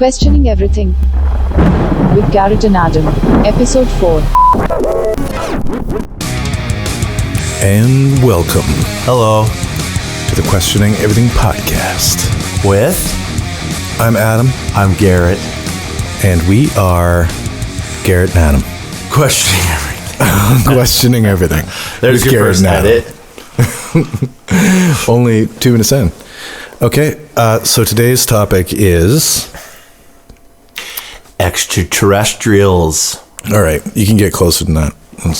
Questioning Everything with Garrett and Adam, Episode 4. And welcome Hello. to the Questioning Everything podcast. With? I'm Adam. I'm Garrett. And we are Garrett and Adam. Questioning everything. Questioning everything. There's your Garrett first and Adam. edit. Only 2 minutes in. Okay, so today's topic is... Extraterrestrials. All right, you can get closer than that.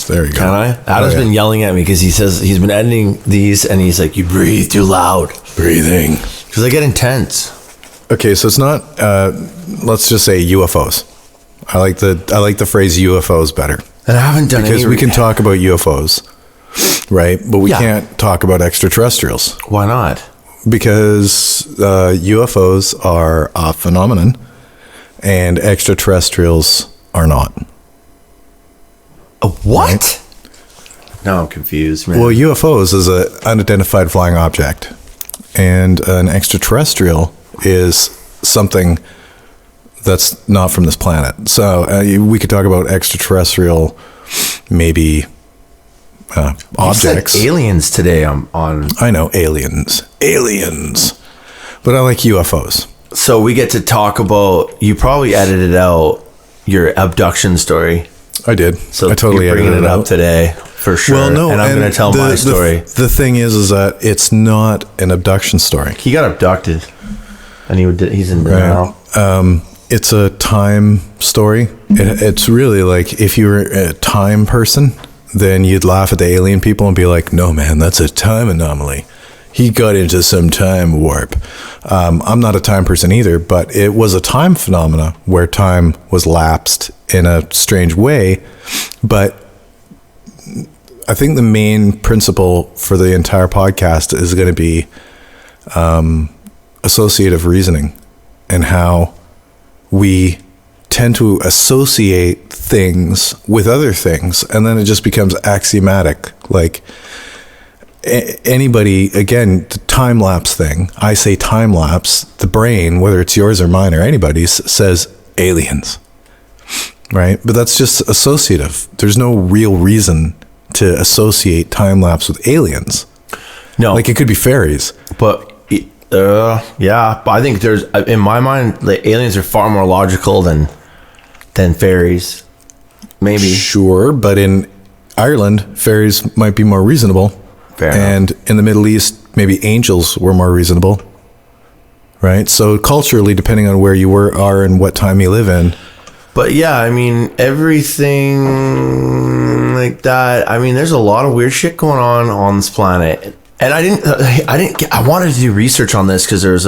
There you go. Can I? Adam's been yelling at me because he says he's been editing these and he's like, you breathe too loud. Breathing. Because I get intense. Okay, so it's not, let's just say UFOs. I like the phrase UFOs better. And I haven't done Because we can talk about UFOs, right? But we can't talk about extraterrestrials. Why not? Because UFOs are a phenomenon and extraterrestrials are not. A what? Right? Now I'm confused, man. Well, UFOs is an unidentified flying object, and an extraterrestrial is something that's not from this planet. So we could talk about extraterrestrial, maybe objects. You said aliens today on. I know, aliens, but I like UFOs. So we get to talk about. You probably edited out your abduction story. I did. So I totally you're bringing edited it it up out today for sure. Well, no, and I'm going to tell my story. The thing is that it's not an abduction story. He got abducted, and he's in denial. Right. It's a time story. It's really like if you were a time person, then you'd laugh at the alien people and be like, "No, man, that's a time anomaly. He got into some time warp." I'm not a time person either, but it was a time phenomena where time was lapsed in a strange way. But I think the main principle for the entire podcast is going to be associative reasoning and how we tend to associate things with other things, and then it just becomes axiomatic. Like anybody, again, the time lapse thing, I say time lapse, the brain, whether it's yours or mine or anybody's, says aliens, right? But that's just associative. There's no real reason to associate time lapse with aliens. No, like it could be fairies, but yeah, but I think there's, in my mind, the aliens are far more logical than fairies. Maybe. Sure, but in Ireland, fairies might be more reasonable. Fair and enough. In the Middle East, maybe angels were more reasonable, right? So culturally, depending on where you are and what time you live in. But yeah, I mean, everything like that. I mean, there's a lot of weird shit going on this planet. And I wanted to do research on this because there's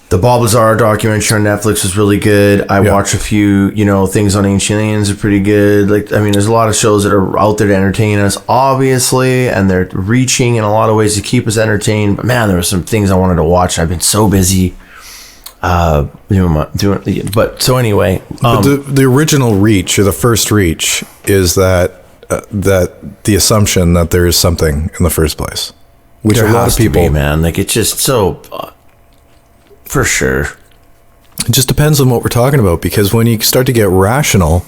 the Bob Lazar documentary on Netflix was really good. I watched a few, things on Ancient Aliens are pretty good. Like, I mean, there's a lot of shows that are out there to entertain us, obviously, and they're reaching in a lot of ways to keep us entertained. But man, there were some things I wanted to watch. I've been so busy doing. But so anyway, but the original reach, or the first reach, is that the assumption that there is something in the first place, which a lot of people, man, like it's just so. For sure. It just depends on what we're talking about, because when you start to get rational,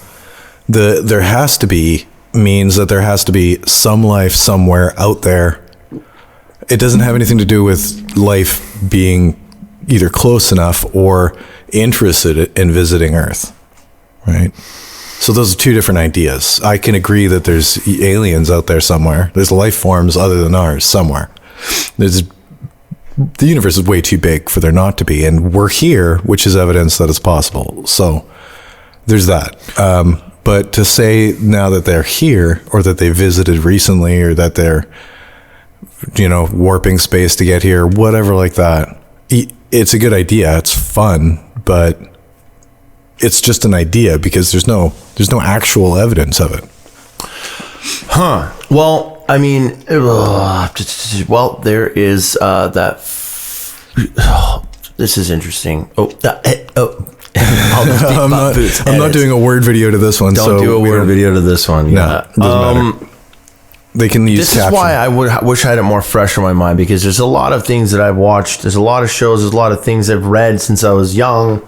there has to be means that there has to be some life somewhere out there. It doesn't have anything to do with life being either close enough or interested in visiting Earth, right? So those are two different ideas. I can agree that there's aliens out there somewhere. There's life forms other than ours somewhere. The universe is way too big for there not to be, and we're here, which is evidence that it's possible. So there's that. But to say now that they're here, or that they visited recently, or that they're, warping space to get here, whatever like that, it's a good idea. It's fun, but it's just an idea because there's no actual evidence of it. Huh. Well, I mean, there is that. This is interesting. I'm not doing a word video to this one. Don't do a word video to this one. No, doesn't matter. they can use This caption. is why I wish I had it more fresh in my mind, because there's a lot of things that I've watched. There's a lot of shows. There's a lot of things I've read since I was young.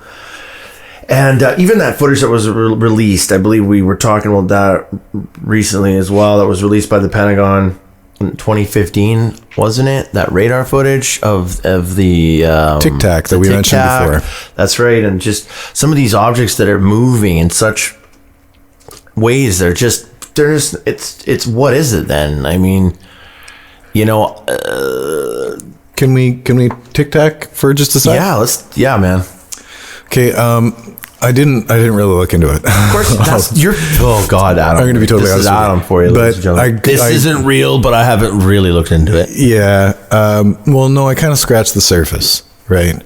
And even that footage that was released, I believe we were talking about that recently as well, that was released by the Pentagon in 2015, wasn't it? That radar footage of the Tic Tac that we mentioned before. That's right. And just some of these objects that are moving in such ways, they're just it's what is it then? I mean, you know, Can we Tic Tac for just a second? yeah, man. Okay, I didn't really look into it. Of course, that's your. Oh God, Adam! I'm going to be totally honest. This is Adam for you, ladies and gentlemen. This isn't real, but I haven't really looked into it. Yeah. Well, no, I kind of scratched the surface, right?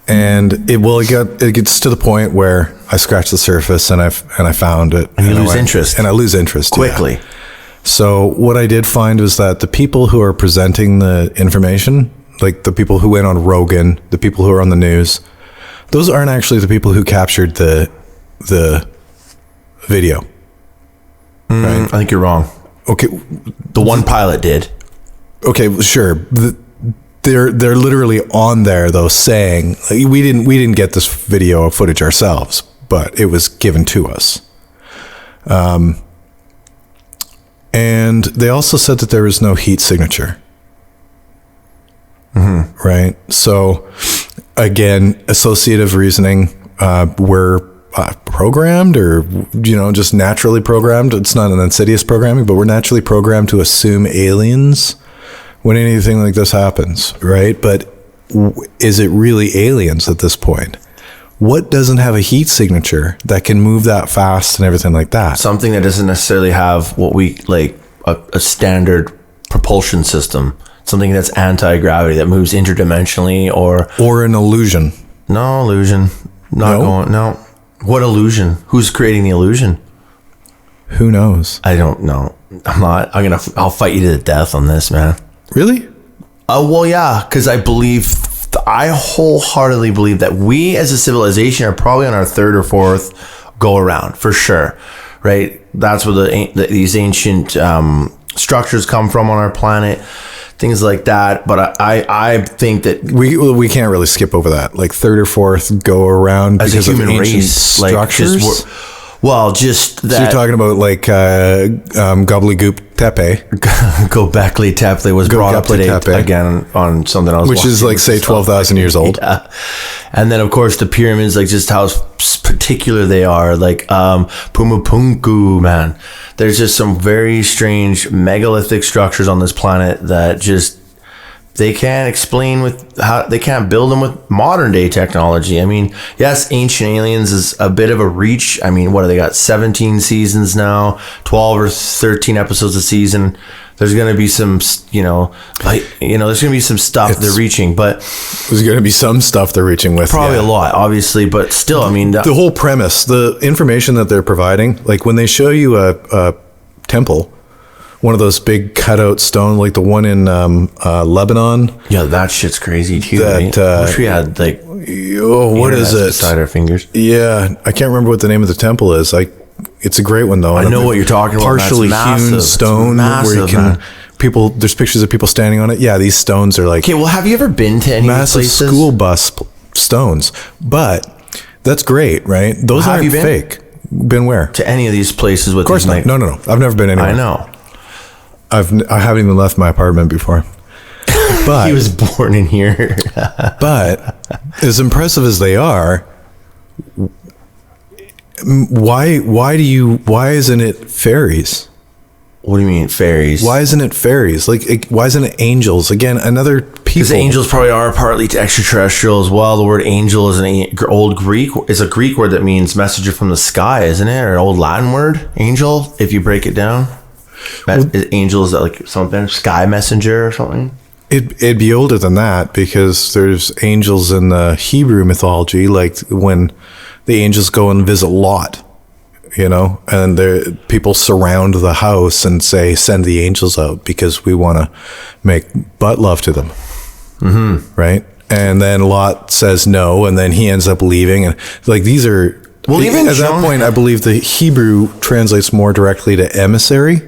And it gets to the point where I scratch the surface and I found it, and you lose interest, and I lose interest quickly. Yeah. So what I did find was that the people who are presenting the information, like the people who went on Rogan, the people who are on the news, those aren't actually the people who captured the video. Right? I think you're wrong. Okay, the one pilot did. Okay, sure. They're literally on there though, saying like, we didn't get this video footage ourselves, but it was given to us. And they also said that there was no heat signature. Mm-hmm. Right. So again, associative reasoning, we're programmed, or, you know, just naturally programmed. It's not an insidious programming, but we're naturally programmed to assume aliens when anything like this happens. Right. But is it really aliens at this point? What doesn't have a heat signature that can move that fast and everything like that? Something that doesn't necessarily have what we like a standard propulsion system. Something that's anti-gravity, that moves interdimensionally, or an illusion. No illusion. No. What illusion? Who's creating the illusion? Who knows? I don't know. I'll fight you to the death on this, man. Really? Well, yeah, because I wholeheartedly believe that we as a civilization are probably on our third or fourth go around, for sure, right? That's where these ancient structures come from on our planet, things like that. But I think that we can't really skip over that, like third or fourth go around as because a human of ancient race, structures. Just that. So you're talking about like gobbledygook tepe. Göbekli Tepe was brought up today again on something else, which is like say 12,000 years old. Yeah. And then of course the pyramids, like just how particular they are, like Pumapunku, man. There's just some very strange megalithic structures on this planet that just they can't explain with how they can't build them with modern day technology. I mean, yes, Ancient Aliens is a bit of a reach. I mean, what do they got? 17 seasons now, 12 or 13 episodes a season. There's going to be some, there's going to be some stuff they're reaching, but there's going to be some stuff they're reaching with. Probably a lot, obviously, but still, I mean, the whole premise, the information that they're providing, like when they show you a temple, one of those big cutout stone, like the one in Lebanon. Yeah, that shit's crazy too. That, I wish we had like, what is it? Beside our fingers. Yeah, I can't remember what the name of the temple is. It's a great one though. I know what you're talking about. Partially hewn stone where you can people. There's pictures of people standing on it. Yeah, these stones are like. Okay, well, have you ever been to any massive places? School bus stones? But that's great, right? Those aren't fake. Been where? To any of these places with? Of course not. No. I've never been anywhere. I know. I haven't even left my apartment before. But he was born in here. But as impressive as they are, why isn't it fairies? What do you mean fairies? Why isn't it fairies? Like, why isn't it angels? Again, another people. Because angels probably are partly extraterrestrial as well. The word angel is an old Greek, is a Greek word that means messenger from the sky, isn't it? Or an old Latin word, angel, if you break it down. Angel is like something, sky messenger or something. It'd be older than that, because there's angels in the Hebrew mythology, like when the angels go and visit Lot, and people surround the house and say, send the angels out because we want to make butt love to them. Mm-hmm. Right? And then Lot says no, and then he ends up leaving. And like, these are, well, even at that point, I believe the Hebrew translates more directly to emissary.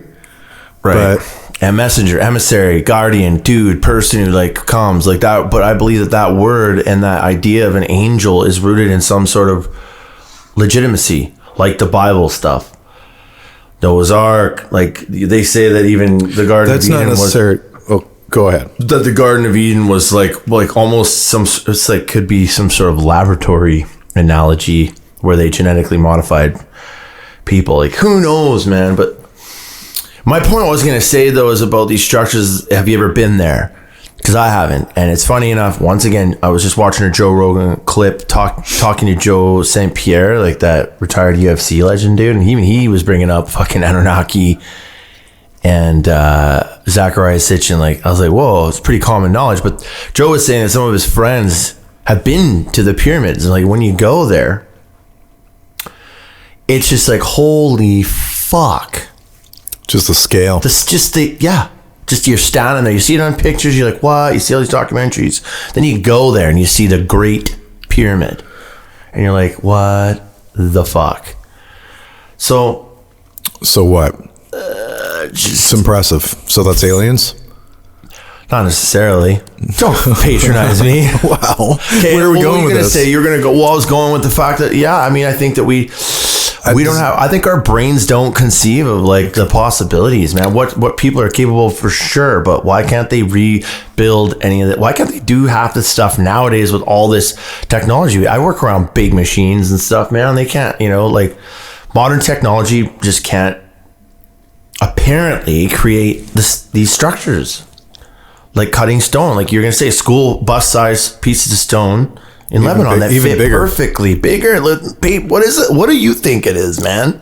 Right. But and messenger, emissary, guardian, dude, person who like comes like that. But I believe that word and that idea of an angel is rooted in some sort of legitimacy, like the Bible stuff. Noah's Ark, like they say that even the Garden of Eden not necessary. Oh, go ahead. That the Garden of Eden was like almost it's like could be some sort of laboratory analogy where they genetically modified people. Like, who knows, man? But my point I was going to say, though, is about these structures. Have you ever been there? Because I haven't. And it's funny enough, once again, I was just watching a Joe Rogan clip talking to Joe St. Pierre, like that retired UFC legend dude. And even he was bringing up fucking Anunnaki and Zachariah Sitchin. Like, I was like, whoa, it's pretty common knowledge. But Joe was saying that some of his friends have been to the pyramids. And like, when you go there, it's just like, holy fuck. Just the scale. Just you're standing there. You see it on pictures. You're like, what? You see all these documentaries. Then you go there and you see the Great Pyramid. And you're like, what the fuck? So what? It's impressive. So that's aliens? Not necessarily. Don't patronize me. Wow. Okay, where are we going with this? You're going to go, well, I was going with the fact that, I think that I think our brains don't conceive of like the possibilities, man. What people are capable of for sure, but why can't they rebuild any of that? Why can't they do half the stuff nowadays with all this technology? I work around big machines and stuff, man. They can't, like modern technology just can't apparently create these structures. Like cutting stone, like you're gonna say school bus size pieces of stone in Lebanon that fit bigger. Perfectly bigger. What is it? What do you think it is, man?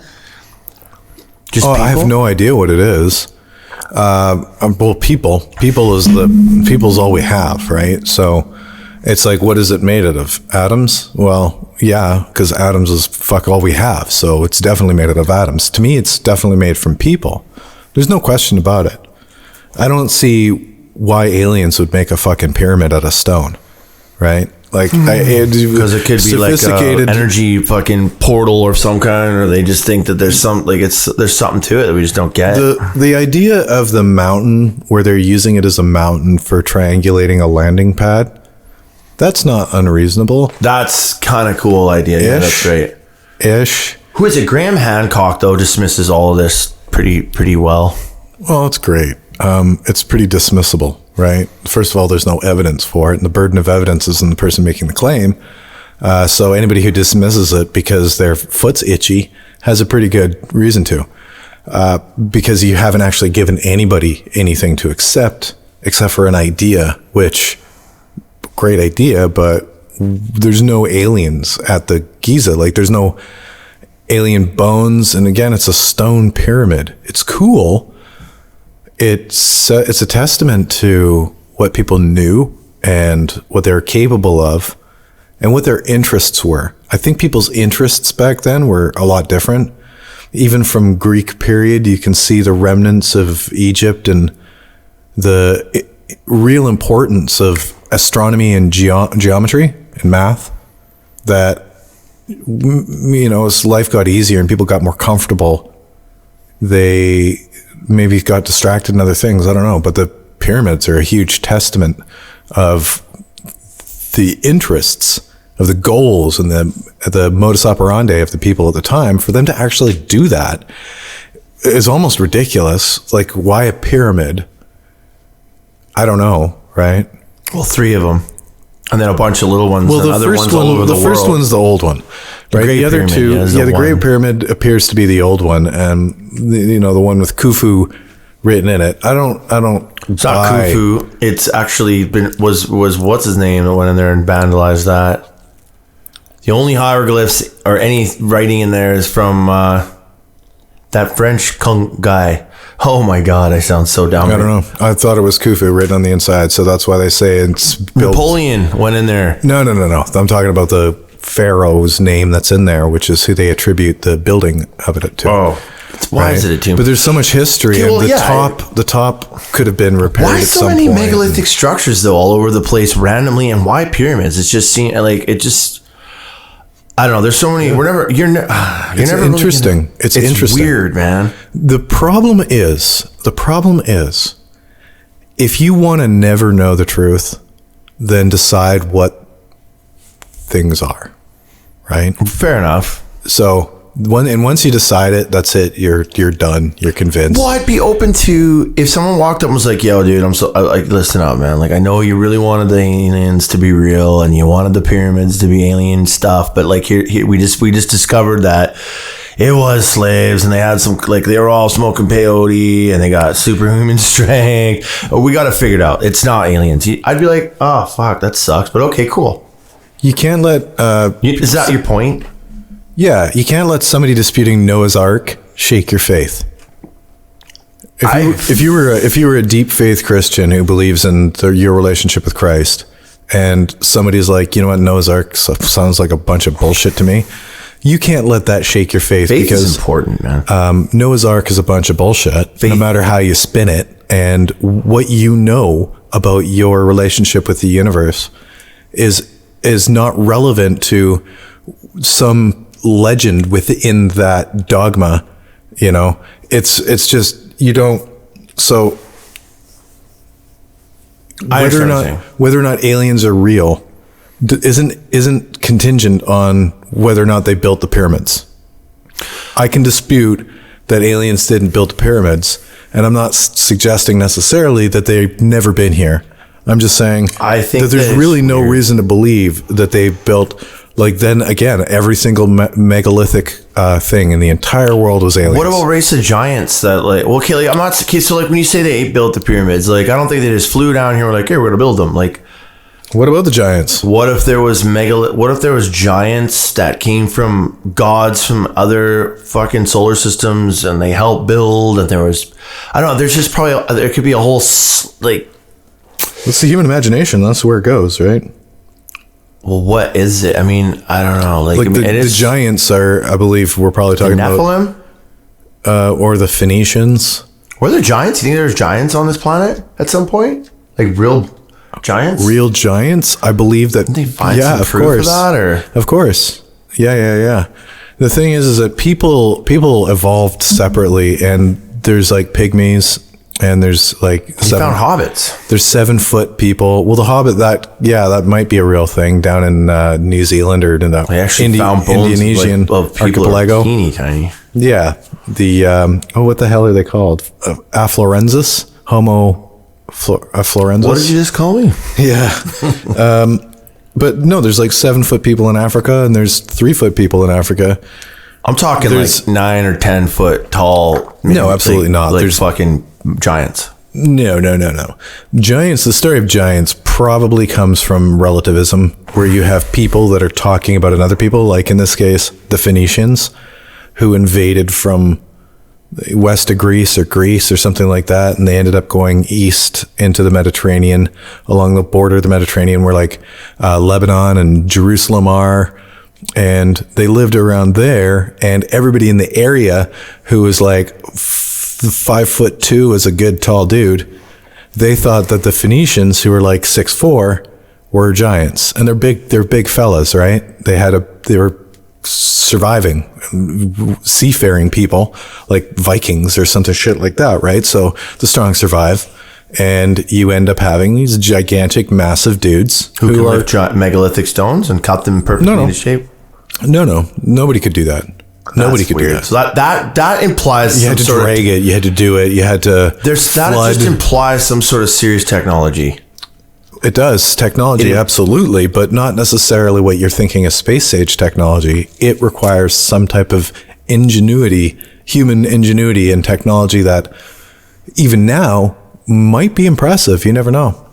Just people? I have no idea what it is. Well, people's all we have, right? So it's like, what is it made out of? Atoms? Well, yeah, because atoms is fuck all we have. So it's definitely made out of atoms. To me, it's definitely made from people. There's no question about it. I don't see why aliens would make a fucking pyramid out of stone, right? Like, because it could be like an energy fucking portal or some kind, or they just think that there's there's something to it that we just don't get. The idea of the mountain where they're using it as a mountain for triangulating a landing pad, that's not unreasonable. That's kind of cool idea. Yeah, that's right. Who is it? Graham Hancock though dismisses all of this pretty well. Well, it's great. It's pretty dismissible, right? First of all, there's no evidence for it, and the burden of evidence is on the person making the claim. So anybody who dismisses it because their foot's itchy has a pretty good reason to, because you haven't actually given anybody anything to accept except for an idea, which, great idea, but there's no aliens at the Giza. Like, there's no alien bones, and again, it's a stone pyramid. It's cool. It's a testament to what people knew and what they were capable of and what their interests were. I think people's interests back then were a lot different. Even from Greek period, you can see the remnants of Egypt and the real importance of astronomy and geometry and math, that, as life got easier and people got more comfortable, they maybe got distracted in other things. I don't know. But the pyramids are a huge testament of the interests, of the goals, and the modus operandi of the people at the time. For them to actually do that is almost ridiculous. Like, why a pyramid? I don't know, right? Well, 3 of them. And then a bunch of little ones. Well, and other ones all over the world. The first one's the old one, right? The other two, the Great Pyramid appears to be the old one, and the one with Khufu written in it. I don't. It's not Khufu. It's actually was what's his name that went in there and vandalized that. The only hieroglyphs or any writing in there is from that French guy. Oh my God, I sound so dumb. I don't know. I thought it was Khufu written on the inside, so that's why they say it's built. Napoleon went in there. No. I'm talking about the pharaoh's name that's in there, which is who they attribute the building of it to. Oh, why is it a tomb? But there's so much history, and the top could have been repaired. Why so many megalithic structures though all over the place randomly, and why pyramids? It's just like it just. I don't know. There's so many. You're never. It's interesting. Really it's interesting. Weird, man. The problem is, if you want to never know the truth, then decide what things are, right? Fair enough. So once you decide it, that's it. You're done. You're convinced. Well, I'd be open to if someone walked up and was like, "Yo, dude, like, listen up, man. Like, I know you really wanted the aliens to be real and you wanted the pyramids to be alien stuff, but like here we just discovered that it was slaves and they had some, like, they were all smoking peyote and they got superhuman strength. We got to figure it out. It's not aliens." I'd be like, "Oh, fuck, that sucks." But okay, cool. You can't let. Is that your point? Yeah, you can't let somebody disputing Noah's Ark shake your faith. If you were a deep faith Christian who believes in your relationship with Christ, and somebody's like, you know what, Noah's Ark sounds like a bunch of bullshit to me, you can't let that shake your faith. Faith because is important, man. Noah's Ark is a bunch of bullshit, no matter how you spin it, and what you know about your relationship with the universe is not relevant to some legend within that dogma. You know, it's just, you don't. So whether or not aliens are real isn't contingent on whether or not they built the pyramids. I can dispute that aliens didn't build the pyramids, and I'm not suggesting necessarily that they've never been here. I'm just saying I think that there's really no reason to believe that they built. Like, then again, every single megalithic thing in the entire world was aliens. What about race of giants that, like, well, okay, like, I'm not, okay, so like when you say they built the pyramids, like, I don't think they just flew down here and were like, "Hey, we're gonna build them." Like, what about the giants? what if there was giants that came from gods from other fucking solar systems and they helped build, and there was, I don't know, there's just probably, there could be a whole, like, It's the human imagination. That's where it goes, right? well, what is it? I mean, I don't know. Like, I mean, the giants are, I believe, we're probably talking about Nephilim, or the Phoenicians. Were there giants? You think there's giants on this planet at some point? Like real giants? Real giants? I believe that. Didn't they find yeah, some of proof course. of that? Or? Of course. Yeah. The thing is that people evolved separately, and there's like pygmies, and there's like You found hobbits. There's 7-foot people. Well, the Hobbit, that might be a real thing down in New Zealand or in the They actually found bones Indonesian of people archipelago. Teeny tiny. Yeah, the what the hell are they called? Aflorensis, Homo florensis. What did you just call me? Yeah. But no, there's like 7-foot people in Africa, and there's 3-foot people in Africa. I'm talking like 9 or 10 foot tall. No, absolutely not. Like There's fucking giants. No. Giants, the story of giants probably comes from relativism, where you have people that are talking about another people, like in this case, the Phoenicians, who invaded from west of Greece or something like that, and they ended up going east into the Mediterranean, along the border of the Mediterranean, where like Lebanon and Jerusalem are. And they lived around there, and everybody in the area who was like 5'2" was a good tall dude. They thought that the Phoenicians, who were like 6'4", were giants, and they're big fellas, right? They were surviving, seafaring people, like Vikings or something shit like that, right? So the strong survive, and you end up having these gigantic, massive dudes who can lift megalithic stones and cut them perfectly into shape. No, nobody could do that. Nobody could do that. So that implies you had to drag it. You had to do it. You had to. That just implies some sort of serious technology. It does technology, absolutely, but not necessarily what you're thinking of space age technology. It requires some type of ingenuity, human ingenuity, and technology that even now might be impressive. You never know.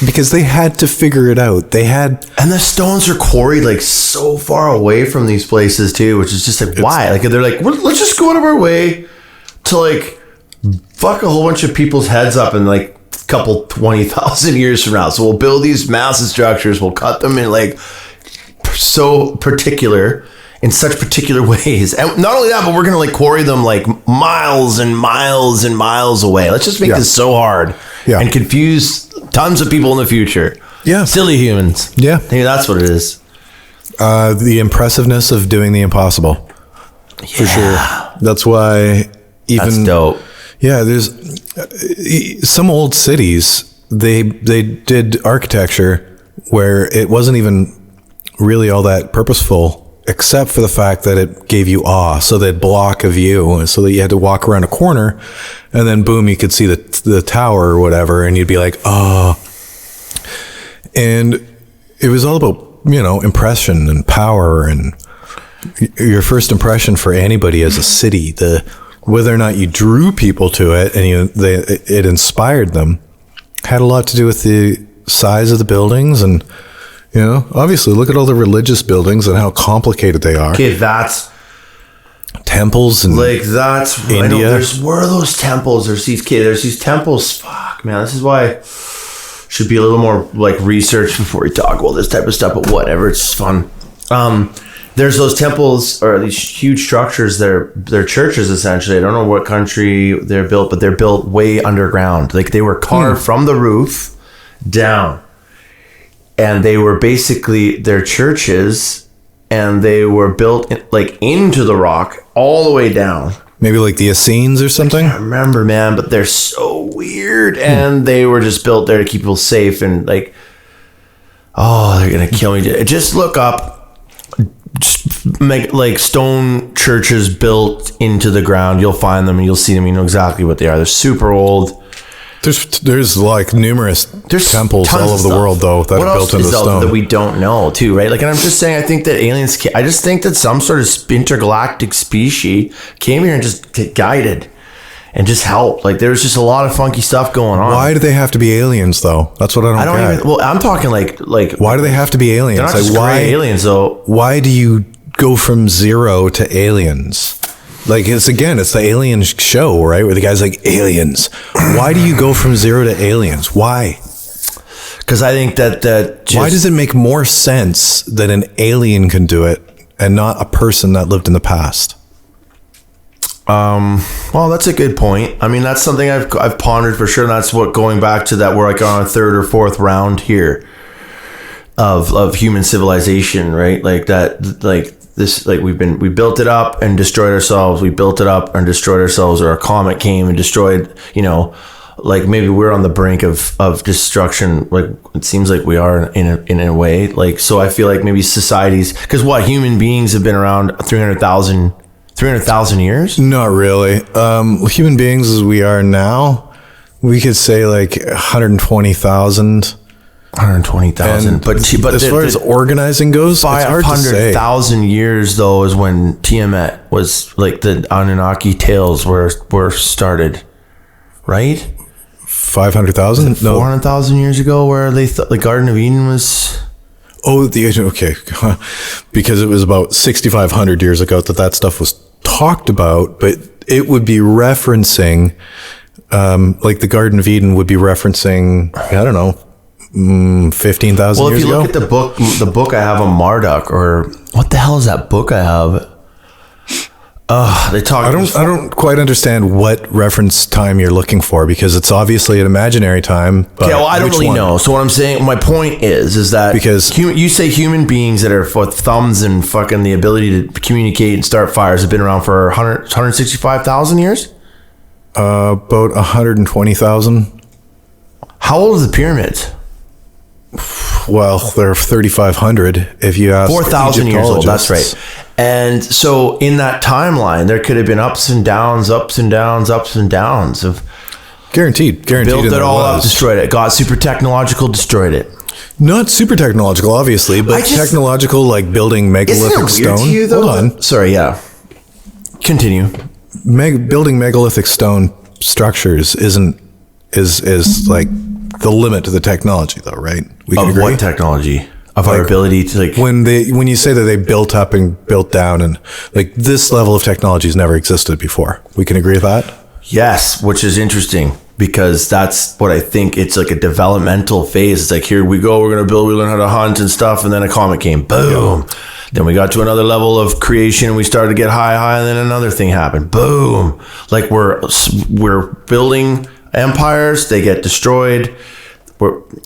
Because they had to figure it out. And the stones are quarried like so far away from these places too, which is just like, why? Like, they're like, let's just go out of our way to like fuck a whole bunch of people's heads up in like a couple 20,000 years from now. So we'll build these massive structures. We'll cut them in like in such particular ways. And not only that, but we're going to like quarry them like miles and miles and miles away. Let's just make this so hard and confuse tons of people in the future. Yeah. Silly humans. Yeah. I think that's what it is. The impressiveness of doing the impossible. For sure. That's why even... That's dope. Yeah, there's some old cities, they did architecture where it wasn't even really all that purposeful, except for the fact that it gave you awe. So they'd block a view so that you had to walk around a corner and then boom, you could see the tower or whatever. And you'd be like, oh. And it was all about, impression and power and your first impression for anybody as a city, whether or not you drew people to it and it inspired them, had a lot to do with the size of the buildings. And, obviously look at all the religious buildings and how complicated they are. Okay, that's temples and that's India. I know, where are those temples? There's these temples. Fuck, man, this is why should be a little more like research before we talk about this type of stuff. But whatever, it's fun. There's those temples or these huge structures. They're churches essentially. I don't know what country they're built, but they're built way underground. Like they were carved from the roof down, and they were basically their churches, and they were built into the rock all the way down. Maybe like the Essenes or something. I can't remember, man, but they're so weird, and they were just built there to keep people safe. And they're gonna kill me. Just look up. Just make like stone churches built into the ground. You'll find them and you'll see them. You know exactly what they are. They're super old. There's like numerous temples all over the world though that are built into stone that we don't know too, right? Like, and I'm just saying, I think that aliens. I just think that some sort of intergalactic species came here and just guided and just helped. Like, there's just a lot of funky stuff going on. Why do they have to be aliens though? That's what I don't get. Well, I'm talking like. Why do they have to be aliens? They're not just why aliens though? Why do you go from zero to aliens? Like, it's the alien show, right? Where the guy's like, aliens. Why do you go from zero to aliens? Why? Because I think that why does it make more sense that an alien can do it and not a person that lived in the past? Well, that's a good point. I mean, that's something I've pondered for sure. And that's what, going back to that, we're like on our third or fourth round here of human civilization, right? Like that, like this, like we built it up and destroyed ourselves. We built it up and destroyed ourselves, or a comet came and destroyed, like maybe we're on the brink of destruction. Like it seems like we are in a way. Like, so I feel like maybe societies, because human beings have been around 300,000 years? Not really. Human beings as we are now, we could say like 120,000. 120,000. But as far as organizing goes, it's hard to say. 500,000 years though is when Tiamat was, like, the Anunnaki tales were started, right? 500,000? No. 400,000 years ago, where they thought the Garden of Eden was. Oh, okay. Because it was about 6,500 years ago that stuff was talked about, but it would be referencing, like the Garden of Eden would be referencing, I don't know, 15,000 years ago. Well, if you look at the book I have on Marduk, or what the hell is that book I have? They talk. I don't quite understand what reference time you're looking for, because it's obviously an imaginary time. But yeah, well, I don't really know. So what I'm saying, my point is that because you say human beings that are with thumbs and fucking the ability to communicate and start fires have been around for 165,000 years. About 120,000. How old are the pyramids? Well, they're 3,500 if you ask 4,000 years old. That's right. And so in that timeline, there could have been ups and downs of guaranteed. Built it all up, destroyed it. Got super technological, destroyed it. Not super technological, obviously, but technological, like building megalithic stone. To you, though? Hold on. Sorry, yeah. Continue. Building megalithic stone structures is like the limit to the technology, though, right? We can agree. What technology? Of our ability to, like, when you say that they built up and built down, and like this level of technology has never existed before. We can agree with that? Yes, which is interesting, because that's what I think. It's like a developmental phase. It's like, here we go, we're going to build, we learn how to hunt and stuff, and then a comet came, boom. Then we got to another level of creation, and we started to get high, and then another thing happened, boom. Like we're building empires, they get destroyed.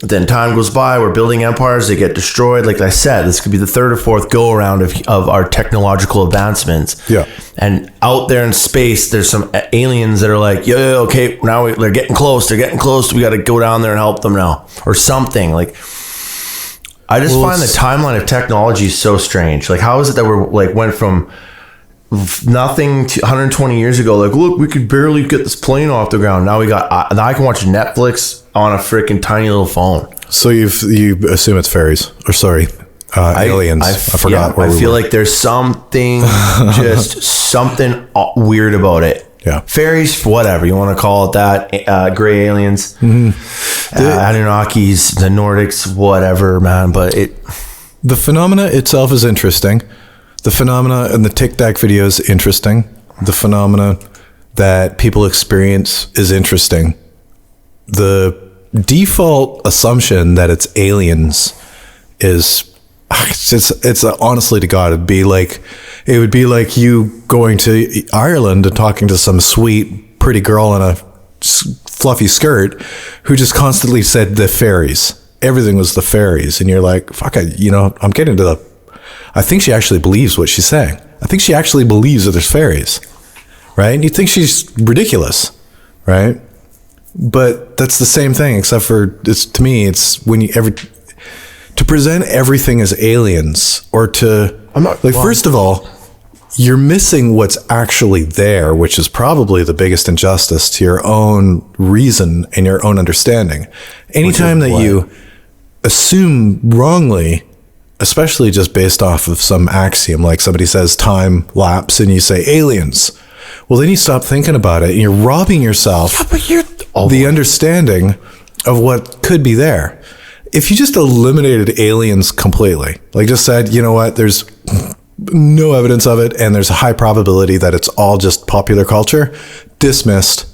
then time goes by, we're building empires, they get destroyed. Like I said, this could be the third or fourth go around of our technological advancements. Yeah. And out there in space, there's some aliens that are like, yeah, okay, now they're getting close. We got to go down there and help them now, or something. Like, I just find the timeline of technology so strange. Like, how is it that we're like went from nothing to 120 years ago? Like, look, we could barely get this plane off the ground. Now now I can watch Netflix on a freaking tiny little phone. So you assume it's fairies, or sorry, aliens. I forgot. Yeah, I feel like there's something, just something weird about it. Yeah, fairies, whatever you want to call it, that gray aliens, Anunnakis, the Nordics, whatever, man. But the phenomena itself is interesting. The phenomena in the Tic Tac video is interesting. The phenomena that people experience is interesting. The default assumption that it's aliens is it's honestly to God, it would be like you going to Ireland and talking to some sweet pretty girl in a fluffy skirt who just constantly said the fairies. Everything was the fairies, and you're like, fuck, I'm getting to I think she actually believes what she's saying. I think she actually believes that there's fairies, right? And you think she's ridiculous, right? But that's the same thing, except for to me, it's when to present everything as aliens, or first of all, you're missing what's actually there, which is probably the biggest injustice to your own reason and your own understanding. Anytime that you assume wrongly, especially just based off of some axiom, like somebody says time lapse and you say aliens, well, then you stop thinking about it and you're robbing yourself the understanding of what could be there. If you just eliminated aliens completely, like just said, you know what, there's no evidence of it and there's a high probability that it's all just popular culture, dismissed.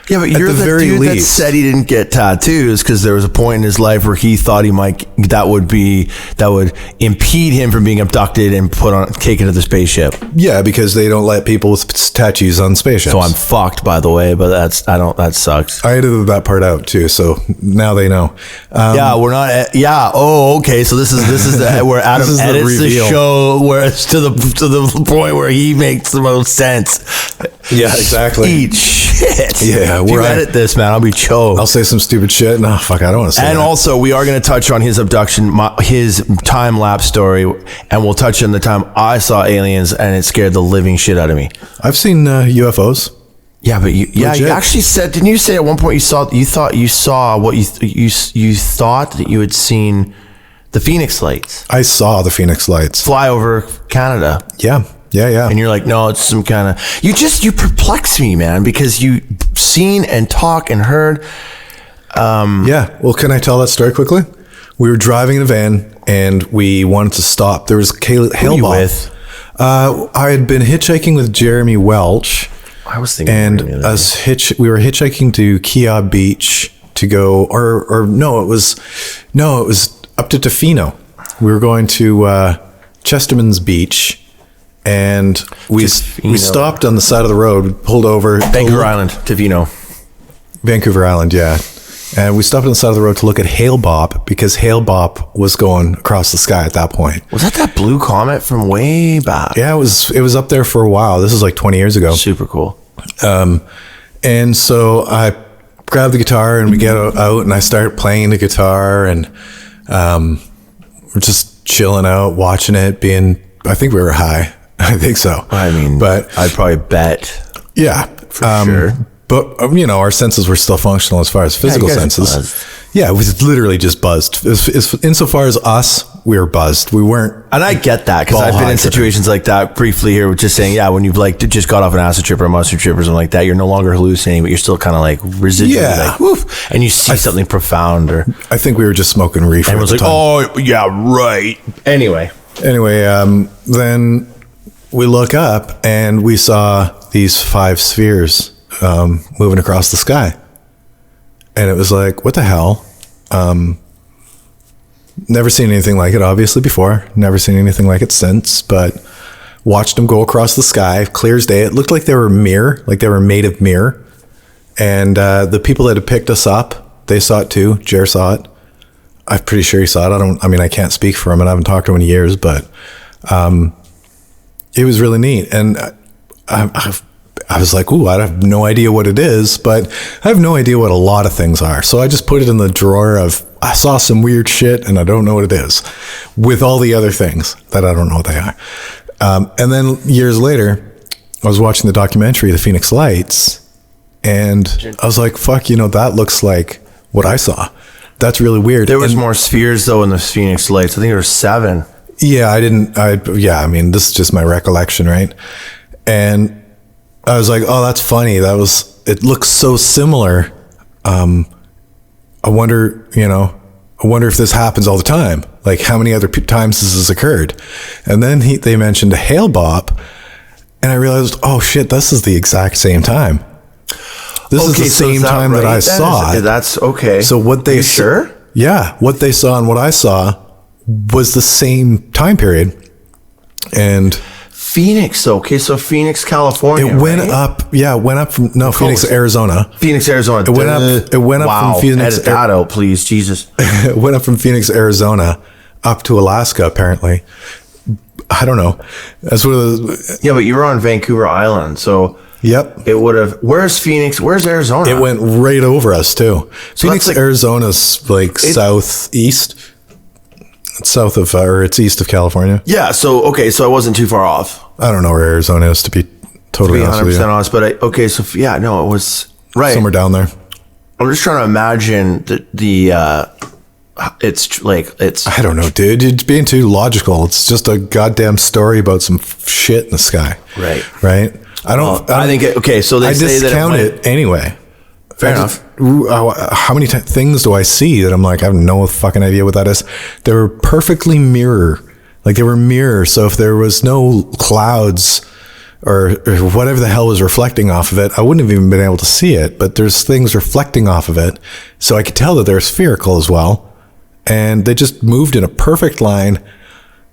Yeah, but you're the dude that said he didn't get tattoos because there was a point in his life where he thought that would impede him from being abducted and taken to the spaceship. Yeah, because they don't let people with tattoos on spaceships. So I'm fucked, by the way, but that sucks. I edited that part out too, so now they know. We're not. Oh, okay. So this is where Adam edits the show, where it's to the point where he makes the most sense. Yeah, exactly. Eat shit. Yeah, if you edit this, man, I'll be choked. I'll say some stupid shit. No, fuck, I don't want to say that. And also, we are going to touch on his abduction, his time lapse story, and we'll touch on the time I saw aliens and it scared the living shit out of me. I've seen UFOs. Yeah, but you actually said, didn't you say at one point you thought you saw what you thought that you had seen the Phoenix lights? I saw the Phoenix lights fly over Canada. Yeah. And you're like, no, it's some kind of... You perplex me, man, because you seen and talk and heard. Yeah. Well, can I tell that story quickly? We were driving in a van and we wanted to stop. There was hail bomb. With? I had been hitchhiking with Jeremy Welch. I was thinking... And we were hitchhiking to Kia Beach to go... Or no, it was up to Tofino. We were going to Chesterman's Beach. And we stopped on the side of the road, pulled over. Vancouver Island, Tofino. Vancouver Island, yeah. And we stopped on the side of the road to look at Hale Bopp because Hale Bopp was going across the sky at that point. Was that blue comet from way back? Yeah, it was up there for a while. This is like 20 years ago. Super cool. And so I grabbed the guitar and we get out and I start playing the guitar and we're just chilling out, watching it, I think we were high. I think so. I mean, but I'd probably bet. Yeah, for sure. But our senses were still functional as far as physical senses. Buzzed. Yeah, it was literally just buzzed. Insofar as us, we were buzzed. We weren't. And I get that because I've been in situations like that briefly here, with just saying, when you've just got off an acid trip or a mustard trip or something like that, you're no longer hallucinating, but you're still kind of like residually like, woof, and you see something profound. Or I think we were just smoking reefer. And it was like, oh yeah, right. Anyway, then we look up and we saw these 5 spheres moving across the sky. And it was like, what the hell? Never seen anything like it, obviously, before. Never seen anything like it since, but watched them go across the sky, clear as day. It looked like they were made of mirror. And the people that had picked us up, they saw it too. Jer saw it. I'm pretty sure he saw it. I can't speak for him, and I haven't talked to him in years, but it was really neat. And I was like, ooh, I have no idea what it is, but I have no idea what a lot of things are. So I just put it in the drawer of, I saw some weird shit and I don't know what it is, with all the other things that I don't know what they are. And then years later, I was watching the documentary, The Phoenix Lights, and I was like, fuck, that looks like what I saw. That's really weird. There was more spheres though in the Phoenix Lights. I think there were 7. Yeah, this is just my recollection, right? And I was like, oh, that's funny. It looks so similar. I wonder if this happens all the time. Like, how many other times this has occurred? And then they mentioned a hail bop, and I realized, oh shit, this is the exact same time. This is the same time that I saw it. That's okay. So what they sure? Yeah, what they saw and what I saw was the same time period. And Phoenix, okay, so Phoenix, California. It went up. Yeah, it went up from Phoenix, Arizona. Phoenix, Arizona. It went up from Phoenix. Edit that out, please, Jesus. It went up from Phoenix, Arizona, up to Alaska. Apparently, I don't know. That's what. Yeah, but you were on Vancouver Island, so. Yep. It would have. Where's Phoenix? Where's Arizona? It went right over us too. So Phoenix, Arizona's southeast. It's south of, or it's east of California. Yeah. So okay. So I wasn't too far off. I don't know where Arizona is, to be totally honest with you. 100% honest, but it was right somewhere down there. I'm just trying to imagine it's. I don't know, dude. It's being too logical. It's just a goddamn story about some shit in the sky. Right. I think okay. So they say discount it anyway. Fair enough. How many things do I see that I'm like, I have no fucking idea what that is? They were perfectly mirror. Like, they were mirror. So if there was no clouds or whatever the hell was reflecting off of it, I wouldn't have even been able to see it. But there's things reflecting off of it. So I could tell that they're spherical as well. And they just moved in a perfect line.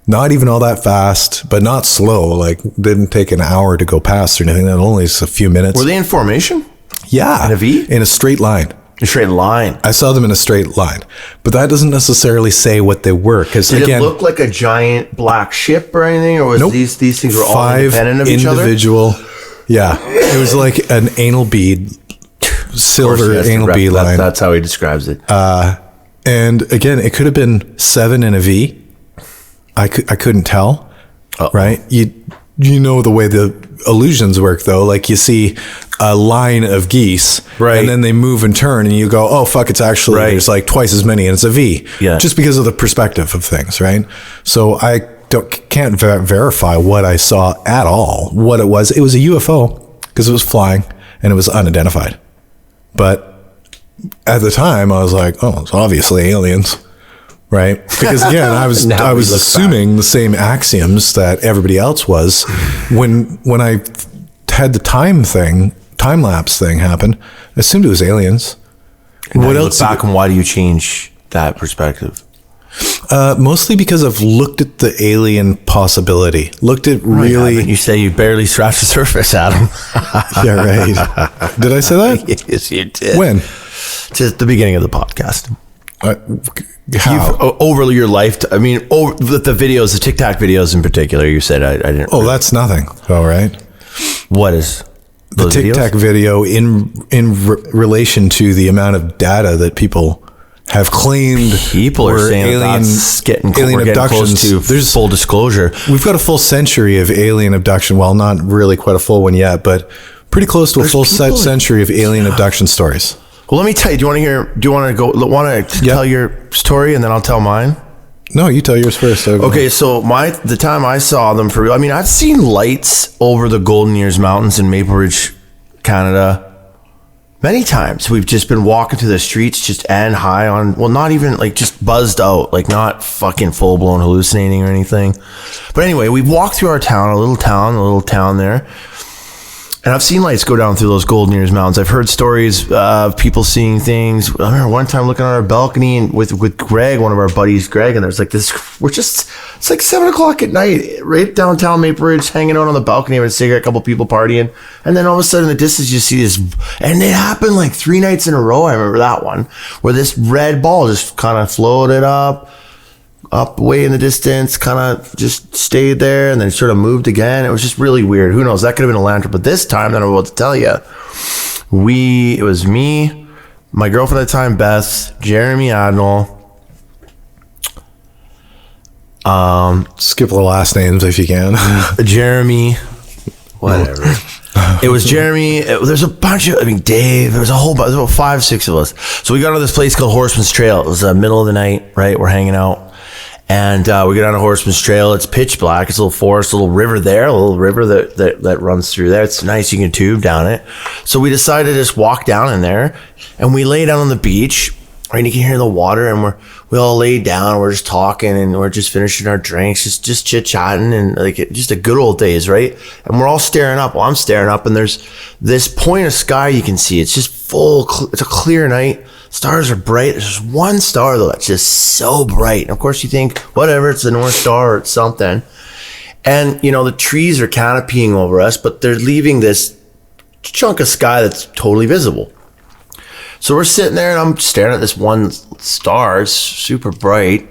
Not even all that fast, but not slow. Like, didn't take an hour to go past or anything. That only just a few minutes. Were they in formation? Yeah. In a V? In a straight line. A straight line. I saw them in a straight line. But that doesn't necessarily say what they were. Did it look like a giant black ship or anything? Or was these things were all independent of each other? 5 individual. Yeah. It was like an anal bead, silver anal bead line. That's how he describes it. And again, it could have been 7 in a V. I couldn't tell. Right? You know the way the illusions work, though. Like, you see a line of geese, right, and then they move and turn, and you go, oh fuck, it's actually there's like twice as many, and it's a V. Yeah. Just because of the perspective of things, right? So I can't verify what I saw at all. What it was a UFO because it was flying and it was unidentified. But at the time, I was like, oh, it's obviously aliens. Right, because again, I was assuming the same axioms that everybody else was when I had the time lapse thing happen. I assumed it was aliens. And what else? Look back, and why do you change that perspective? Mostly because I've looked at the alien possibility. Looked at really. You say you barely scratched the surface, Adam. Yeah, right. Did I say that? Yes, you did. When? Just the beginning of the podcast. How? Over your life, over the videos, the Tic Tac videos in particular, you said I didn't. Oh, that's nothing. All right. What is the Tic Tac video in relation to the amount of data that people have claimed? People are saying that's getting abductions. Close to there's full disclosure. We've got a full century of alien abduction. Well, not really quite a full one yet, but pretty close to a full century of alien abduction stories. Well, let me tell you. Do you want to tell your story and then I'll tell mine? No, you tell yours first. Okay, so the time I saw them I've seen lights over the Golden Ears Mountains in Maple Ridge, Canada, many times. We've just been walking through the streets, just and high on, well, not even like just buzzed out, like not fucking full blown hallucinating or anything. But anyway, we walked through our town, a little town there. And I've seen lights go down through those Golden Ears Mountains. I've heard stories of people seeing things. I remember one time looking on our balcony and with Greg, one of our buddies, Greg, and there's like this, it's like 7 o'clock at night, right downtown Maple Ridge, hanging out on the balcony with a cigarette, a couple people partying. And then all of a sudden in the distance, you see this, and it happened like 3 nights in a row. I remember that one, where this red ball just kind of floated up way in the distance, kind of just stayed there and then sort of moved again. It was just really weird. Who knows? That could have been a lantern. But this time that I'm about to tell you, it was me, my girlfriend at the time, Beth, Jeremy Adnall. Skip the last names if you can. Jeremy, whatever. It was Jeremy. There's a bunch of, Dave. There was a whole bunch. There was about 5, 6 of us. So we got on this place called Horseman's Trail. It was the middle of the night, right? We're hanging out. And we get on a Horseman's Trail. It's pitch black. It's a little forest, a little river there, a little river that runs through there. It's nice. You can tube down it. So we decided to just walk down in there, and we lay down on the beach. Right, and you can hear the water, and we all laid down. We're just talking, and we're just finishing our drinks, just chit chatting, and like just a good old days, right? And we're all staring up. Well, I'm staring up, and there's this point of sky you can see. It's just full. It's a clear night. Stars are bright. There's just one star though that's just so bright. And of course, you think whatever, it's the North Star or it's something. And the trees are canopying over us, but they're leaving this chunk of sky that's totally visible. So we're sitting there and I'm staring at this one star. It's super bright.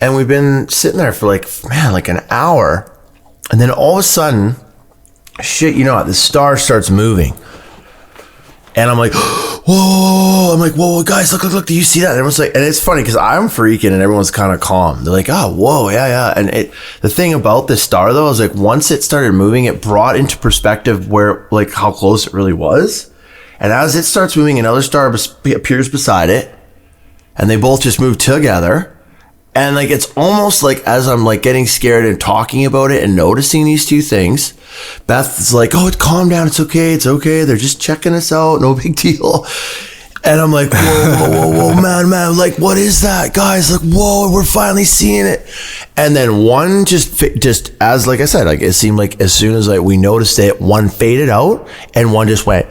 And we've been sitting there for like an hour. And then all of a sudden, the star starts moving. And I'm like, whoa. I'm like, whoa, guys, look, do you see that? And everyone's like, and it's funny because I'm freaking and everyone's kind of calm. They're like, oh, whoa, yeah. And the thing about this star though, is like once it started moving, it brought into perspective how close it really was. And as it starts moving, another star appears beside it, and they both just move together. And like it's almost like as I'm like getting scared and talking about it and noticing these two things, Beth's like, "Oh, calm down. It's okay. They're just checking us out. No big deal." And I'm like, whoa, man, like, what is that, guys? Like, whoa, we're finally seeing it. And then one just as like I said, like it seemed like as soon as like we noticed it, one faded out, and one just went.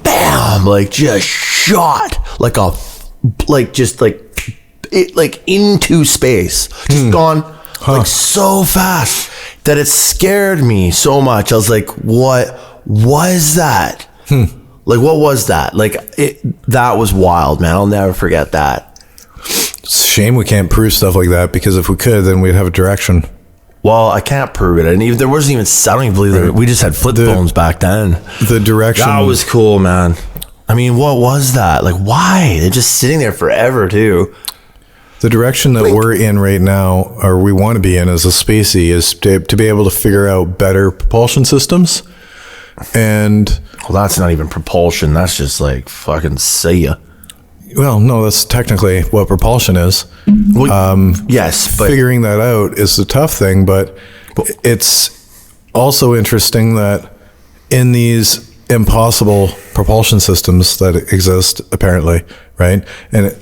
Bam! Like just shot like into space, just gone like so fast that it scared me so much. I was like, "What was that? Like, what was that? Like, that was wild, man. I'll never forget that." It's a shame we can't prove stuff like that because if we could, then we'd have a direction. Well, I can't prove it. And there wasn't even sounding. Believe it. We just had flip phones back then. The direction. That was cool, man. I mean, what was that? Like, why? They're just sitting there forever, too. The direction that we're in right now, or we want to be in as a species, is to be able to figure out better propulsion systems. And well, that's not even propulsion. That's just like fucking see ya. Well, no, that's technically what propulsion is. Yes, but figuring that out is the tough thing, but it's also interesting that in these impossible propulsion systems that exist, apparently, right? And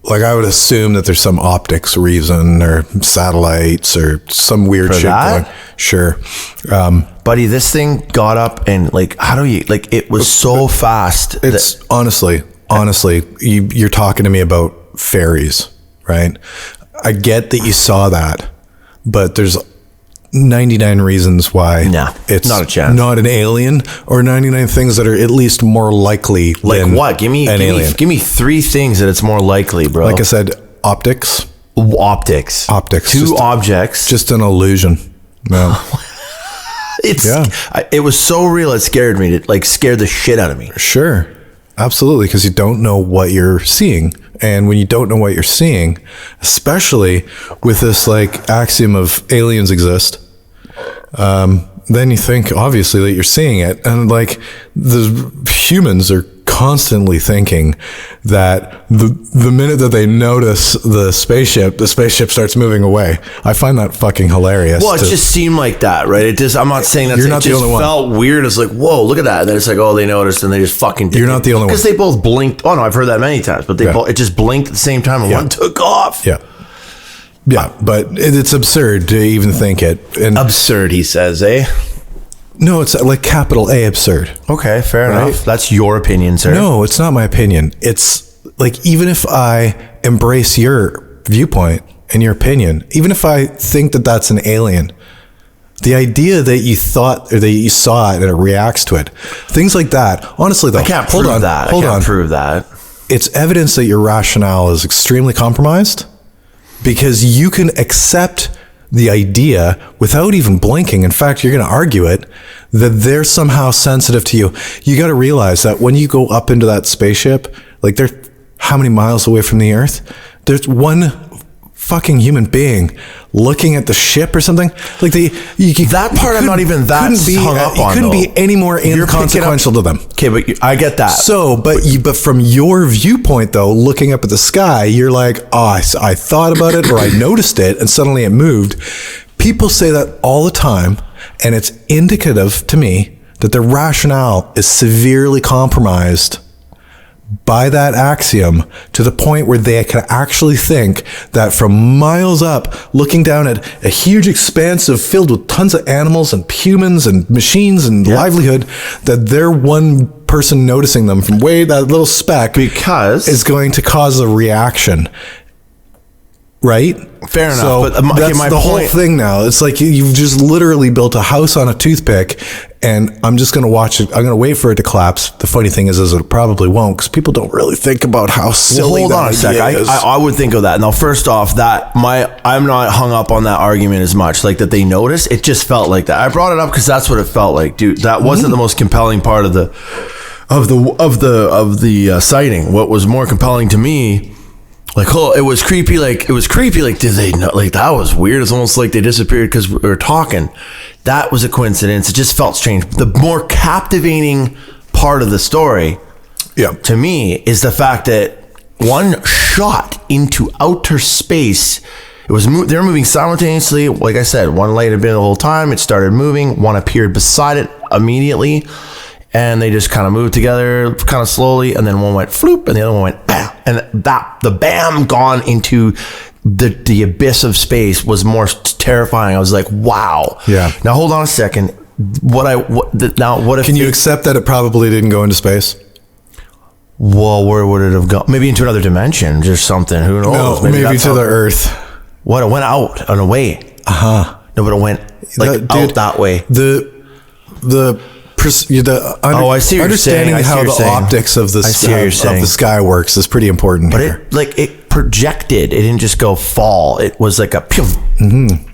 I would assume that there's some optics reason or satellites or some weird shit going. Sure. Buddy, this thing got up and it was so fast. It's honestly, you're talking to me about fairies, right? I get that you saw that, but there's 99 reasons why it's not a chance. Not an alien, or 99 things that are at least more likely than what? Give me 3 things that it's more likely, bro. Like I said, optics. Two objects. Just an illusion. No. It was so real it scared me. It scared the shit out of me. Sure. Absolutely, because you don't know what you're seeing. And when you don't know what you're seeing, especially with this axiom of aliens exist, then you think obviously that you're seeing it. And the humans are constantly thinking that the minute that they notice the spaceship starts moving away. I find that fucking hilarious. Well, it just seemed like that, right? I'm not saying that. You're not the only one. It felt weird. It's like, whoa, look at that. And then it's like, oh, they noticed and they just fucking did. You're not the only one. Because they both blinked. Oh no, I've heard that many times, but it just blinked at the same time and one took off. Yeah. Yeah, but it's absurd to even think it. And absurd, he says, eh? No, it's like capital A absurd. Okay, fair Right? enough. That's your opinion, sir. No, it's not my opinion. It's like, even if I embrace your viewpoint and your opinion, even if I think that that's an alien, the idea that you thought or that you saw it and it reacts to it, things like that. Honestly, though, I can't prove that. Hold I can't on. prove that. It's evidence that your rationale is extremely compromised, because you can accept the idea without even blinking. In fact, you're going to argue it, that they're somehow sensitive to you. You got to realize that when you go up into that spaceship, like, they're how many miles away from the Earth? There's one fucking human being looking at the ship or something. Like, that part I'm not even that hung up on. It couldn't though. be any more inconsequential to them. Okay, but I get that. So, but from your viewpoint, though, looking up at the sky, you're like, oh, I thought about it, or I noticed it, and suddenly it moved. People say that all the time, and it's indicative to me that their rationale is severely compromised by that axiom, to the point where they can actually think that from miles up, looking down at a huge expanse filled with tons of animals and humans and machines and livelihood, that they're one person noticing them from way that little speck is going to cause a reaction. Right? Fair enough. So But that's my the point, whole thing now. It's like you've just literally built a house on a toothpick, and I'm just going to watch it. I'm going to wait for it to collapse. The funny thing is it probably won't, because people don't really think about how silly hold on a sec. I would think of that. Now, first off, I'm not hung up on that argument as much. Like, that they noticed. It just felt like that. I brought it up because that's what it felt like, dude. That wasn't the most compelling part of the sighting. What was more compelling to me, like, oh, it was creepy. Like, did they know? Like, that was weird. It's almost like they disappeared because we were talking. That was a coincidence. It just felt strange. The more captivating part of the story, to me, is the fact that one shot into outer space. It was they were moving simultaneously. Like I said, one light had been the whole time. It started moving. One appeared beside it immediately. And they just kind of moved together kind of slowly, and then one went floop, and the other one went bam. And the bam gone into the abyss of space was more terrifying. I was like, wow. Yeah. Now hold on a second. What if? Can you accept that it probably didn't go into space? Well, where would it have gone? Maybe into another dimension, just something. Who knows? No, maybe to the Earth. What? It went out and away. No, but it went out that way. I see what you're understanding saying. How the optics of the sky works is pretty important. But here. it projected. It didn't just go fall. It was like a pew. Mm-hmm.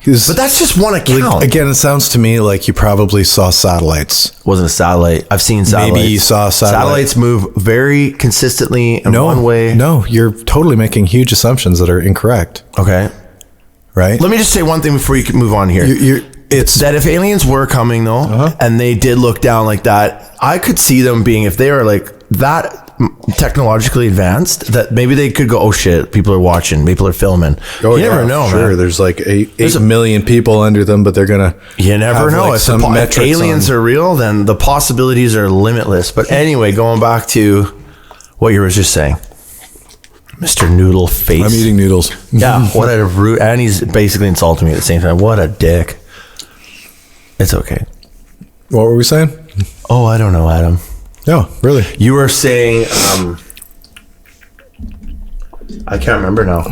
But that's just one account. Like, again, it sounds to me like you probably saw satellites. Wasn't a satellite. I've seen satellites. Maybe you saw satellites move very consistently in one way. No, you're totally making huge assumptions that are incorrect. Okay. Right? Let me just say one thing before you can move on here. It's that if aliens were coming, though, and they did look down like that, I could see them being, if they are like that technologically advanced, that maybe they could go, oh shit, people are watching, people are filming. You never know, sure, man. There's like 8 million people under them, but they're gonna. You never know. Like if aliens are real, then the possibilities are limitless. But anyway, going back to what you were just saying, Mr. Noodle Face. I'm eating noodles. Yeah, what a rude, and he's basically insulting me at the same time. What a dick. It's okay. What were we saying? Oh, I don't know, Adam. No, really. You were saying, I can't remember now.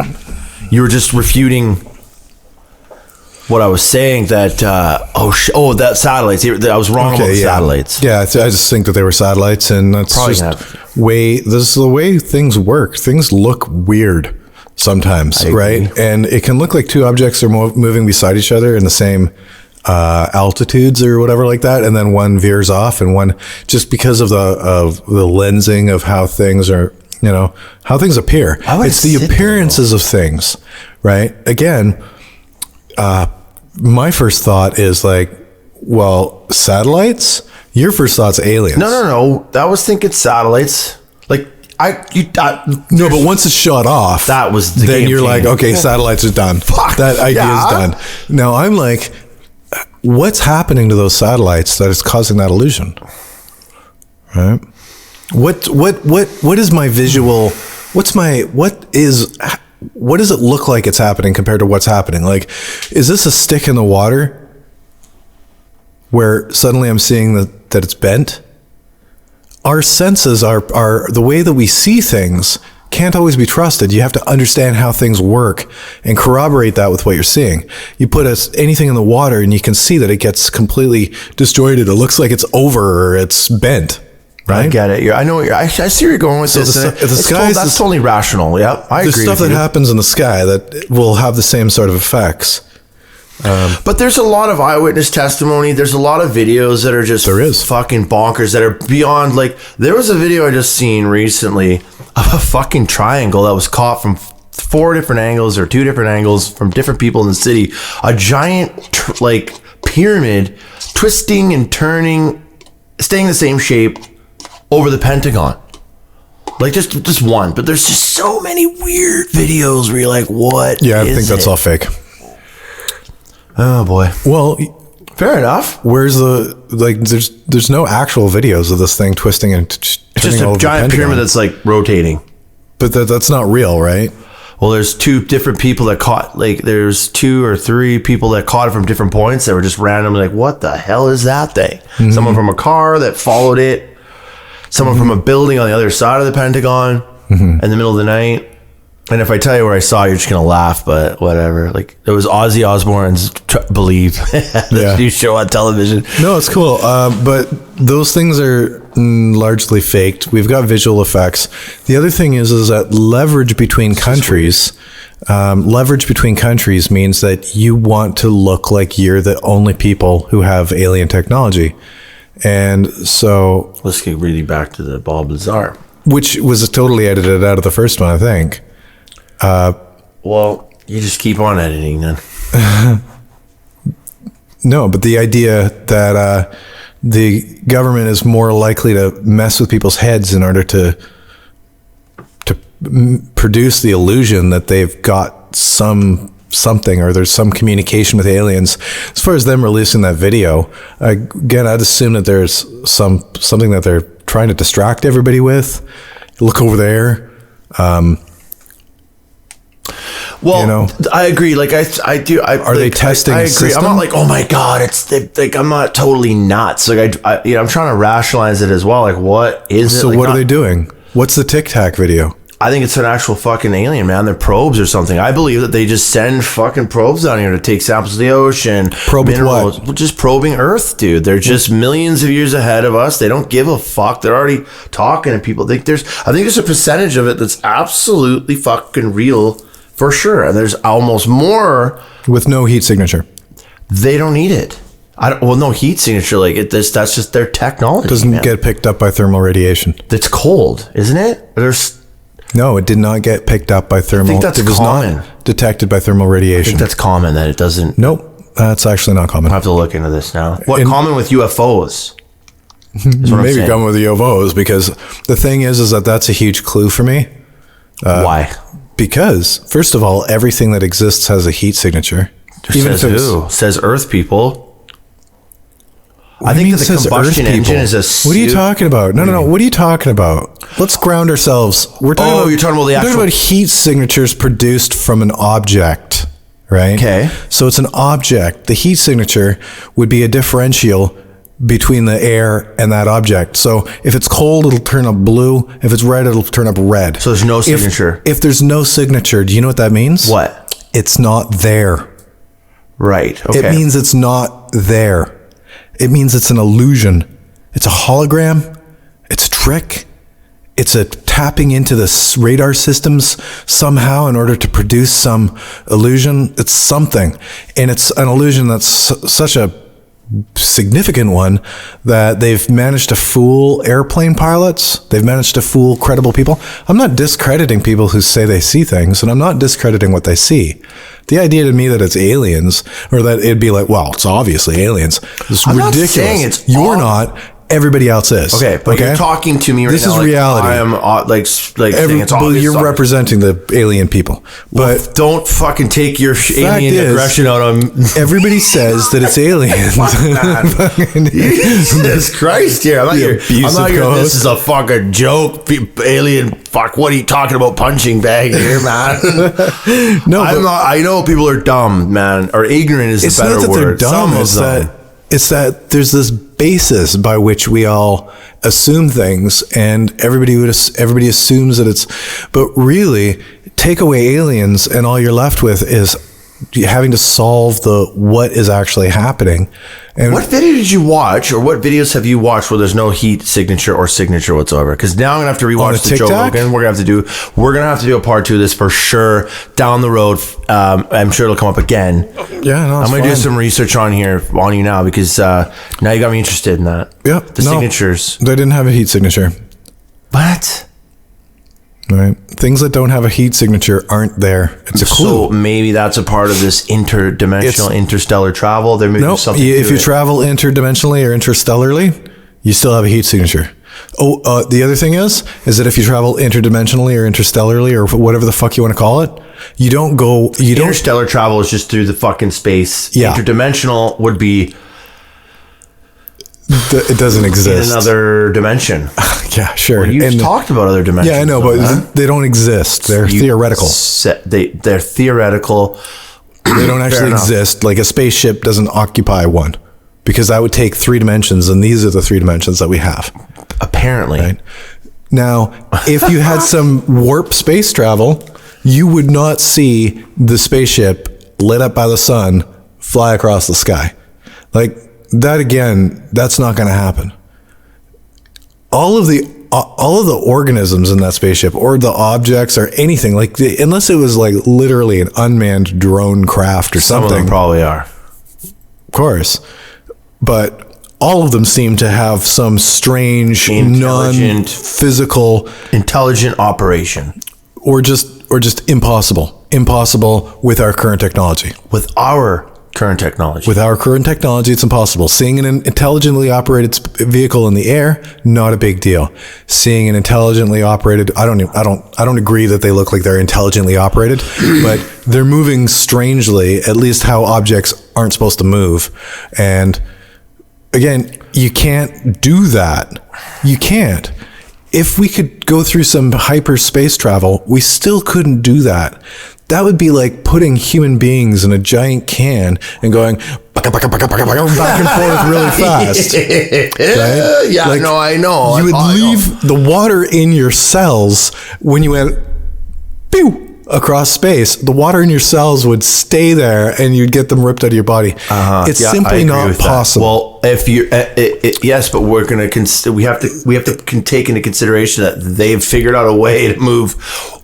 You were just refuting what I was saying, that, that satellites. I was wrong about the satellites. Yeah, I just think that they were satellites, and that's probably this is the way things work. Things look weird sometimes, right? And it can look like two objects are moving beside each other in the same altitudes or whatever like that, and then one veers off, and one, just because of the lensing of how things are, how things appear. It's the appearances of things, right? Again, my first thought is like, well, satellites. Your first thought's aliens. No. I was thinking satellites. Like no, but once it's shot off, that was then you're like, okay, satellites are done. Fuck, that idea is done. Now I'm like, what's happening to those satellites that is causing that illusion? Right? What is my visual? What does it look like it's happening compared to what's happening? Like, is this a stick in the water? where suddenly I'm seeing that it's bent. Our senses are the way that we see things can't always be trusted. You have to understand how things work and corroborate that with what you're seeing. You put anything in the water and you can see that it gets completely disjointed. It looks like it's over or it's bent. Right? I get it. I know. I see where you're going with this. That's totally rational. Yeah, I agree. There's stuff that happens in the sky that will have the same sort of effects. But there's a lot of eyewitness testimony. There's a lot of videos that are just fucking bonkers that are beyond. Like, there was a video I just seen recently of a fucking triangle that was caught from 4 different angles or 2 different angles from different people in the city. A giant pyramid twisting and turning, staying the same shape over the Pentagon. Like, just one. But there's just so many weird videos where you're like, what? Yeah, I think that's all fake. Oh boy. Well, fair enough. Where's there's no actual videos of this thing twisting and it's just a giant pyramid that's like rotating. But that's not real, right? Well, there's 2 different people that caught, there's 2 or 3 people that caught it from different points that were just randomly like, what the hell is that thing? Mm-hmm. Someone from a car that followed it. Someone from a building on the other side of the Pentagon in the middle of the night. And if I tell you where I saw, you're just going to laugh, but whatever. Like, it was Ozzy Osbourne's Believe, the new show on television. No, it's cool. But those things are largely faked. We've got visual effects. The other thing is that leverage between countries means that you want to look like you're the only people who have alien technology. And so... Let's get really back to the Bob Lazar. Which was totally edited out of the first one, I think. Well, you just keep on editing then. No, but the idea that the government is more likely to mess with people's heads in order to produce the illusion that they've got something or there's some communication with aliens. As far as them releasing that video, again, I'd assume that there's something that they're trying to distract everybody with. Look over there. Well, I agree. Like I do. Are they testing? I agree. System? I'm not like, oh my god, I'm not totally nuts. Like I'm trying to rationalize it as well. Like, what is it? So what are they doing? What's the Tic Tac video? I think it's an actual fucking alien, man. They're probes or something. I believe that they just send fucking probes down here to take samples of the ocean. Probe minerals. What? Just probing Earth, dude. They're just millions of years ahead of us. They don't give a fuck. They're already talking to people. I think there's a percentage of it that's absolutely fucking real. For sure. And there's almost more. With no heat signature. They don't need it. No heat signature. That's just their technology. Doesn't get picked up by thermal radiation. It's cold, isn't it? No, it did not get picked up by thermal. I think that's common. Not detected by thermal radiation. I think that's common that it doesn't. Nope. That's actually not common. I have to look into this now. Common with UFOs? Maybe common with UFOs, because the thing is that that's a huge clue for me. Why? Because, first of all, everything that exists has a heat signature. Even says who? Says Earth people. I think that the combustion engine is a... What are you talking about? No. What are you talking about? Let's ground ourselves. You're talking about the actual... We're talking about heat signatures produced from an object, right? Okay. So it's an object. The heat signature would be a differential between the air and that object. So if it's cold, it'll turn up blue. If it's red, it'll turn up red. So there's no signature. If there's no signature, do you know what that means? What? It's not there. Right. Okay. It means it's not there. It means it's an illusion. It's a hologram. It's a trick. It's a tapping into the radar systems somehow in order to produce some illusion. It's something. And it's an illusion that's such a significant one that they've managed to fool airplane pilots. They've managed to fool credible people. I'm not discrediting people who say they see things, and I'm not discrediting what they see. The idea to me that it's aliens, or that it'd be like, well, it's obviously aliens, is ridiculous. Not saying you're not. Everybody else is. Okay, but you're talking to me right now. This is reality. I am saying it's obvious. You're representing the alien people. But don't fucking take your alien aggression out on... Everybody says that it's aliens. Jesus Christ, here. I'm not here. This is a fucking joke. Alien, fuck, what are you talking about punching bag here, man? No, I know people are dumb, man. Or ignorant is the better word. They're dumb. It's that It's that there's this basis by which we all assume things, and everybody assumes that it's, but really take away aliens and all you're left with is having to solve the what is actually happening. And what video did you watch, or what videos have you watched where there's no heat signature or signature whatsoever? Because now I'm gonna have to rewatch the Joe Rogan. We're gonna have to do a part 2 of this for sure down the road. I'm sure it'll come up again. Yeah, no, I'm gonna do some research on you now, because now you got me interested in that. Yep, signatures. They didn't have a heat signature. What? Right. Things that don't have a heat signature aren't there. It's a clue. So maybe that's a part of this interstellar travel. There may be something. If you travel interdimensionally or interstellarly, you still have a heat signature. Oh, the other thing is that if you travel interdimensionally or interstellarly or whatever the fuck you want to call it, you don't go. Interstellar travel is just through the fucking space. Yeah. Interdimensional would be. It doesn't exist. In another dimension. Yeah, sure. You talked about other dimensions. Yeah, I know, but they don't exist. They're theoretical. They're theoretical. They don't actually exist. Like a spaceship doesn't occupy one, because that would take 3 dimensions, and these are the 3 dimensions that we have. Apparently. Right? Now, if you had some warp space travel, you would not see the spaceship lit up by the sun fly across the sky. Like, that again, that's not going to happen. All of the organisms in that spaceship, or the objects, or anything, like unless it was like literally an unmanned drone craft or something. Some of them probably are, of course, but all of them seem to have some strange, non-physical, intelligent operation, or just impossible with our current technology. With our current technology, it's impossible. Seeing an intelligently operated vehicle in the air, not a big deal. Seeing an intelligently operated, I don't agree that they look like they're intelligently operated, but they're moving strangely, at least how objects aren't supposed to move. And again, you can't do that. You can't. If we could go through some hyperspace travel, we still couldn't do that. That would be like putting human beings in a giant can and going back and forth really fast. Right? Yeah, like, I know. You would leave the water in your cells when you went pew across space. The water in your cells would stay there, and you'd get them ripped out of your body. It's simply not possible. Well, if you yes, but we're gonna we have to take into consideration that they've figured out a way to move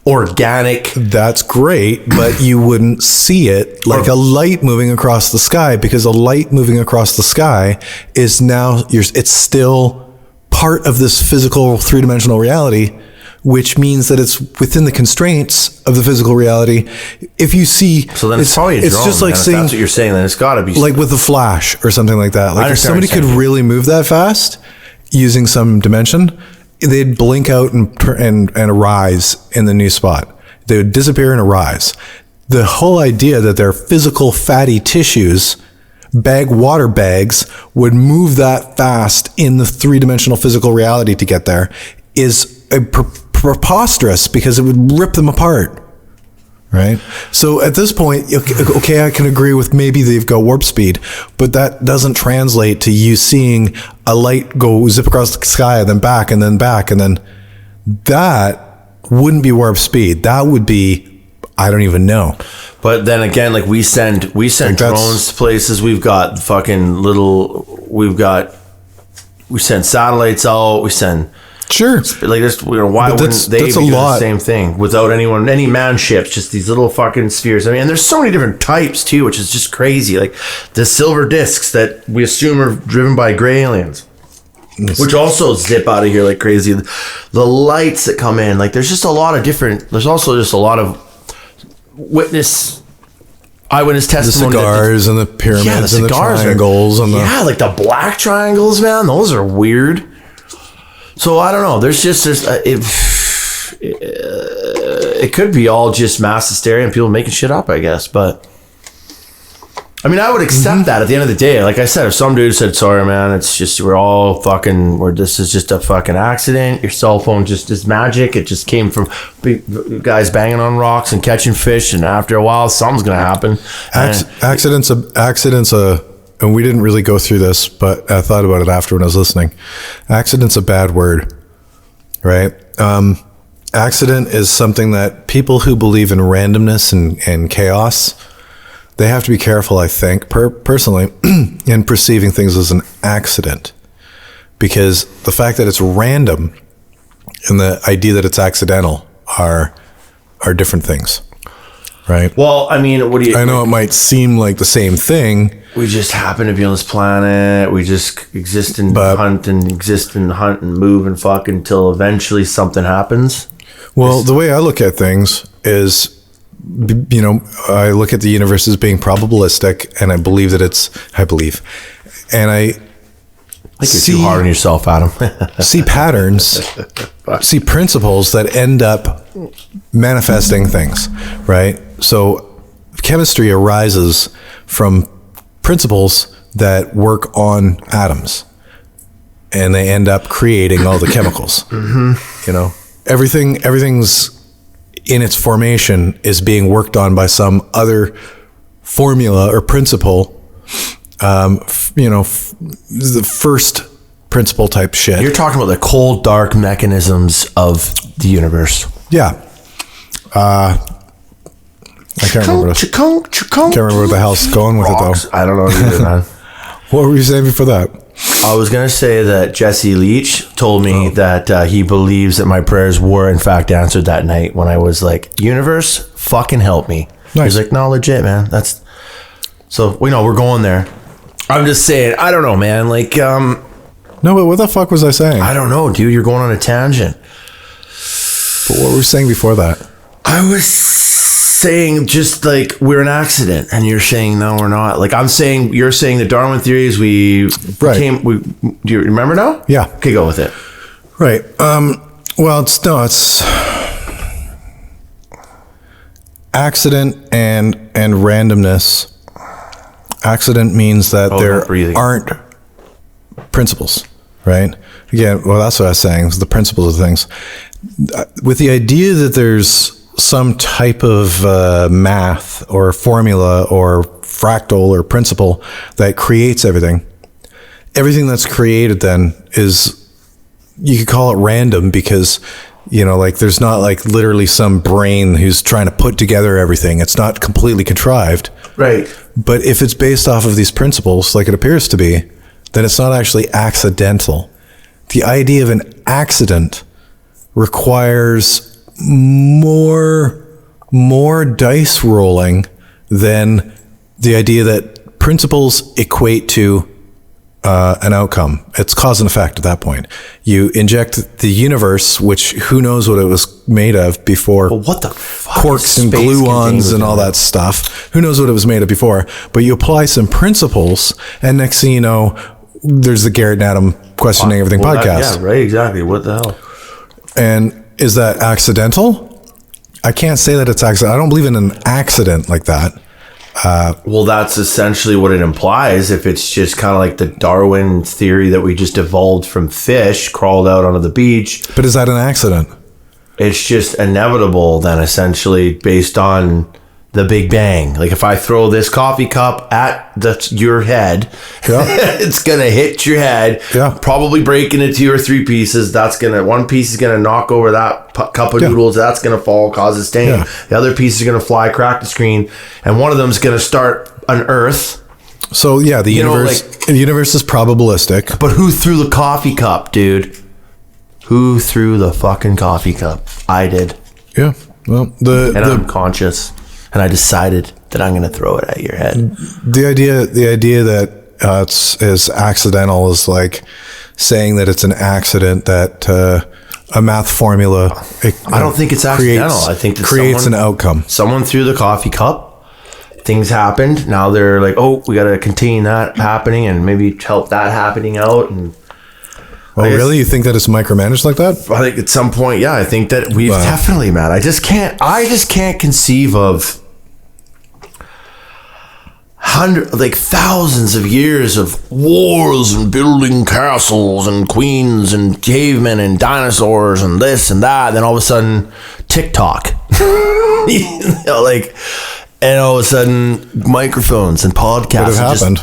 organic. That's great, but you wouldn't see it like a light moving across the sky, because a light moving across the sky is it's still part of this physical 3-dimensional reality, which means that it's within the constraints of the physical reality. If you see, so then it's probably a drone. It's just like saying, if that's what you're saying, then it's got to be like with the Flash or something like that. Like if somebody could really move that fast using some dimension, they'd blink out and arise in the new spot. They would disappear and arise. The whole idea that their physical fatty tissues, water bags, would move that fast in the 3-dimensional physical reality to get there is preposterous, because it would rip them apart. Right? So at this point, okay, I can agree with maybe they've got warp speed, but that doesn't translate to you seeing a light go zip across the sky and then back and then back, and then that wouldn't be warp speed. That would be, I don't even know. But then again, like we send drones to places. We send satellites out. We send. Sure. Like this, why wouldn't they be doing the same thing without any man ships? Just these little fucking spheres. I mean, and there's so many different types too, which is just crazy. Like the silver discs that we assume are driven by gray aliens, which also zip out of here like crazy. The lights that come in, like there's just a lot of different. There's also just a lot of eyewitness testimony. The cigars and the pyramids and the triangles like the black triangles, man. Those are weird. So I don't know. There's just it could be all just mass hysteria and people making shit up, I guess. But I mean, I would accept that at the end of the day. Like I said, if some dude said, "Sorry, man, it's just this is just a fucking accident. Your cell phone just is magic. It just came from guys banging on rocks and catching fish, and after a while, something's gonna happen." Accidents a and we didn't really go through this, but I thought about it after when I was listening. Accident's a bad word, right? Accident is something that people who believe in randomness and chaos, they have to be careful, I think, personally, in perceiving things as an accident. Because the fact that it's random and the idea that it's accidental are different things, right? Well, I mean, what do you... I know it might seem like the same thing. We just happen to be on this planet. We just exist and hunt and move and fuck until eventually something happens. Well, the way I look at things is, you know, I look at the universe as being probabilistic, and I believe that and I think you're too hard on yourself, Adam. see patterns, see principles that end up manifesting things, right? So chemistry arises from principles that work on atoms, and they end up creating all the chemicals. You know, everything's in its formation is being worked on by some other formula or principle. The first principle type shit. You're talking about the cold, dark mechanisms of the universe. Yeah. I can't remember. Can't remember where the hell's going with Rocks. it though. I don't know either, man. What were you saying before that? I was gonna say that Jesse Leach told me that he believes that my prayers were in fact answered that night when I was like, "Universe, fucking help me." Nice. He's like, "No, legit, man. That's." So we know we're going there. I'm just saying, I don't know, man. Like, No, but what the fuck was I saying? I don't know, dude. You're going on a tangent. But what were we saying before that? I was saying just like we're an accident, and you're saying no, we're not. Like you're saying the Darwin theory is we came. Do you remember now? Yeah. Okay, go with it. Right. Well, it's accident and randomness. Accident means that there aren't principles, right? Again, well, that's what I was saying. The principles of things. With the idea that there's some type of math or formula or fractal or principle that creates everything. Everything that's created then is, you could call it random because, you know, like there's not like literally some brain who's trying to put together everything. It's not completely contrived. Right. But if it's based off of these principles, like it appears to be, then it's not actually accidental. The idea of an accident requires more dice rolling than the idea that principles equate to an outcome. It's cause and effect at that point. You inject the universe, which who knows what it was made of before. Well, what the fuck? Quarks and gluons and all that stuff. Who knows what it was made of before? But you apply some principles, and next thing you know, there's the Garrett Adam Questioning Everything podcast. Yeah, right, exactly. What the hell? And is that accidental? I can't say that it's accidental. I don't believe in an accident like that. Well, that's essentially what it implies. If it's just kind of like the Darwin theory that we just evolved from fish, crawled out onto the beach. But is that an accident? It's just inevitable then, essentially, based on the Big Bang. Like if I throw this coffee cup at your head, it's going to hit your head, probably break into 2 or 3 pieces. One piece is going to knock over that cup of noodles. That's going to fall, cause a stain. The other piece is going to fly, crack the screen. And one of them is going to start on Earth. So yeah, the universe is probabilistic. But who threw the coffee cup, dude? Who threw the fucking coffee cup? I did. Yeah. Well, I'm conscious. And I decided that I'm going to throw it at your head. The idea that it's accidental is like saying that it's an accident that a math formula. I don't think it's accidental. I think that creates an outcome. Someone threw the coffee cup. Things happened. Now they're like, oh, we got to contain that happening and maybe help that happening out. And really? You think that it's micromanaged like that? I think at some point, yeah. I think that we've definitely, man. I just can't conceive of thousands of years of wars and building castles and queens and cavemen and dinosaurs and this and that. And then all of a sudden, TikTok. And all of a sudden, microphones and podcasts. What happened?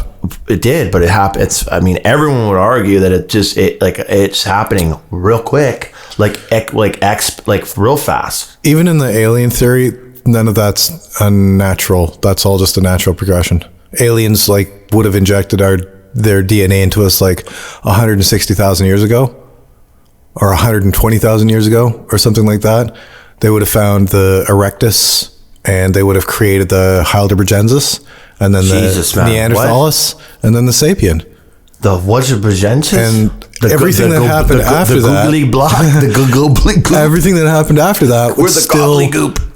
it did, but it happened. Everyone would argue that it's happening real quick, like real fast. Even in the alien theory, none of that's unnatural. That's all just a natural progression. Aliens like would have injected their DNA into us like 160,000 years ago, or 120,000 years ago, or something like that. They would have found the Erectus, and they would have created the Heidelbergensis, and then the Neanderthalis, and then the Sapien. The Heidelbergensis? And everything that happened after that, everything that happened after that would still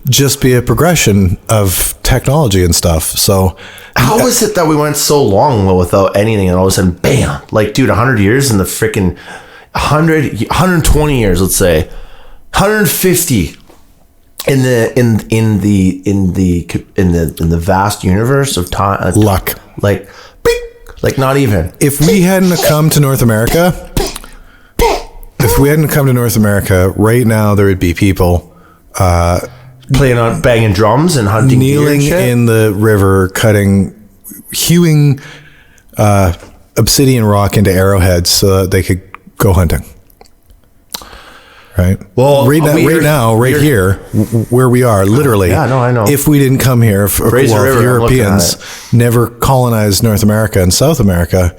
just be a progression of technology and stuff. So how is it that we went so long without anything, and all of a sudden, bam! Like, dude, 100 years in the freaking 120 years, let's say, 150 in the vast universe of time. Luck, like not even. If we hadn't come to North America, right now there would be people banging drums and hunting, kneeling in the river, hewing obsidian rock into arrowheads so that they could go hunting. Right. Well, right here, where we are, literally. Yeah, no, I know. If we didn't come here, if Europeans never colonized North America and South America,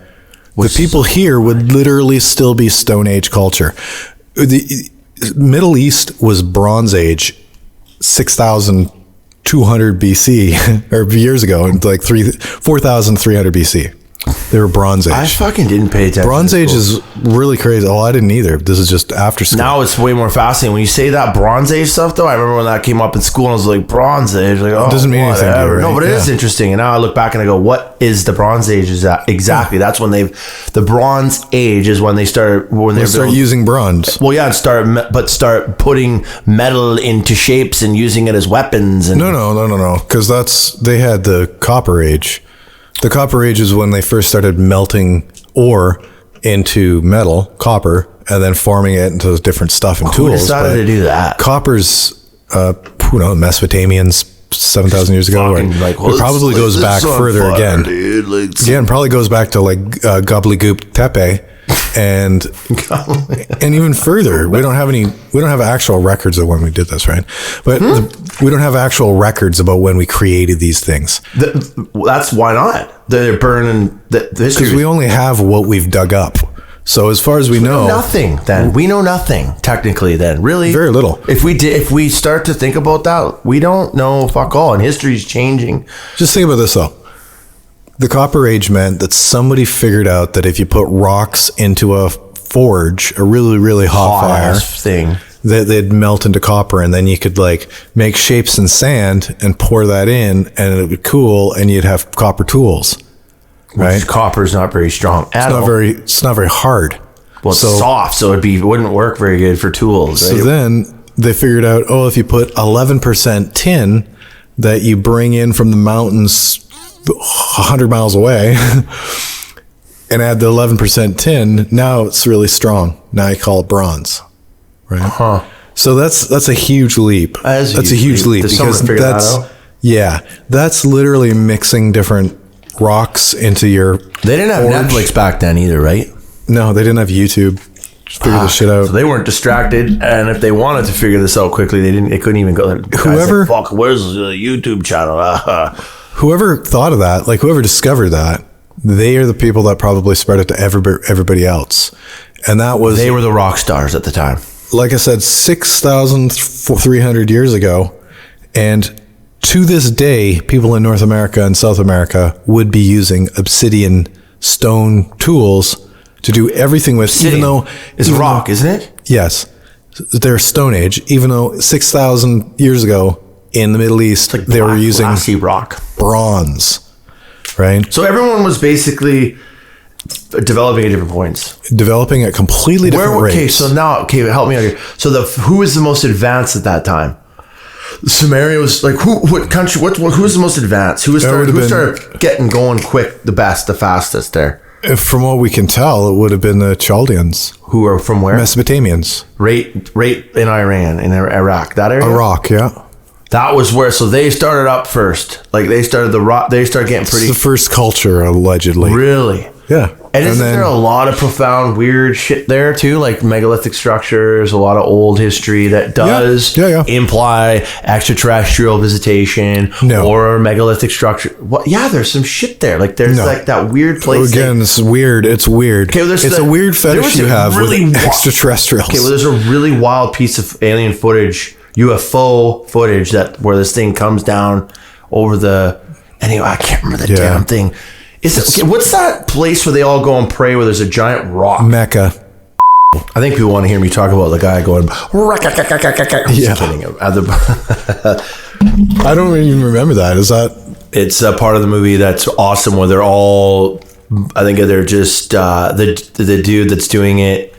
the people here would literally still be Stone Age culture. The Middle East was Bronze Age, 6,200 BC, or years ago, and like 4,300 BC. They were Bronze Age. I fucking didn't pay attention. Bronze Age is really crazy. Oh, I didn't either. This is just after school. Now it's way more fascinating. When you say that Bronze Age stuff, though, I remember when that came up in school, and I was like, Bronze Age? Like, it doesn't mean anything to you, right? No, but it is interesting. And now I look back and I go, what is the Bronze Age? Exactly. Yeah. That's when the Bronze Age is when they start using bronze. Well, yeah, and start putting metal into shapes and using it as weapons. And No. Because they had the Copper Age. The Copper Age is when they first started melting ore into metal, copper, and then forming it into different stuff and tools. Who decided to do that? Copper's, Mesopotamians 7,000 years ago. It probably goes back further again. Dude. Again, probably goes back to like Gobbledygook Tepe. And even further, we don't have actual records of when we did this, right? But we don't have actual records about when we created these things. That's why not. They're burning the history. Because we only have what we've dug up. So as far as we know nothing. Then we know nothing technically. Then really very little. If we start to think about that, we don't know fuck all, and history's changing. Just think about this though. The Copper Age meant that somebody figured out that if you put rocks into a forge, a really, really hot fire thing, that they'd melt into copper, and then you could like make shapes in sand and pour that in, and it would cool, and you'd have copper tools. Right? Copper's not very strong. It's not very hard. Well, it's soft, so it wouldn't work very good for tools. Right? So then they figured out, if you put 11% tin that you bring in from the mountains 100 miles away and add the 11% tin, now it's really strong. Now you call it bronze, right? Huh. So that's a huge leap. That's a huge leap because that's literally mixing different rocks into your. They didn't have Netflix back then either, right? No, they didn't have YouTube. Just figure this shit out. So they weren't distracted, and if they wanted to figure this out quickly, they couldn't even go. Fuck, where's the YouTube channel? Whoever thought of that, like whoever discovered that, they are the people that probably spread it to everybody else. And they were the rock stars at the time. Like I said, 6,300 years ago. And to this day, people in North America and South America would be using obsidian stone tools to do everything with, it's rock, isn't it? Yes. They're Stone Age, even though 6,000 years ago, in the Middle East, they were using rock, bronze, right? So everyone was basically developing at different points, developing at completely different rates. Okay, so now, help me out here. So who was the most advanced at that time? Sumeria was like what country? Who was the most advanced? Who started getting going quick, the best, the fastest there? From what we can tell, it would have been the Chaldeans. Who are from where? Mesopotamians. Right in Iran, in Iraq, that area. Iraq, yeah. That was where, so they started up first. Like they started getting pretty. It's the first culture, allegedly. Really? Yeah. And isn't there a lot of profound, weird shit there too? Like megalithic structures, a lot of old history that does imply extraterrestrial visitation or megalithic structure. Well, yeah, there's some shit there. Like there's like that weird place. Again, it's weird. It's weird. Okay, it's a weird fetish you have really with extraterrestrials. Okay, well, there's a really wild piece of alien footage, UFO footage, where this thing comes down over the. Anyway, I can't remember the damn thing. What's that place where they all go and pray where there's a giant rock? Mecca. I think people want to hear me talk about the guy going. I'm just kidding. I don't even remember that. Is that? It's a part of the movie that's awesome where they're all. I think they're just the dude that's doing it.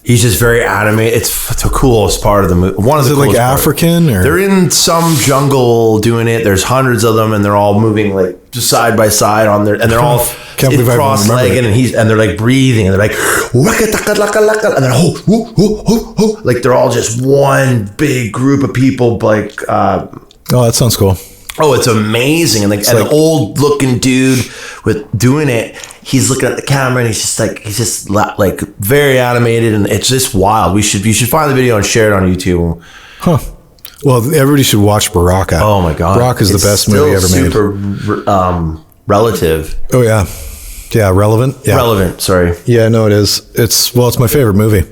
He's just very animated. It's the coolest part of the movie. One of the coolest. Is it like African? Or? They're in some jungle doing it. There's hundreds of them, and they're all moving like just side by side on their, and they're all cross-legged, and they're like breathing, and they're like, and then like they're all just one big group of people. Like, oh, that sounds cool. Oh, it's amazing, and an old-looking dude with doing it. He's looking at the camera and he's just like very animated, and it's just wild. You should find the video and share it on YouTube. Huh. Well, everybody should watch Baraka. Oh my God. Baraka is the best movie ever made. Super relative. Oh yeah. Yeah, relevant. Yeah. Relevant, sorry. Yeah, no, it is. It's my favorite movie.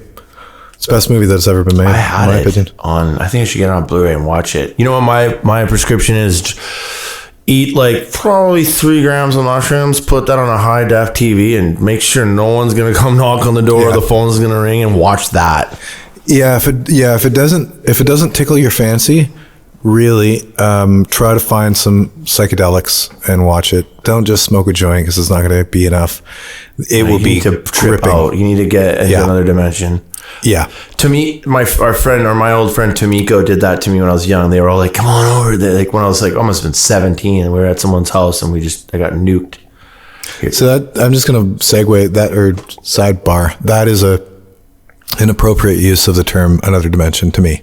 It's the best movie that's ever been made. I had it opinion. I think I should get it on Blu-ray and watch it. You know what my prescription is? Eat like probably 3 grams of mushrooms, put that on a high def TV, and make sure no one's gonna come knock on the door or the phone's gonna ring, and watch that. Yeah, if it doesn't tickle your fancy, really try to find some psychedelics and watch it. Don't just smoke a joint because it's not gonna be enough. It will be to trip out. You need to get into another dimension. Yeah. To me, my old friend Tomiko did that to me when I was young. They were all like, "Come on over." Like when I was like almost been 17, and we were at someone's house, and I got nuked. So that I'm just going to segue that or sidebar. That is an appropriate use of the term "another dimension" to me.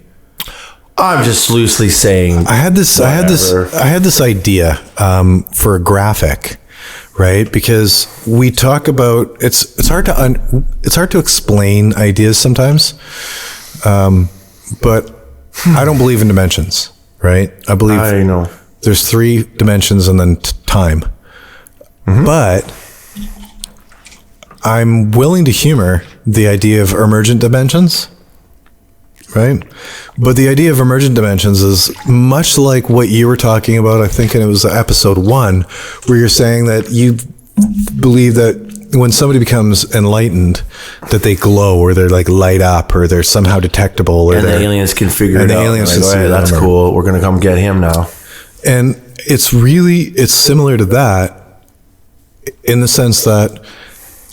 I'm just loosely saying. I had this idea for a graphic. Right, because we talk about it's hard to explain ideas sometimes, but I don't believe in dimensions. Right, I believe there's 3 dimensions and then time. Mm-hmm. But I'm willing to humor the idea of emergent dimensions. Right, but the idea of emergent dimensions is much like what you were talking about. I think it was episode 1, where you're saying that you believe that when somebody becomes enlightened, that they glow or they're like light up or they're somehow detectable, or and the aliens can figure it out. Aliens can say, that's cool. We're gonna come get him now. And it's similar to that in the sense that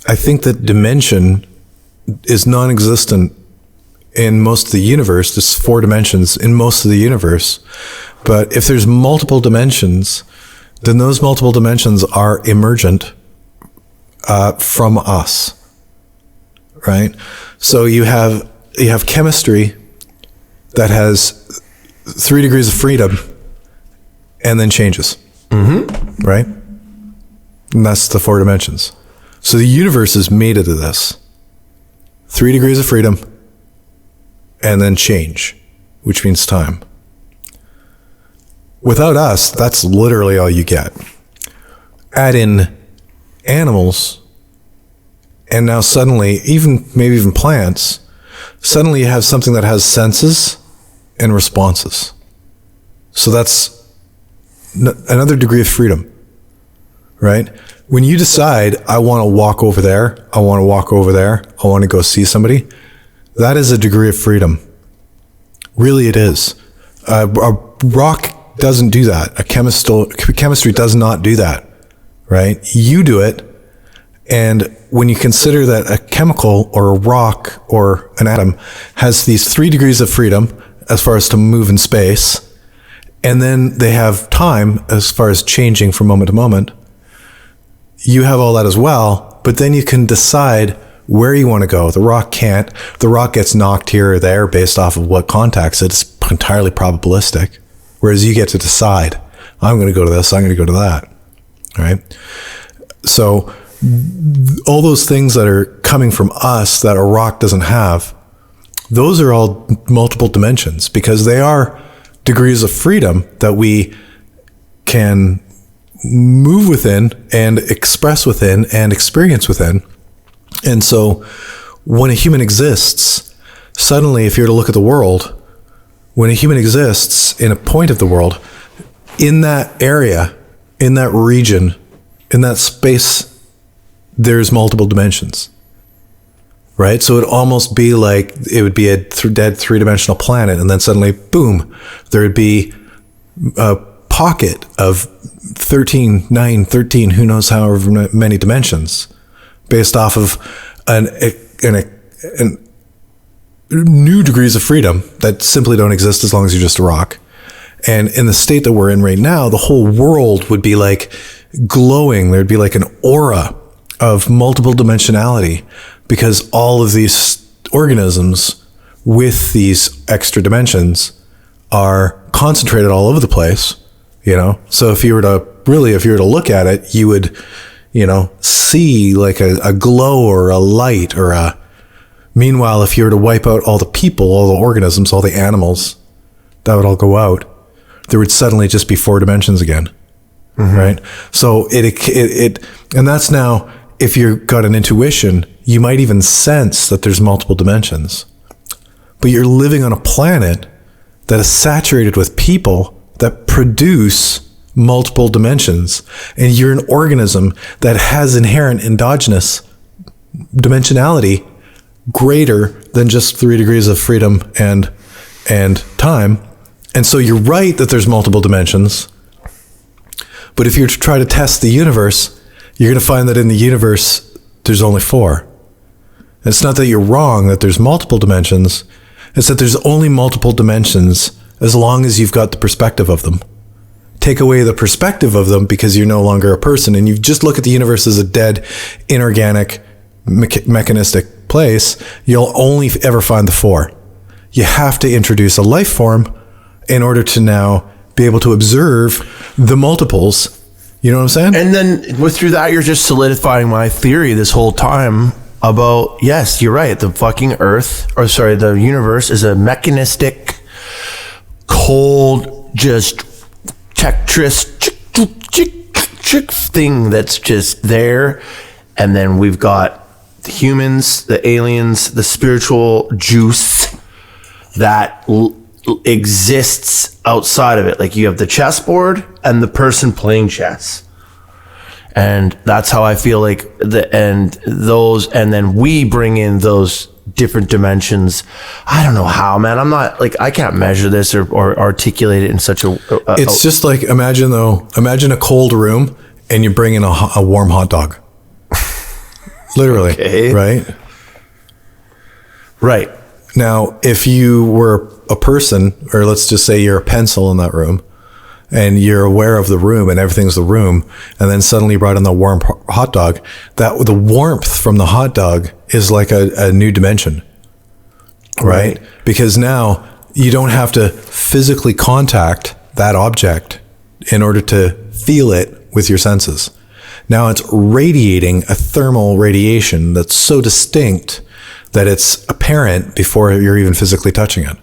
I think that dimension is non-existent in most of the universe. There's 4 dimensions in most of the universe. But if there's multiple dimensions, then those multiple dimensions are emergent from us, right? So you have chemistry that has 3 degrees of freedom and then changes, right? And that's the 4 dimensions. So the universe is made out of this. 3 degrees of freedom, and then change, which means time. Without us, that's literally all you get. Add in animals, and now suddenly, maybe even plants, suddenly you have something that has senses and responses. So that's another degree of freedom, right? When you decide, I want to walk over there, I want to walk over there, I want to go see somebody, that is a degree of freedom. Really, it is. A rock doesn't do that. Chemistry does not do that, right? You do it. And when you consider that a chemical or a rock or an atom has these 3 degrees of freedom as far as to move in space, and then they have time as far as changing from moment to moment, you have all that as well, but then you can decide where you want to go. The rock can't. The rock gets knocked here or there based off of what contacts it. It's entirely probabilistic. whereas you get to decide, I'm going to go to this, I'm going to go to that. All right. So all those things that are coming from us that a rock doesn't have, those are all multiple dimensions, because they are degrees of freedom that we can move within and express within and experience within. And so when a human exists, suddenly, if you're to look at the world, when a human exists in a point of the world, in that area, in that region, in that space, there's multiple dimensions, right? So it'd almost be like it would be a dead three-dimensional planet, and then suddenly, boom, there would be a pocket of 13, 9, 13, who knows however many dimensions, based off of an new degrees of freedom that simply don't exist as long as you're just a rock. And in the state that we're in right now, the whole world would be like glowing. There'd be like an aura of multiple dimensionality, because all of these organisms with these extra dimensions are concentrated all over the place, you know? So if you were to look at it, you would, you know, see like a glow or a light or meanwhile, if you were to wipe out all the people, all the organisms, all the animals, that would all go out. There would suddenly just be 4 dimensions again. Mm-hmm. Right. So and that's now, if you've got an intuition, you might even sense that there's multiple dimensions, but you're living on a planet that is saturated with people that produce multiple dimensions. And you're an organism that has inherent endogenous dimensionality greater than just 3 degrees of freedom and time. And so you're right that there's multiple dimensions. But if you're to try to test the universe, you're going to find that in the universe, there's only 4. And it's not that you're wrong that there's multiple dimensions. It's that there's only multiple dimensions as long as you've got the perspective of them. Take away the perspective of them because you're no longer a person, and you just look at the universe as a dead, inorganic, mechanistic place, you'll only ever find the 4. You have to introduce a life form in order to now be able to observe the multiples. You know what I'm saying? And then through that, you're just solidifying my theory this whole time about, yes, you're right. The fucking the universe is a mechanistic, cold, just Tetris thing that's just there. And then we've got the humans, the aliens, the spiritual juice that exists outside of it. Like you have the chessboard and the person playing chess, and that's how I feel like and then we bring in those different dimensions. I don't know how, man. I'm not like, I can't measure this or articulate it in such a it's just like, imagine a cold room and you bring in a warm hot dog. Literally. Okay. Right now, if you were a person, or let's just say you're a pencil in that room, and you're aware of the room and everything's the room, and then suddenly you brought in the warm hot dog, that the warmth from the hot dog is like a new dimension, right? Because now you don't have to physically contact that object in order to feel it with your senses. Now it's radiating a thermal radiation that's so distinct that it's apparent before you're even physically touching it.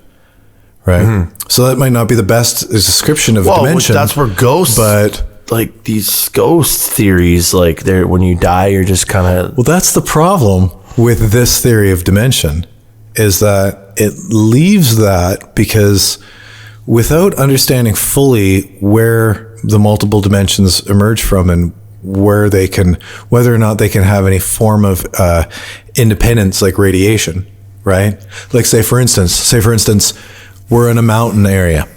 Right. Mm-hmm. So that might not be the best description of a dimension. That's where ghosts, but like these ghost theories, like when you die, you're just kind of. Well, that's the problem with this theory of dimension, is that it leaves that, because without understanding fully where the multiple dimensions emerge from and whether or not they can have any form of independence, like radiation, right? Like say for instance, we're in a mountain area,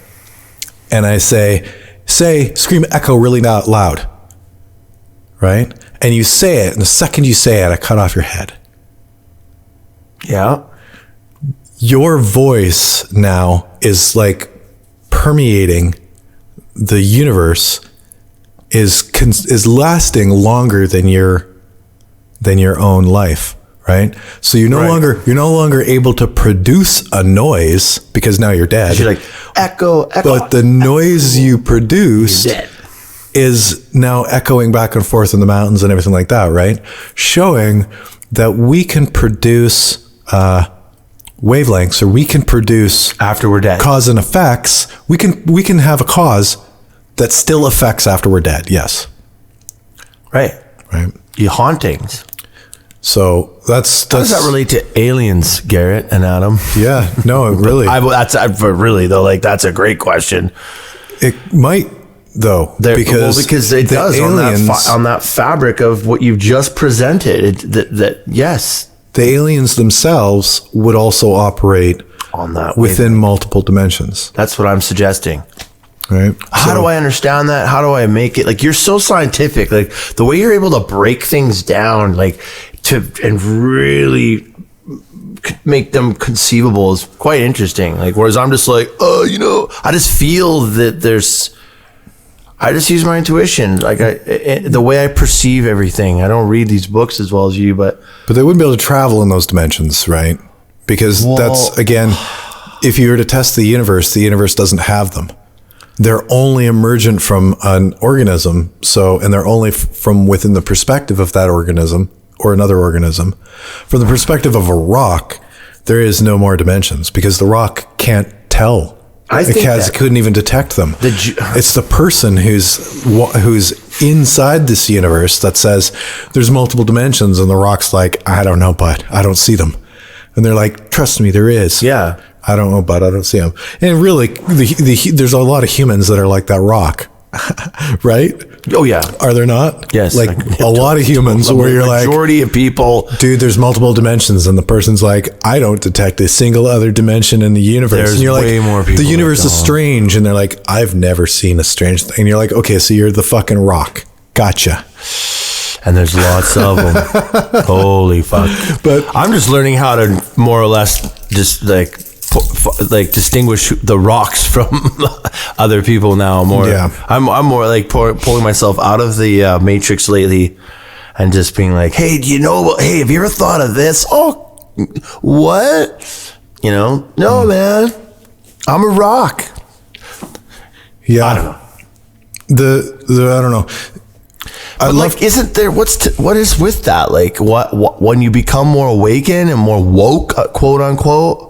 and I scream echo really loud, right? And you say it, and the second you say it, I cut off your head. Yeah. Your voice now is like permeating the universe, is lasting longer than your own life, right? So you're no longer able to produce a noise because now you're dead. You're like, echo. But the noise you produced is now echoing back and forth in the mountains and everything like that, right? Showing that we can produce wavelengths, or we can produce after we're dead. Cause and effects. We can have a cause that still affects after we're dead. Yes. Right. Right. The hauntings. So that's how does that relate to aliens, Garrett and Adam? Yeah. No, it really. Really though, like that's a great question. It might though, because it does aliens, on that fabric of what you've just presented. Yes. The aliens themselves would also operate on that within multiple dimensions. That's what I'm suggesting. Right. How do I understand that? How do I make it? Like, you're so scientific. Like, the way you're able to break things down, like, and really make them conceivable is quite interesting. Like, whereas I'm just like, I just feel that I just use my intuition. Like, the way I perceive everything. I don't read these books as well as you, but they wouldn't be able to travel in those dimensions, right? Because that's, again, if you were to test the universe doesn't have them. They're only emergent from an organism. And they're only from within the perspective of that organism or another organism. From the perspective of a rock, there is no more dimensions because the rock can't tell. It couldn't even detect them. It's the person who's inside this universe that says there's multiple dimensions, and the rock's like, I don't know, but I don't see them. And they're like, trust me, there is. Yeah. I don't know, but I don't see them. And really, there's a lot of humans that are like that rock, right? Oh, yeah. Are there not? Yes. Like a lot of humans where you're like... majority of people... Dude, there's multiple dimensions, and the person's like, I don't detect a single other dimension in the universe. There's and you're way like, more people the universe is strange. And they're like, I've never seen a strange thing. And you're like, okay, so you're the fucking rock. Gotcha. And there's lots of them. Holy fuck. But I'm just learning how to more or less just like distinguish the rocks from other people now. I'm more like pulling myself out of the matrix lately and just being like, hey, have you ever thought of this? Oh, what? No, man, I'm a rock. Yeah. I don't know. I don't know. Isn't there, what is with that? Like what when you become more awakened and more woke, quote unquote?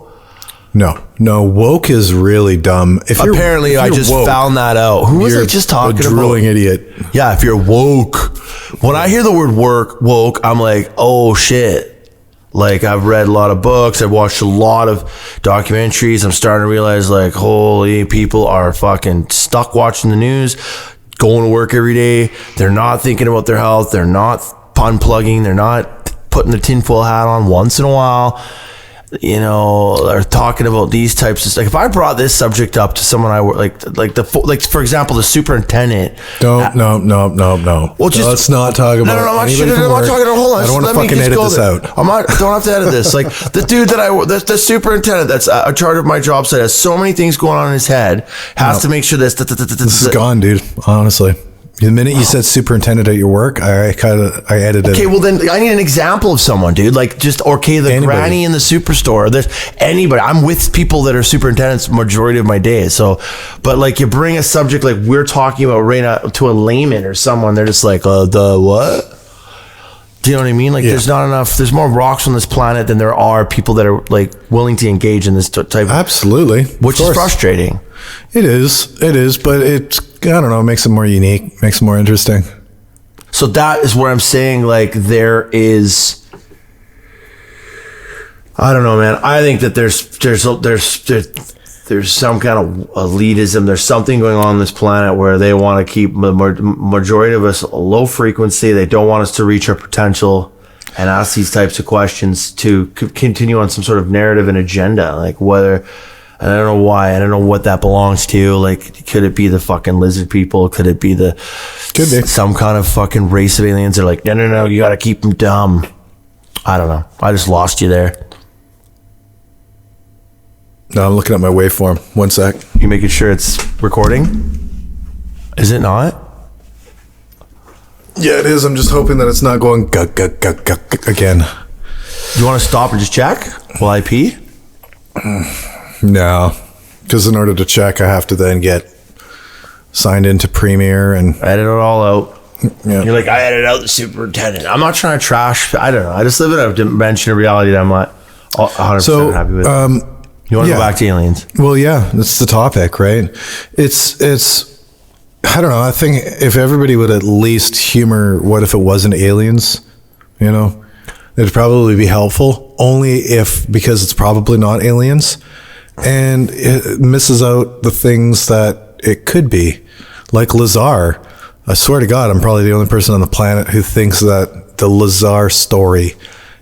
No, woke is really dumb. Apparently, I just found that out. Who was I just talking about? A drooling idiot. Yeah, if you're woke. When I hear the word woke, I'm like, oh shit. Like, I've read a lot of books. I've watched a lot of documentaries. I'm starting to realize, like, holy, people are fucking stuck watching the news, going to work every day. They're not thinking about their health. They're not unplugging. They're not putting the tinfoil hat on once in a while. Are talking about these types of stuff. Like, if I brought this subject up to someone I work, like for example, the superintendent. No. Well, let's not talk about. No, I'm not talking. Hold on. I don't want to fucking edit this out. Don't have to edit this. Like, the dude the superintendent that's in charge of my job site has so many things going on in his head. Has to make sure this is gone, dude. Honestly. The minute you said superintendent at your work, I edited it. Okay, well then I need an example of someone, dude. Like, just anybody. Granny in the superstore. There's anybody. I'm with people that are superintendents majority of my days. So, but like, you bring a subject like we're talking about right now to a layman or someone, they're just like, the what? Do you know what I mean? Like, there's not enough. There's more rocks on this planet than there are people that are like willing to engage in this type of. Absolutely, which is frustrating. It is, but I don't know, it makes it more unique, makes it more interesting. So that is where I'm saying, like, there is, I don't know, man. I think that there's some kind of elitism. There's something going on this planet where they want to keep the majority of us low frequency. They don't want us to reach our potential and ask these types of questions to continue on some sort of narrative and agenda, like whether. I don't know why. I don't know what that belongs to. Like, could it be the fucking lizard people? Could it be some kind of fucking race of aliens? They're like, no, you got to keep them dumb. I don't know. I just lost you there. No, I'm looking at my waveform. 1 sec. You making sure it's recording? Is it not? Yeah, it is. I'm just hoping that it's not going again. You want to stop and just check while I pee? No, because in order to check, I have to then get signed into Premiere and edit it all out. Yeah. You're like, I edited out the superintendent. I'm not trying to trash. I don't know. I just live in a dimension of reality that I'm not 100% happy with. You want to go back to aliens? Well, yeah, that's the topic, right? It's. I don't know. I think if everybody would at least humor what if it wasn't aliens, you know, it'd probably be helpful. Only because it's probably not aliens, and it misses out the things that it could be, like Lazar. I swear to God, I'm probably the only person on the planet who thinks that the Lazar story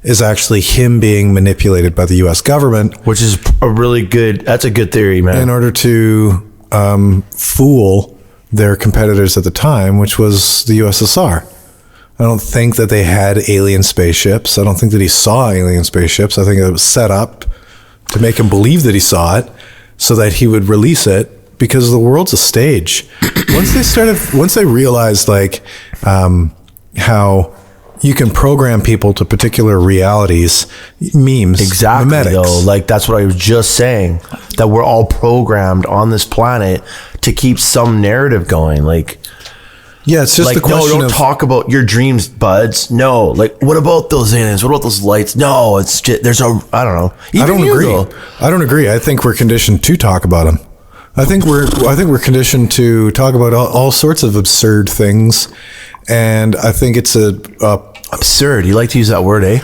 is actually him being manipulated by the U.S. government, which is that's a good theory, man. In order to fool their competitors at the time, which was the USSR. I don't think that they had alien spaceships. I don't think that he saw alien spaceships. I think it was set up to make him believe that he saw it so that he would release it, because the world's a stage. Once they realized like how you can program people to particular realities, memes, exactly, memetics. though. Like, that's what I was just saying, that we're all programmed on this planet to keep some narrative going. Like, yeah, it's just like, the question no, don't talk about your dreams, buds. No, like, what about those aliens? What about those lights? No, it's just, I don't know. I don't agree. I don't agree. I think we're conditioned to talk about them. I think we're conditioned to talk about all sorts of absurd things, and I think it's absurd. You like to use that word, eh?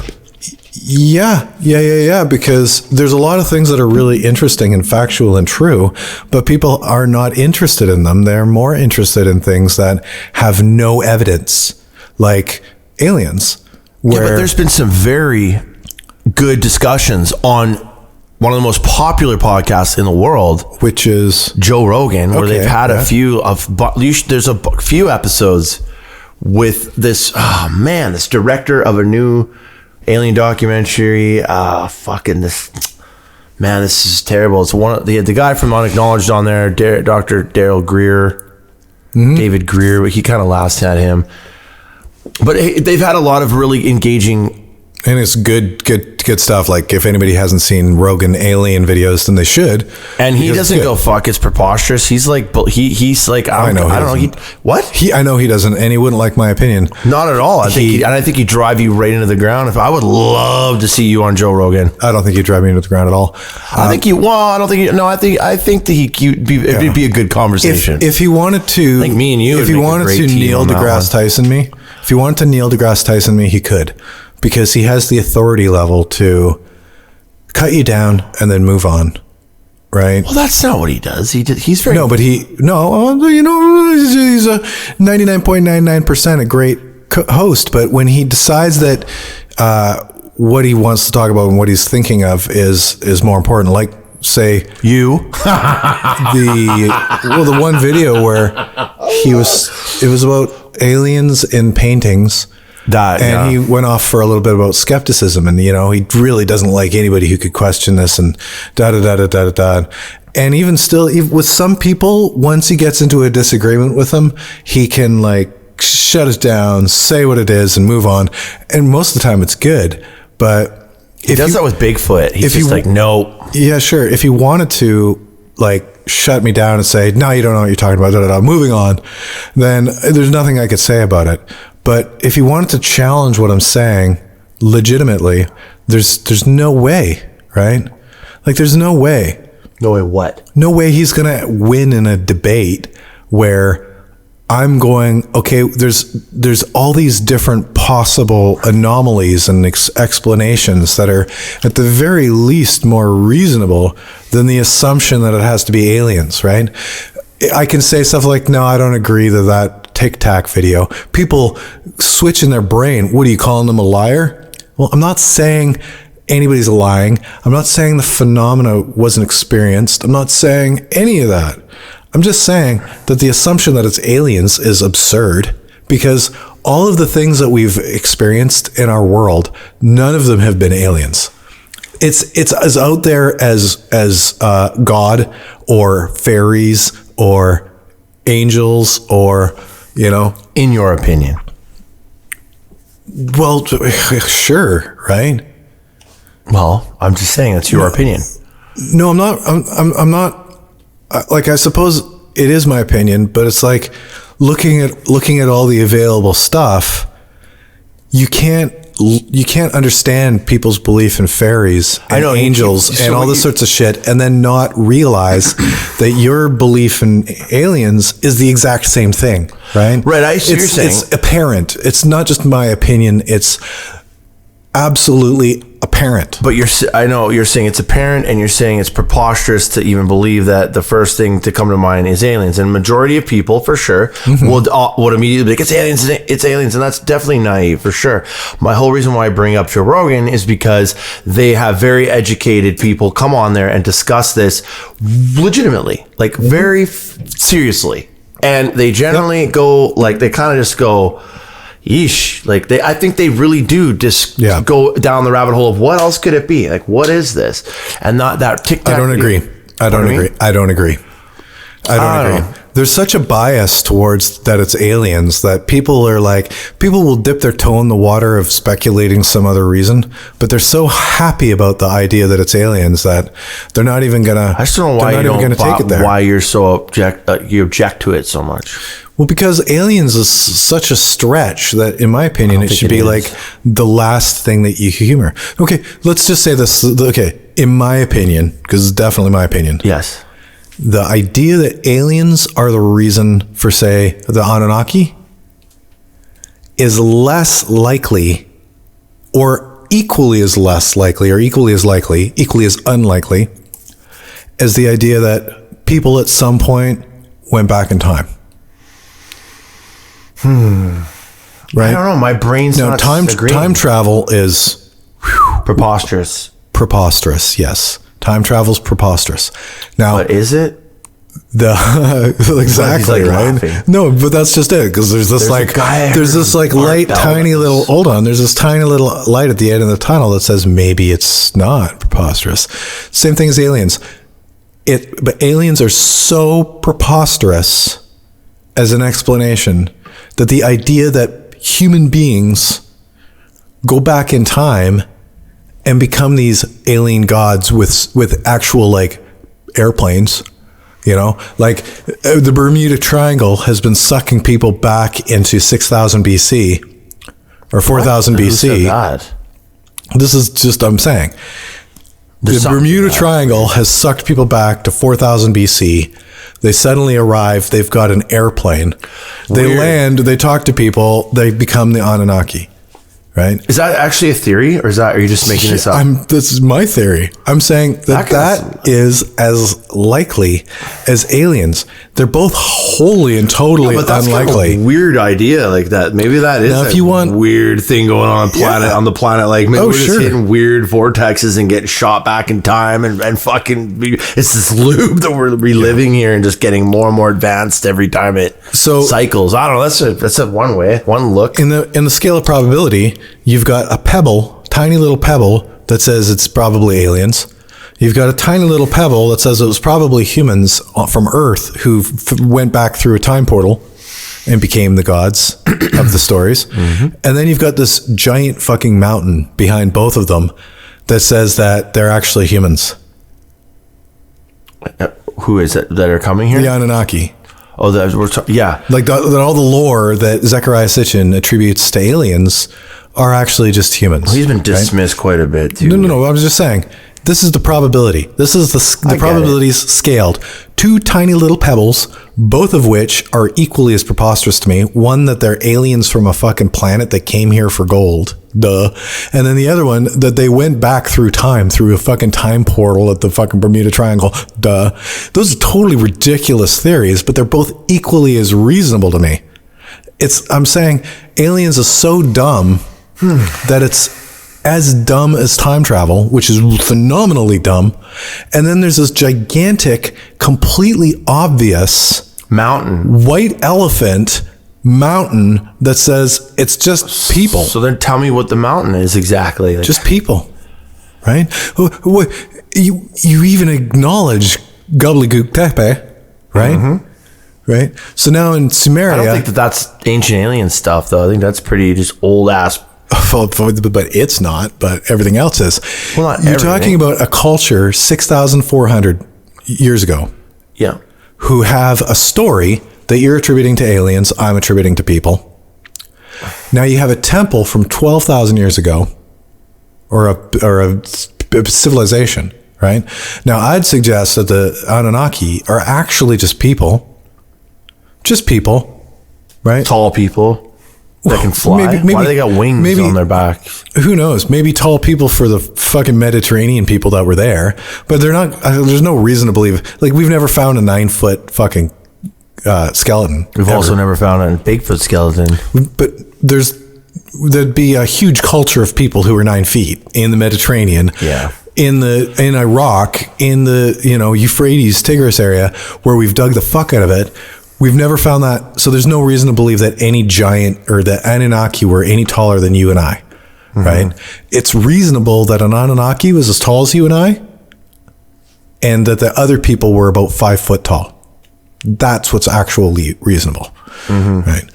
Yeah. Because there's a lot of things that are really interesting and factual and true, but people are not interested in them. They're more interested in things that have no evidence, like aliens. Yeah, but there's been some very good discussions on one of the most popular podcasts in the world, which is Joe Rogan, where they've had a few there's a few episodes with this this director of a new alien documentary. This is terrible. It's the guy from Unacknowledged on there, Dr. Daryl Greer, David Greer, but he kind of laughs at him. But they've had a lot of really engaging. And it's good stuff. Like, if anybody hasn't seen Rogan alien videos, then they should. And he doesn't go, fuck, it's preposterous. He's like, I don't know. I know he doesn't, and he wouldn't like my opinion. Not at all. I think he'd drive you right into the ground. If I would love to see you on Joe Rogan. I don't think he'd drive me into the ground at all. I think it'd be a good conversation. If he wanted to, like me and you, if he wanted to Neil deGrasse Tyson me, he could. Because he has the authority level to cut you down and then move on, right? Well, that's not what he does. He's very... No, but he's a 99.99% a great host. But when he decides that what he wants to talk about and what he's thinking of is more important, like, say, you, the one video where it was about aliens in paintings. He went off for a little bit about skepticism, and he really doesn't like anybody who could question this, and and even still, with some people, once he gets into a disagreement with them, he can like shut it down, say what it is, and move on. And most of the time, it's good. But he does that with Bigfoot. He's just like, no. Yeah, sure. If he wanted to, like, shut me down and say, no, you don't know what you're talking about, moving on, then there's nothing I could say about it. But if he wanted to challenge what I'm saying legitimately, there's no way, right? Like, there's no way. No way what? No way he's going to win in a debate where I'm going, okay, there's all these different possible anomalies and explanations that are at the very least more reasonable than the assumption that it has to be aliens, right? I can say stuff like, no, I don't agree that Tic Tac video. People switch in their brain. What are you calling them, a liar? Well, I'm not saying anybody's lying. I'm not saying the phenomena wasn't experienced. I'm not saying any of that. I'm just saying that the assumption that it's aliens is absurd, because all of the things that we've experienced in our world, none of them have been aliens. It's as out there as God or fairies or angels or, in your opinion. Well, sure, right? Well, I'm just saying that's your opinion. No, I'm not. I'm not. Like, I suppose it is my opinion, but it's like looking at all the available stuff. You can't understand people's belief in fairies and angels and all this sorts of shit, and then not realize that your belief in aliens is the exact same thing, right? Right. I see what you're saying. It's apparent. It's not just my opinion. It's absolutely apparent. But I know you're saying it's apparent, and you're saying it's preposterous to even believe that the first thing to come to mind is aliens. And majority of people, for sure, would immediately be like, it's aliens, and that's definitely naive, for sure. My whole reason why I bring up Joe Rogan is because they have very educated people come on there and discuss this legitimately, like very seriously, and they generally go like they kind of just go, yeesh, like I think they really do just go down the rabbit hole of what else could it be? Like, what is this? And not that TikTok. I don't agree. I don't agree. There's such a bias towards that it's aliens that people will dip their toe in the water of speculating some other reason, but they're so happy about the idea that it's aliens that they're not even gonna. I just don't know why take it there. Why you're so you object to it so much. Well, because aliens is such a stretch that, in my opinion, it should be like the last thing that you humor. Okay, let's just say this. Okay, in my opinion, because it's definitely my opinion. Yes. The idea that aliens are the reason for, say, the Anunnaki is less likely, or equally as less likely, or equally as likely, equally as unlikely, as the idea that people at some point went back in time. Right? I don't know. My brain's not agreeing. Time travel is preposterous. Preposterous, yes. Time travel's preposterous. Now, but is it? Exactly, right? Laughing. No, but that's just it. Because there's this light, tiny little. Hold on, there's this tiny little light at the end of the tunnel that says maybe it's not preposterous. Same thing as aliens. But aliens are so preposterous as an explanation that the idea that human beings go back in time and become these alien gods with actual like airplanes, like the Bermuda Triangle has been sucking people back into 6,000 BC or 4,000 BC. Who said that? This is just, I'm saying. The Bermuda Triangle has sucked people back to 4,000 BC. They suddenly arrive. They've got an airplane. They land. They talk to people. They become the Anunnaki. Right? Is that actually a theory, or are you just making this up? This is my theory. I'm saying that is as likely as aliens. They're both wholly and totally unlikely. Kind of a weird idea like that. Maybe that is a weird thing going on the planet. Like maybe we're just hitting weird vortexes and getting shot back in time and fucking. It's this loop that we're reliving here and just getting more and more advanced every time it cycles. I don't know. That's a one look in the scale of probability. You've got a pebble, tiny little pebble that says it's probably aliens. You've got a tiny little pebble that says it was probably humans from Earth who went back through a time portal and became the gods of the stories. Mm-hmm. And then you've got this giant fucking mountain behind both of them that says that they're actually humans. Who is it that are coming here? The Anunnaki. Oh, like all the lore that Zecharia Sitchin attributes to aliens are actually just humans. Well, he's been dismissed quite a bit, too. No. I was just saying, this is the probability. This is the probabilities scaled. Two tiny little pebbles, both of which are equally as preposterous to me. One that they're aliens from a fucking planet that came here for gold. Duh. And then the other one that they went back through time, through a fucking time portal at the fucking Bermuda Triangle. Duh. Those are totally ridiculous theories, but they're both equally as reasonable to me. I'm saying aliens are so dumb that it's as dumb as time travel, which is phenomenally dumb. And then there's this gigantic, completely obvious white elephant mountain that says it's just people. So then tell me what the mountain is exactly. Just people, right? You even acknowledge Gobbledygook Tepe, right? Mm-hmm. Right? So now in Sumeria... I don't think that's ancient alien stuff, though. I think that's pretty just old-ass But it's not, but everything else is. Well, not You're everything. talking about a culture 6,400 years ago Yeah. who have a story that you're attributing to aliens, I'm attributing to people. Now you have a temple from 12,000 years ago, or a civilization, right? Now I'd suggest that the Anunnaki are actually just people, right? Tall people that can fly. Maybe- Why do they got wings maybe- on their back? Who knows? Maybe tall people for the fucking Mediterranean people that were there, but they're not. There's no reason to believe. Like, we've never found a 9-foot fucking skeleton. We've ever. also never found a Bigfoot skeleton. But there'd be a huge culture of people who are 9 feet in the Mediterranean. Yeah. In Iraq, in the Euphrates, Tigris area, where we've dug the fuck out of it. We've never found that, so there's no reason to believe that any giant or that Anunnaki were any taller than you and I, right? It's reasonable that an Anunnaki was as tall as you and I, and that the other people were about 5 foot tall. That's what's actually reasonable, right?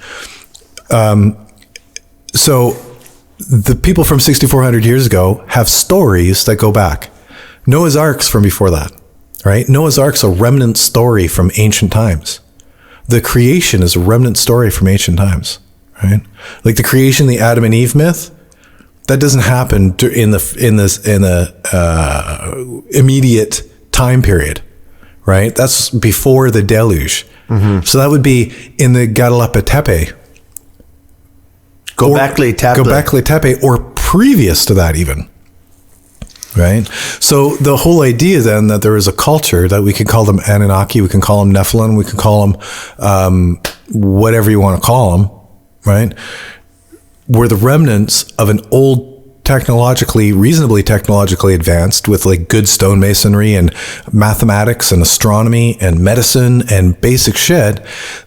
So the people from 6,400 years ago have stories that go back. Noah's Ark's from before that, right? Noah's Ark's a remnant story from ancient times. The creation is a remnant story from ancient times, right? Like the creation, the Adam and Eve myth, that doesn't happen in the immediate time period, right? That's before the deluge. So that would be in the Göbekli Tepe. Göbekli Tepe, or previous to that even. Right? So the whole idea then that there is a culture that we can call them Anunnaki, we can call them Nephilim, we can call them whatever you want to call them, right? Were the remnants of an old reasonably technologically advanced with like good stonemasonry and mathematics and astronomy and medicine and basic shit,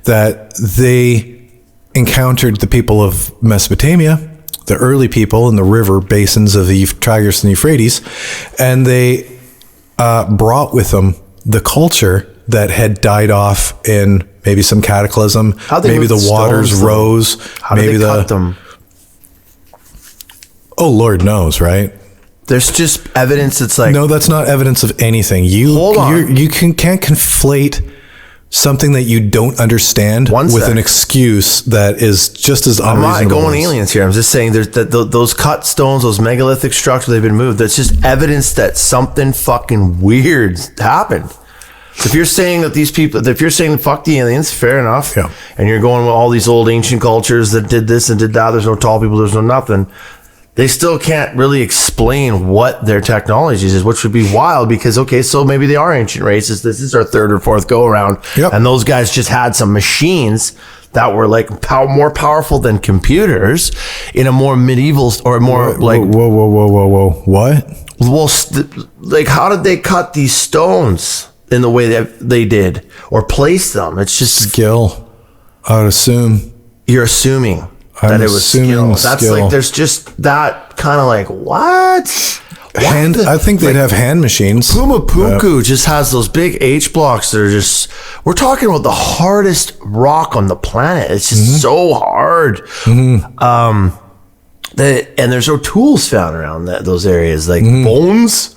that they encountered the people of Mesopotamia, the early people in the river basins of the Tigris and Euphrates, and they brought with them the culture that had died off in maybe some cataclysm. Maybe the waters rose. How did they cut them? Oh, Lord knows, right? There's just evidence that's like... No, that's not evidence of anything. Hold on. You can't conflate something that you don't understand with an excuse that is just as unreasonable. I'm not going aliens here. I'm just saying there's those cut stones, those megalithic structures, they've been moved. That's just evidence that something fucking weird happened. So if you're saying that these people, if you're saying fuck the aliens, fair enough. Yeah. And you're going with all these old ancient cultures that did this and did that. There's no tall people. There's no nothing. They still can't really explain what their technology is, which would be wild because, okay, so maybe they are ancient races. This is our third or fourth go around. Yep. And those guys just had some machines that were like more powerful than computers in a more medieval or more like... Whoa. What? Well, like how did they cut these stones in the way that they did or place them? It's just... Skill, I would assume. You're assuming that it was skill. That's like, there's just that kind of like, what? I think they'd have hand machines. Pumapuku just has those big H blocks that are just, we're talking about the hardest rock on the planet. It's just so hard. And there's no tools found around those areas, like bones.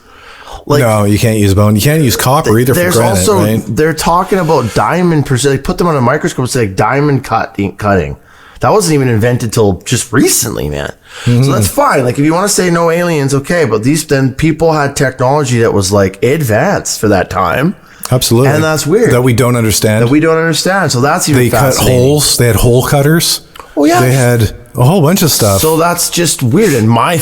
Like, no, you can't use bone. You can't use copper either for granite, also, right? They're talking about diamond, they put them on a microscope, it's like diamond cutting. That wasn't even invented till just recently, man. So that's fine. Like if you want to say no aliens, okay, but then people had technology that was like advanced for that time. Absolutely. And that's weird. That we don't understand. So that's even They cut holes. They had hole cutters. Oh yeah. They had a whole bunch of stuff. So that's just weird. And my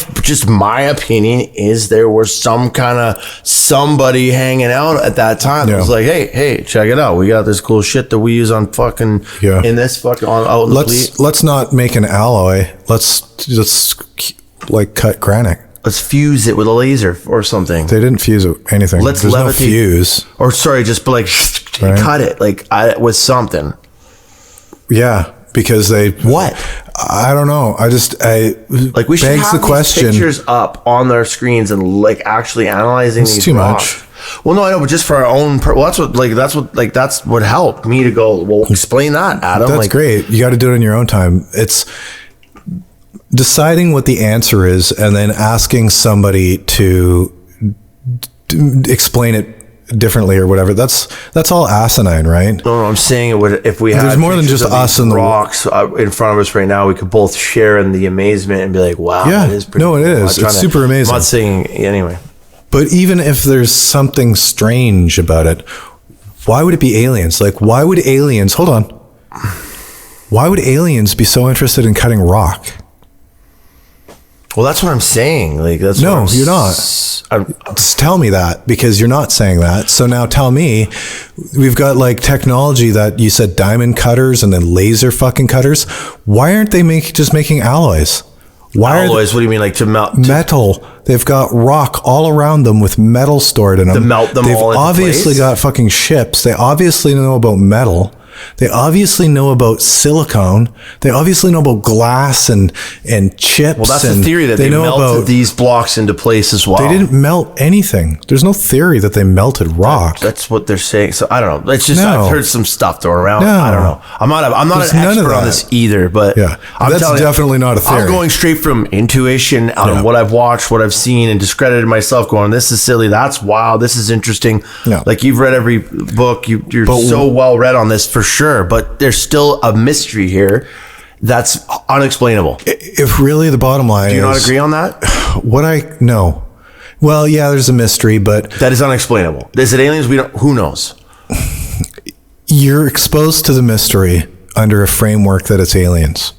opinion is there was some kind of somebody hanging out at that time. It was like, hey, check it out. We got this cool shit that we use on fucking in this fucking out in the fleet. Let's not make an alloy. Let's just like cut granite. Let's fuse it with a laser or something. They didn't fuse anything. Let's There's levitate. No fuse. Or sorry, just like cut it like with something. Yeah. Because I don't know. Like we should have the question. these pictures up on their screens and like actually analyzing these too rocks. much. Well, no, I know, but just for our own. Well, that's what helped me to go. Well, explain that, Adam. That's great. You got to do it in your own time. deciding what the answer is and then asking somebody to explain it differently or whatever, that's all asinine, right? No, I'm saying it would, if we had there's more than just us and the rocks in front of us right now, we could both share in the amazement and be like, wow, yeah, that is pretty no, it cool. is. It's super amazing. I'm not saying anyway. But even if there's something strange about it, why would it be aliens? Like, why would aliens, hold on, why would aliens be so interested in cutting rock? Well, that's what I'm saying. Like, that's no, what you're not. Just tell me that, because you're not saying that. So now tell me, we've got like technology that you said diamond cutters and then laser fucking cutters. Why aren't they just making alloys? Why alloys? What do you mean, like to melt metal? They've got rock all around them with metal stored in them. To melt them They've all into obviously place? got fucking ships. They obviously know about metal. They obviously know about silicone. They obviously know about glass and chips. Well, that's the theory, that they melted these blocks into place as well. They didn't melt anything. There's no theory that they melted rock. That's what they're saying. So I don't know. It's just, I've heard some stuff thrown around. I don't know. I'm not an expert on this either, but yeah, that's definitely not a theory. I'm going straight from intuition on what I've watched, what I've seen, and discredited myself, going, this is silly, that's wild, this is interesting. Yeah. Like, you've read every book, you're so well read on this for sure, but there's still a mystery here that's unexplainable. If really the bottom line is... Do you not agree on that? No. Well, yeah, there's a mystery, but... That is unexplainable. Is it aliens? Who knows? You're exposed to the mystery under a framework that it's aliens.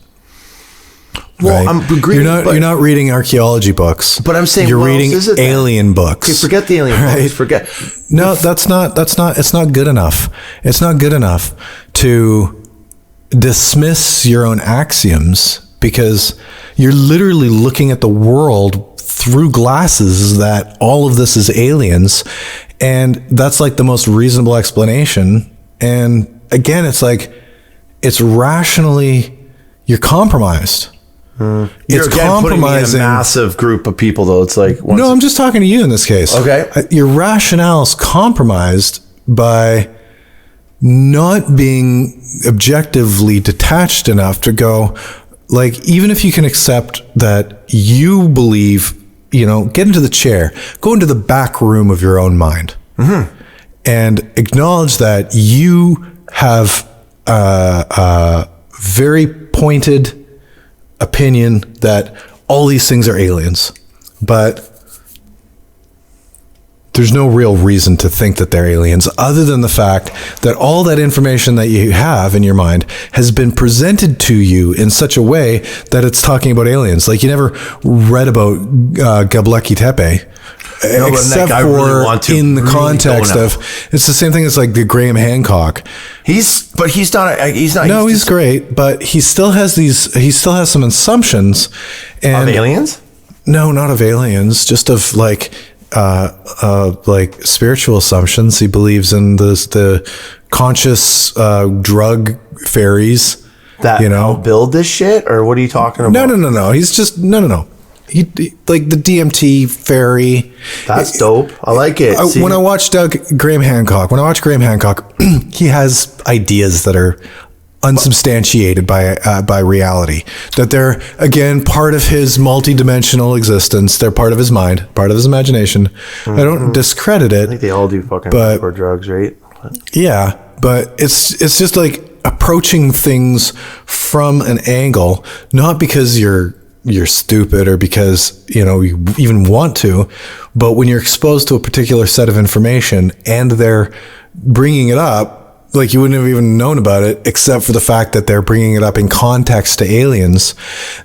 Well, right? I'm agreeing. You're not reading archaeology books. But I'm saying you're reading alien books. Okay, forget the alien books. Forget. No, it's not good enough. It's not good enough to dismiss your own axioms, because you're literally looking at the world through glasses that all of this is aliens, and that's like the most reasonable explanation. And again, it's like, it's rationally, you're compromised. It's compromising a massive group of people, though. It's like, no, I'm just talking to you in this case. Okay, your rationale is compromised by not being objectively detached enough to go, like, even if you can accept that you believe, get into the chair, go into the back room of your own mind, and acknowledge that you have a very pointed opinion that all these things are aliens, but there's no real reason to think that they're aliens, other than the fact that all that information that you have in your mind has been presented to you in such a way that it's talking about aliens. Like, you never read about Göbekli Tepe, except for really in the context of, it's the same thing as like the Graham Hancock. He's great, but he still has some assumptions. And of aliens? No, not of aliens, just of like spiritual assumptions. He believes in the conscious drug fairies that build this shit, or what are you talking about? No. He's just no. He like the DMT fairy. That's dope. I like it. When I watch Graham Hancock, he has ideas that are unsubstantiated by reality, that they're, again, part of his multi-dimensional existence. They're part of his mind, part of his imagination. I don't discredit it. I think they all do fucking hardcore drugs, right? Yeah, but it's just like approaching things from an angle, not because you're stupid or because you even want to, but when you're exposed to a particular set of information and they're bringing it up, like, you wouldn't have even known about it except for the fact that they're bringing it up in context to aliens,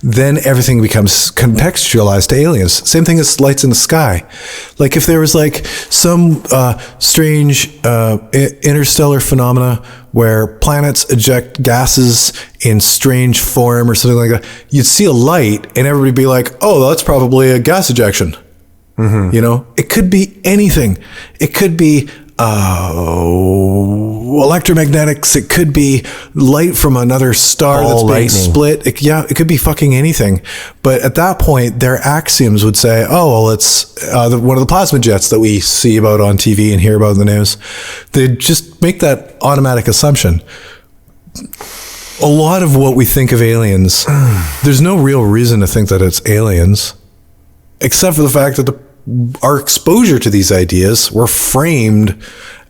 then everything becomes contextualized to aliens. Same thing as lights in the sky. Like, if there was like some strange interstellar phenomena where planets eject gases in strange form or something like that, you'd see a light and everybody would be like, oh, that's probably a gas ejection. It could be anything. It could be electromagnetics. It could be light from another star that's being split. It could be fucking anything. But at that point, their axioms would say, oh, well, it's one of the plasma jets that we see about on TV and hear about in the news. They'd just make that automatic assumption. a lot of what we think of aliens, there's no real reason to think that it's aliens, except for the fact that our exposure to these ideas were framed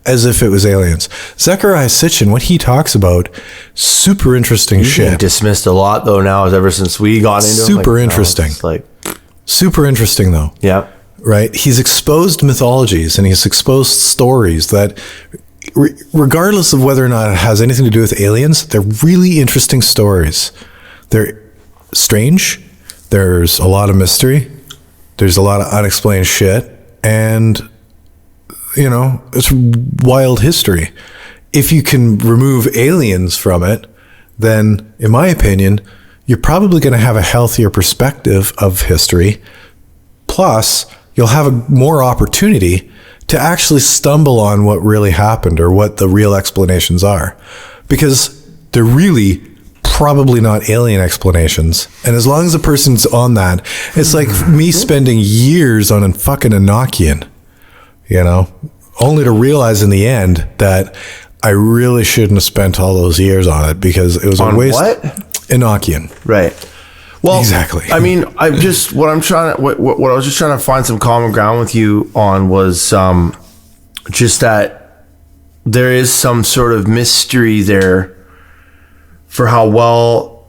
as if it was aliens. Zecharia Sitchin, what he talks about, super interesting shit. Dismissed a lot though now, ever since we got into super interesting. Super interesting though. Yeah. Right? He's exposed mythologies and he's exposed stories that, regardless of whether or not it has anything to do with aliens, they're really interesting stories. They're strange. There's a lot of mystery. There's a lot of unexplained shit. And, you know, it's wild history. If you can remove aliens from it, then, in my opinion, you're probably going to have a healthier perspective of history. Plus, you'll have a more opportunity to actually stumble on what really happened or what the real explanations are. Because they're really probably not alien explanations. And as long as the person's on that, it's like me spending years on a fucking Enochian, you know, only to realize in the end that I really shouldn't have spent all those years on it because it was a waste. What? Enochian. Right. Well, exactly. I mean, what I was just trying to find some common ground with you on was just that there is some sort of mystery there for how well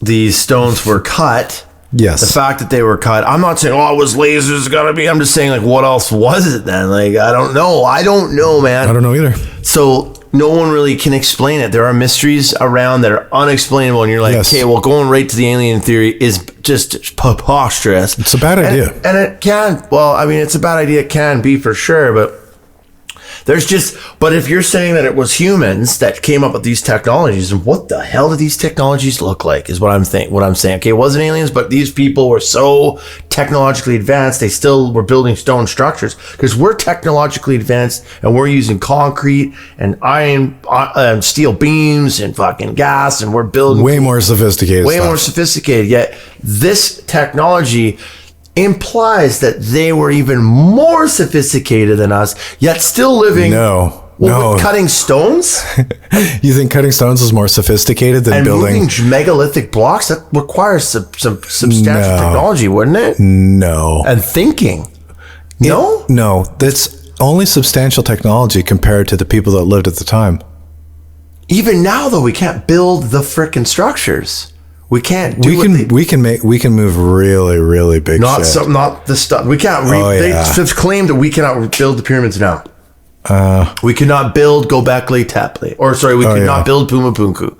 these stones were cut. Yes. The fact that they were cut. I'm not saying, oh, it was lasers, gotta be. I'm just saying, like, what else was it then? Like, I don't know, man. I don't know either. So no one really can explain it. There are mysteries around that are unexplainable, and you're like, yes. Okay, well, going right to the alien theory is just preposterous. It's a bad idea. And it can, well, I mean, it's a bad idea. It can be for sure, but but if you're saying that it was humans that came up with these technologies, and what the hell do these technologies look like is what I'm saying. Okay, it wasn't aliens, but these people were so technologically advanced, they still were building stone structures because we're technologically advanced and we're using concrete and iron, steel beams and fucking gas, and we're building way more sophisticated. Yet this technology implies that they were even more sophisticated than us, yet still living. With cutting stones. You think cutting stones is more sophisticated than building moving megalithic blocks? That requires some substantial technology, wouldn't it? No. And thinking. No, that's only substantial technology compared to the people that lived at the time. Even now, though, we can't build the frickin' structures. We can't do we can move really, really big shit. Not the stuff. We can't they've claimed that we cannot build the pyramids now. We cannot build Göbekli Tepe. Or sorry, we could not build Puma Punku.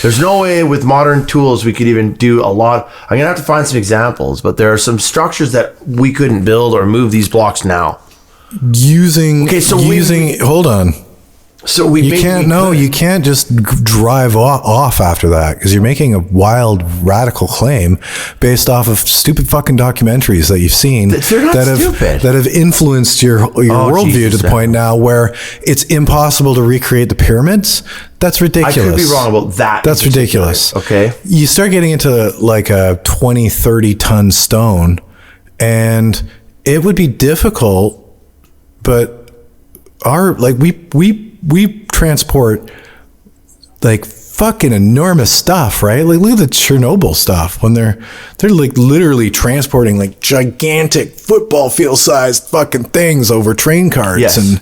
There's no way with modern tools we could even do a lot. I'm gonna have to find some examples, but there are some structures that we couldn't build or move these blocks now. Hold on. So you can't just drive off after that because you're making a wild, radical claim based off of stupid fucking documentaries that you've seen that have influenced your worldview to the point now where it's impossible to recreate the pyramids. That's ridiculous. I could be wrong about that. That's ridiculous. Okay. You start getting into like a 20, 30 ton stone and it would be difficult, but we transport like fucking enormous stuff, right? Like look at the Chernobyl stuff when they're like literally transporting like gigantic football field sized fucking things over train carts. And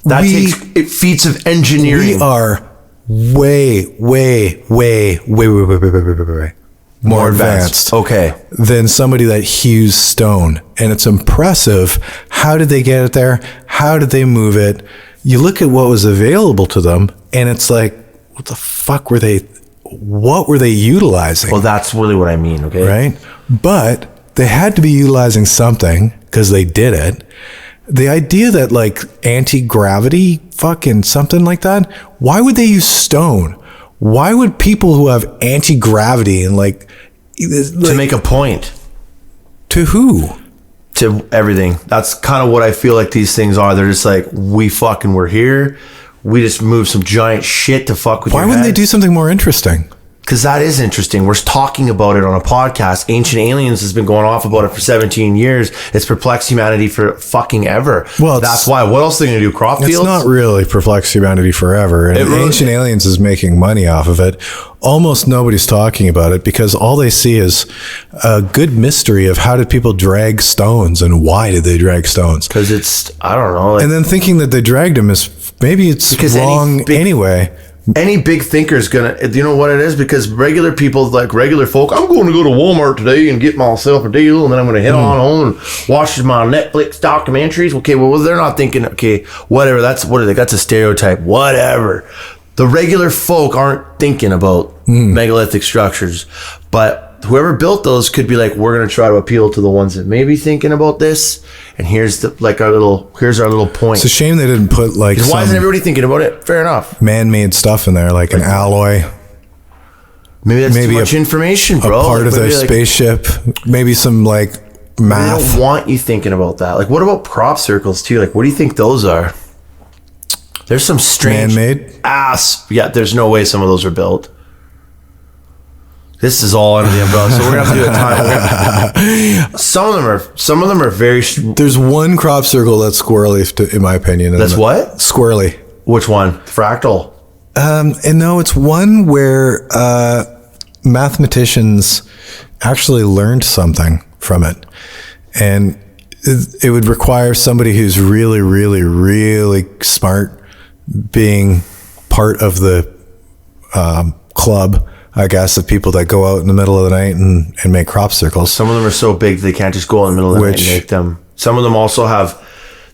that takes feats of engineering. We are way more advanced than somebody that hews stone. And it's impressive. How did they get it there? How did they move it? You look at what was available to them and it's like, what the fuck what were they utilizing? Well, that's really what I mean. Okay. Right. But they had to be utilizing something because they did it. The idea that like anti-gravity fucking something like that, why would they use stone? Why would people who have anti-gravity and like to make a point? To who? To everything. That's kind of what I feel like these things are. They're just like, we're here. We just moved some giant shit to fuck with. Why wouldn't they do something more interesting? Because that is interesting. We're talking about it on a podcast. Ancient Aliens has been going off about it for 17 years. It's perplexed humanity for fucking ever. Well, that's why. What else are they going to do? Crop fields? It's not really perplexed humanity forever. And Ancient Aliens is making money off of it. Almost nobody's talking about it because all they see is a good mystery of how did people drag stones and why did they drag stones? Because it's, I don't know. And then thinking that they dragged them is maybe it's wrong anyway. Any big thinker is gonna, you know what it is? Because regular people, like regular folk, I'm going to go to Walmart today and get myself a deal, and then I'm going to head on home and watch my Netflix documentaries. Okay, well, they're not thinking, okay, whatever. That's a stereotype. Whatever. The regular folk aren't thinking about megalithic structures, but whoever built those could be like, we're going to try to appeal to the ones that may be thinking about this. And here's our little point. It's a shame they didn't put like why isn't everybody thinking about it? Fair enough. Man-made stuff in there, like an alloy. Maybe that's too much information, bro. A part of their spaceship. Maybe some like math. They don't want you thinking about that. Like, what about crop circles too? Like, what do you think those are? There's some strange man-made ass. Yeah, there's no way some of those are built. This is all under the umbrella, so we're gonna have to do a time. Some of them are very. There's one crop circle that's squirrely, in my opinion. That's what? Squirrely. Which one? Fractal. And no, it's one where mathematicians actually learned something from it, and it would require somebody who's really, really, really smart being part of the club, I guess, of people that go out in the middle of the night and make crop circles. Some of them are so big they can't just go out in the middle of the night and make them. Some of them also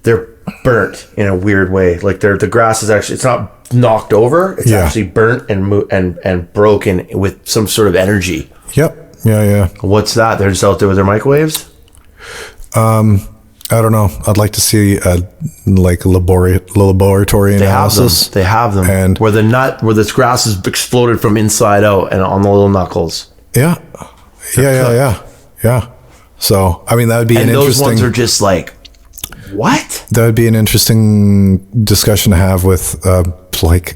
they're burnt in a weird way. Like the grass is actually, it's not knocked over. It's actually burnt and broken with some sort of energy. Yep. Yeah. What's that? They're just out there with their microwaves? I don't know. I'd like to see like a laboratory analysis. They have them. And where this grass is exploded from inside out and on the little knuckles. Yeah. So, I mean, that would be an interesting... And those ones are just like, what? That would be an interesting discussion to have with somebody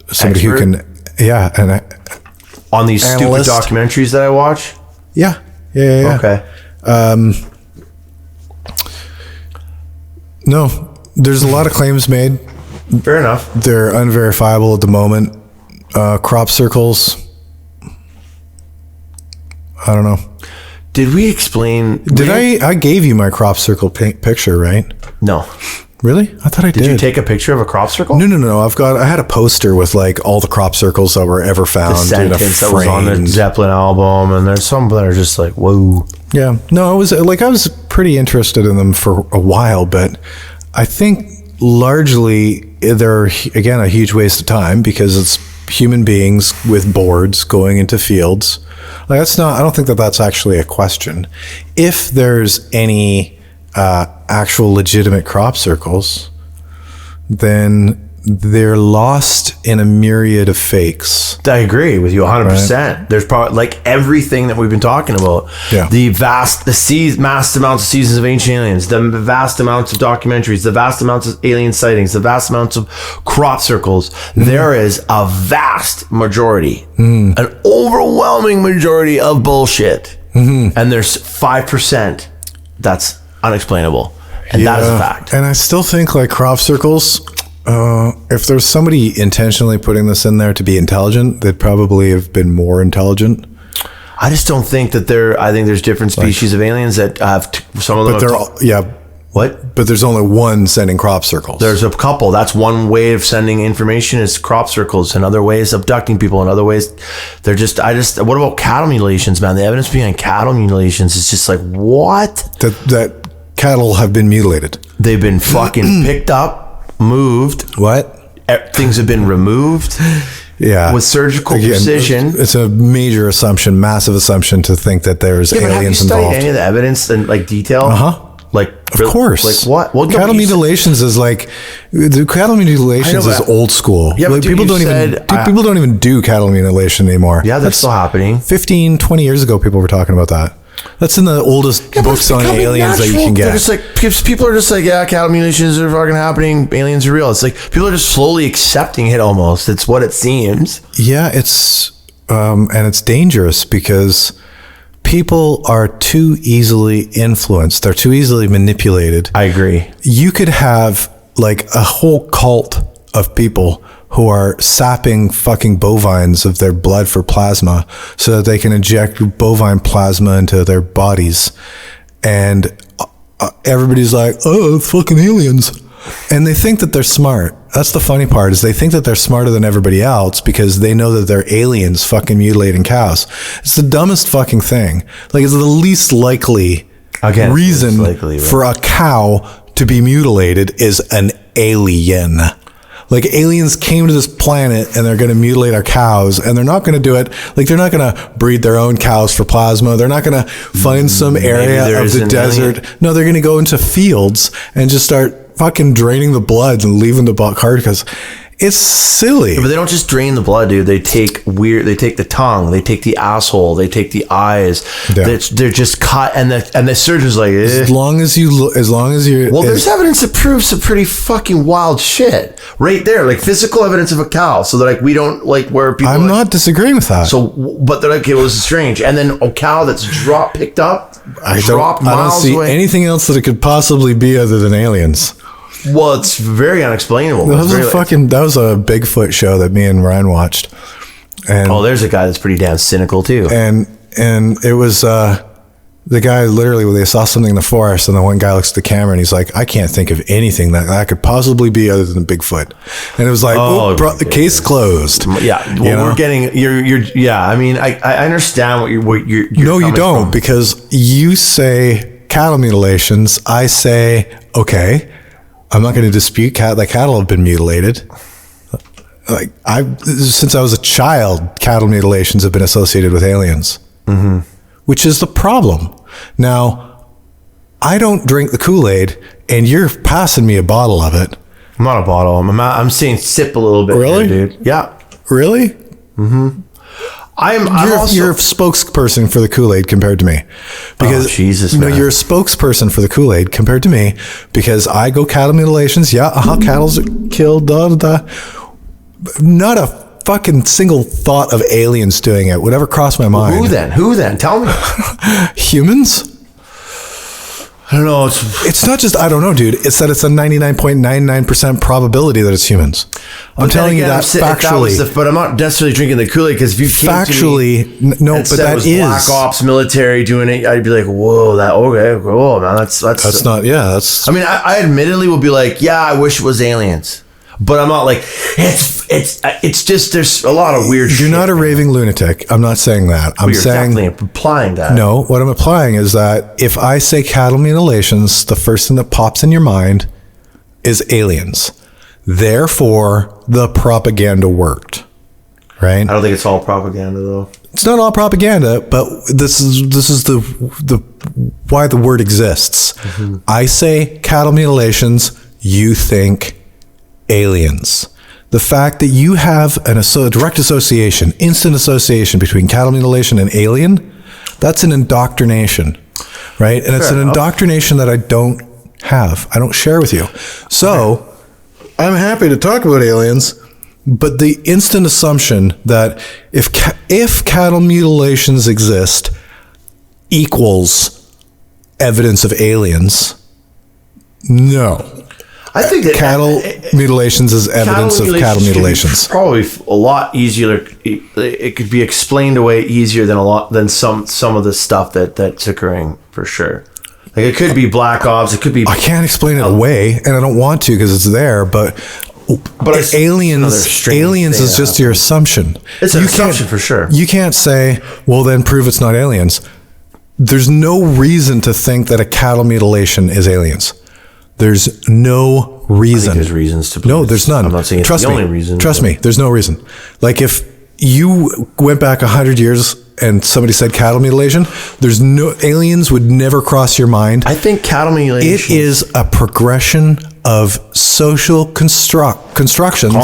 expert? Who can... Yeah. On these analyst. Stupid documentaries that I watch? Yeah. Okay. No, there's a lot of claims made. Fair enough. They're unverifiable at the moment. Crop circles. I don't know. Did we explain? I gave you my crop circle picture, right? No. Really? I thought I did. Did you take a picture of a crop circle? No. I had a poster with like all the crop circles that were ever found. The sentence that was on the Zeppelin album, and there's some that are just like, whoa. Yeah. No, I was pretty interested in them for a while, but I think largely they're, again, a huge waste of time because it's human beings with boards going into fields. Like I don't think that's actually a question. If there's any actual legitimate crop circles, then they're lost in a myriad of fakes. I agree with you 100%. Right? There's probably like everything that we've been talking about. Yeah. The mass amounts of seasons of Ancient Aliens, the vast amounts of documentaries, the vast amounts of alien sightings, the vast amounts of crop circles. There is a vast majority, an overwhelming majority of bullshit. And there's 5% that's unexplainable. And that is a fact. And I still think like crop circles, if there's somebody intentionally putting this in there to be intelligent, they'd probably have been more intelligent. I just don't think that I think there's different species of aliens that have some of them. But What? But there's only one sending crop circles. There's a couple. That's one way of sending information is crop circles, and other ways abducting people, and other ways they're just. What about cattle mutilations, man? The evidence behind cattle mutilations is just like what? That cattle have been mutilated. They've been fucking picked up, moved. What? Things have been removed. Yeah, with surgical precision. It's a major assumption, massive assumption to think that there's aliens involved. Have you studied any of the evidence in like detail? Like, of course. Like what? Well, cattle mutilations is like the cattle mutilations is old school. Yeah, like, people don't even do cattle mutilation anymore. Yeah, that's still happening. 15, 20 years ago, people were talking about that. That's in the oldest books on aliens that you can get. They're just like, people are just like, yeah, cattle mutilations are fucking happening. Aliens are real. It's like people are just slowly accepting it almost. It's what it seems. Yeah, it's and it's dangerous because people are too easily influenced. They're too easily manipulated. I agree. You could have like a whole cult of people who are sapping fucking bovines of their blood for plasma so that they can inject bovine plasma into their bodies. And everybody's like, oh, it's fucking aliens. And they think that they're smart. That's the funny part, is they think that they're smarter than everybody else because they know that they're aliens fucking mutilating cows. It's the dumbest fucking thing. Like, it's the least likely reason for a cow to be mutilated is an alien. Like, aliens came to this planet and they're going to mutilate our cows, and they're not going to do it. Like, they're not going to breed their own cows for plasma. They're not going to find some area of the desert. No, they're going to go into fields and just start fucking draining the blood and leaving the carcass. It's silly. But they don't just drain the blood, dude. They take the tongue, they take the asshole, they take the eyes. Yeah. They're just cut, and the surgeon's like, eh. As long as you're. Well, there's evidence that proves some pretty fucking wild shit right there, like physical evidence of a cow. So that like we don't like where people. I'm not disagreeing with that. So, but they're like, it was strange, and then a cow that's picked up, I don't see anything else that it could possibly be other than aliens. Well, it's very unexplainable. That was a Bigfoot show that me and Ryan watched. And there's a guy that's pretty damn cynical too. And it was the guy literally, they saw something in the forest, and the one guy looks at the camera and he's like, I can't think of anything that could possibly be other than Bigfoot. And it was like, case closed. Yeah. Well, we're getting yeah. I mean, I understand what you're no, you don't from. Because you say cattle mutilations. I say, okay, I'm not going to dispute that cattle have been mutilated. Like, since I was a child, cattle mutilations have been associated with aliens, which is the problem. Now, I don't drink the Kool-Aid, and you're passing me a bottle of it. Not a bottle. I'm saying sip a little bit. Really, there, dude? Yeah. Really? Mm-hmm. You're a spokesperson for the Kool-Aid compared to me, because Jesus, man. You're a spokesperson for the Kool-Aid compared to me, because I go cattle mutilations. Yeah, cattle's killed. Not a fucking single thought of aliens doing it would ever cross my mind. Who then? Tell me. Humans. I don't know. It's not just, I don't know, dude. It's that it's a 99.99% probability that it's humans. I'm telling you that factually. But I'm not necessarily drinking the Kool-Aid, because if you came factually, to me no, but that is Black Ops military doing it, I'd be like, whoa, cool, man. That's not, yeah, that's. I mean, I admittedly will be like, yeah, I wish it was aliens. But I'm not like, it's just, there's a lot of weird shit. You're not a raving lunatic. I'm not saying that. I'm saying, definitely implying that. No, what I'm implying is that if I say cattle mutilations, the first thing that pops in your mind is aliens. Therefore, the propaganda worked. Right? I don't think it's all propaganda, though. It's not all propaganda, but this is the why the word exists. Mm-hmm. I say cattle mutilations, you think aliens. The fact that you have a direct association, instant association between cattle mutilation and alien, that's an indoctrination, right? And it's an indoctrination that I don't have. I don't share with you. So I'm happy to talk about aliens, but the instant assumption that if cattle mutilations exist equals evidence of aliens, no. I think that cattle mutilations is evidence of cattle mutilations. Probably a lot easier. It could be explained away easier than some of the stuff that's occurring, for sure. Like, it could be Black Ops. It could be. I can't explain it away, and I don't want to because it's there. But aliens is just your assumption. It's an assumption for sure. You can't say, well, then prove it's not aliens. There's no reason to think that a cattle mutilation is aliens. There's no reason. I think there's reasons to believe. No, there's none. I'm not saying it's the only reason. Trust me, there's no reason. Like, if you went back 100 years and somebody said cattle mutilation, aliens would never cross your mind. I think cattle mutilation. It is a progression of social constructions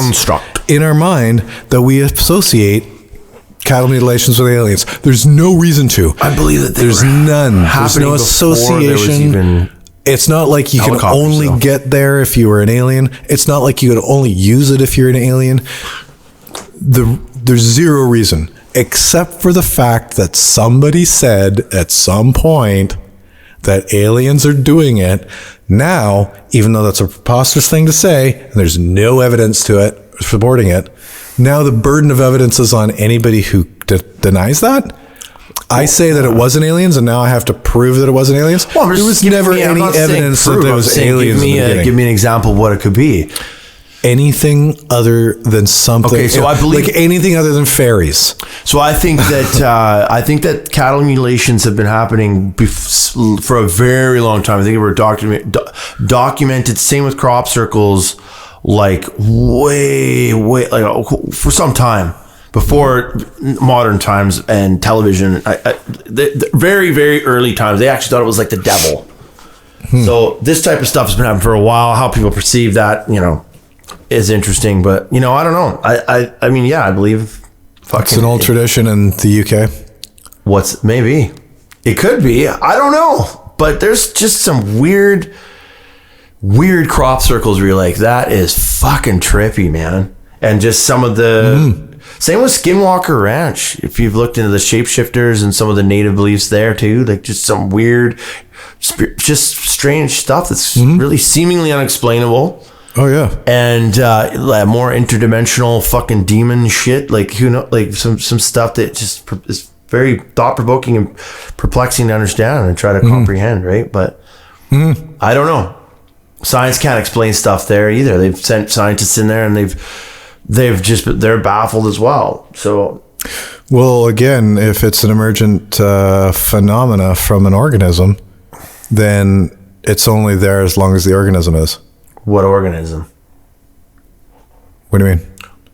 in our mind that we associate cattle mutilations with aliens. There's no reason to. I believe that there's none. There's no association. It's not like you can only get there if you were an alien. It's not like you could only use it if you're an alien. There's zero reason. except for the fact that somebody said at some point that aliens are doing it. Now, even though that's a preposterous thing to say, and there's no evidence to it supporting it, now the burden of evidence is on anybody who denies that. I say that it wasn't aliens, and now I have to prove that it wasn't aliens. Well, there was never any evidence that there was aliens. Give me an example of what it could be. Anything other than something. Okay, so I believe anything other than fairies. So I think that cattle mutilations have been happening for a very long time. I think they were documented. Same with crop circles, like way like for some time before modern times and television. The very, very early times, they actually thought it was like the devil. So this type of stuff has been happening for a while. How people perceive that, is interesting. But I don't know. I mean, yeah, I believe. It's an old tradition in the UK. Maybe it could be. I don't know. But there's just some weird crop circles where you're like, that is fucking trippy, man. And just some of the. Same with Skinwalker Ranch. If you've looked into the shapeshifters and some of the native beliefs there too, like just some weird, just strange stuff that's really seemingly unexplainable. Oh yeah, and more interdimensional fucking demon shit. Like like some stuff that just is very thought provoking and perplexing to understand and try to comprehend. Right, but I don't know. Science can't explain stuff there either. They've sent scientists in there and they're baffled as well. So, well, again, if it's an emergent phenomena from an organism, then it's only there as long as the organism is. What organism? What do you mean?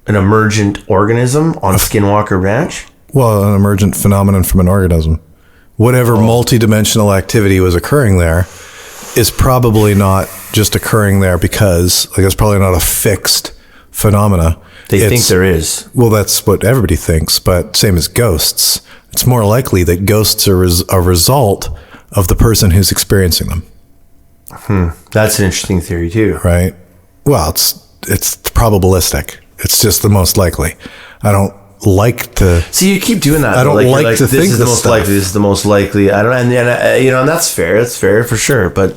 An emergent organism on Skinwalker Ranch? Well, an emergent phenomenon from an organism. Whatever multidimensional activity was occurring there is probably not just occurring there because, it's probably not a fixed phenomena. They think there is. Well, that's what everybody thinks, but same as ghosts. It's more likely that ghosts are a result of the person who's experiencing them. That's an interesting theory too. Right. Well, it's probabilistic. It's just the most likely. I don't like to see. You keep doing that. I don't like to think this is the most likely. This is the most likely. I don't, and that's fair. That's fair for sure. But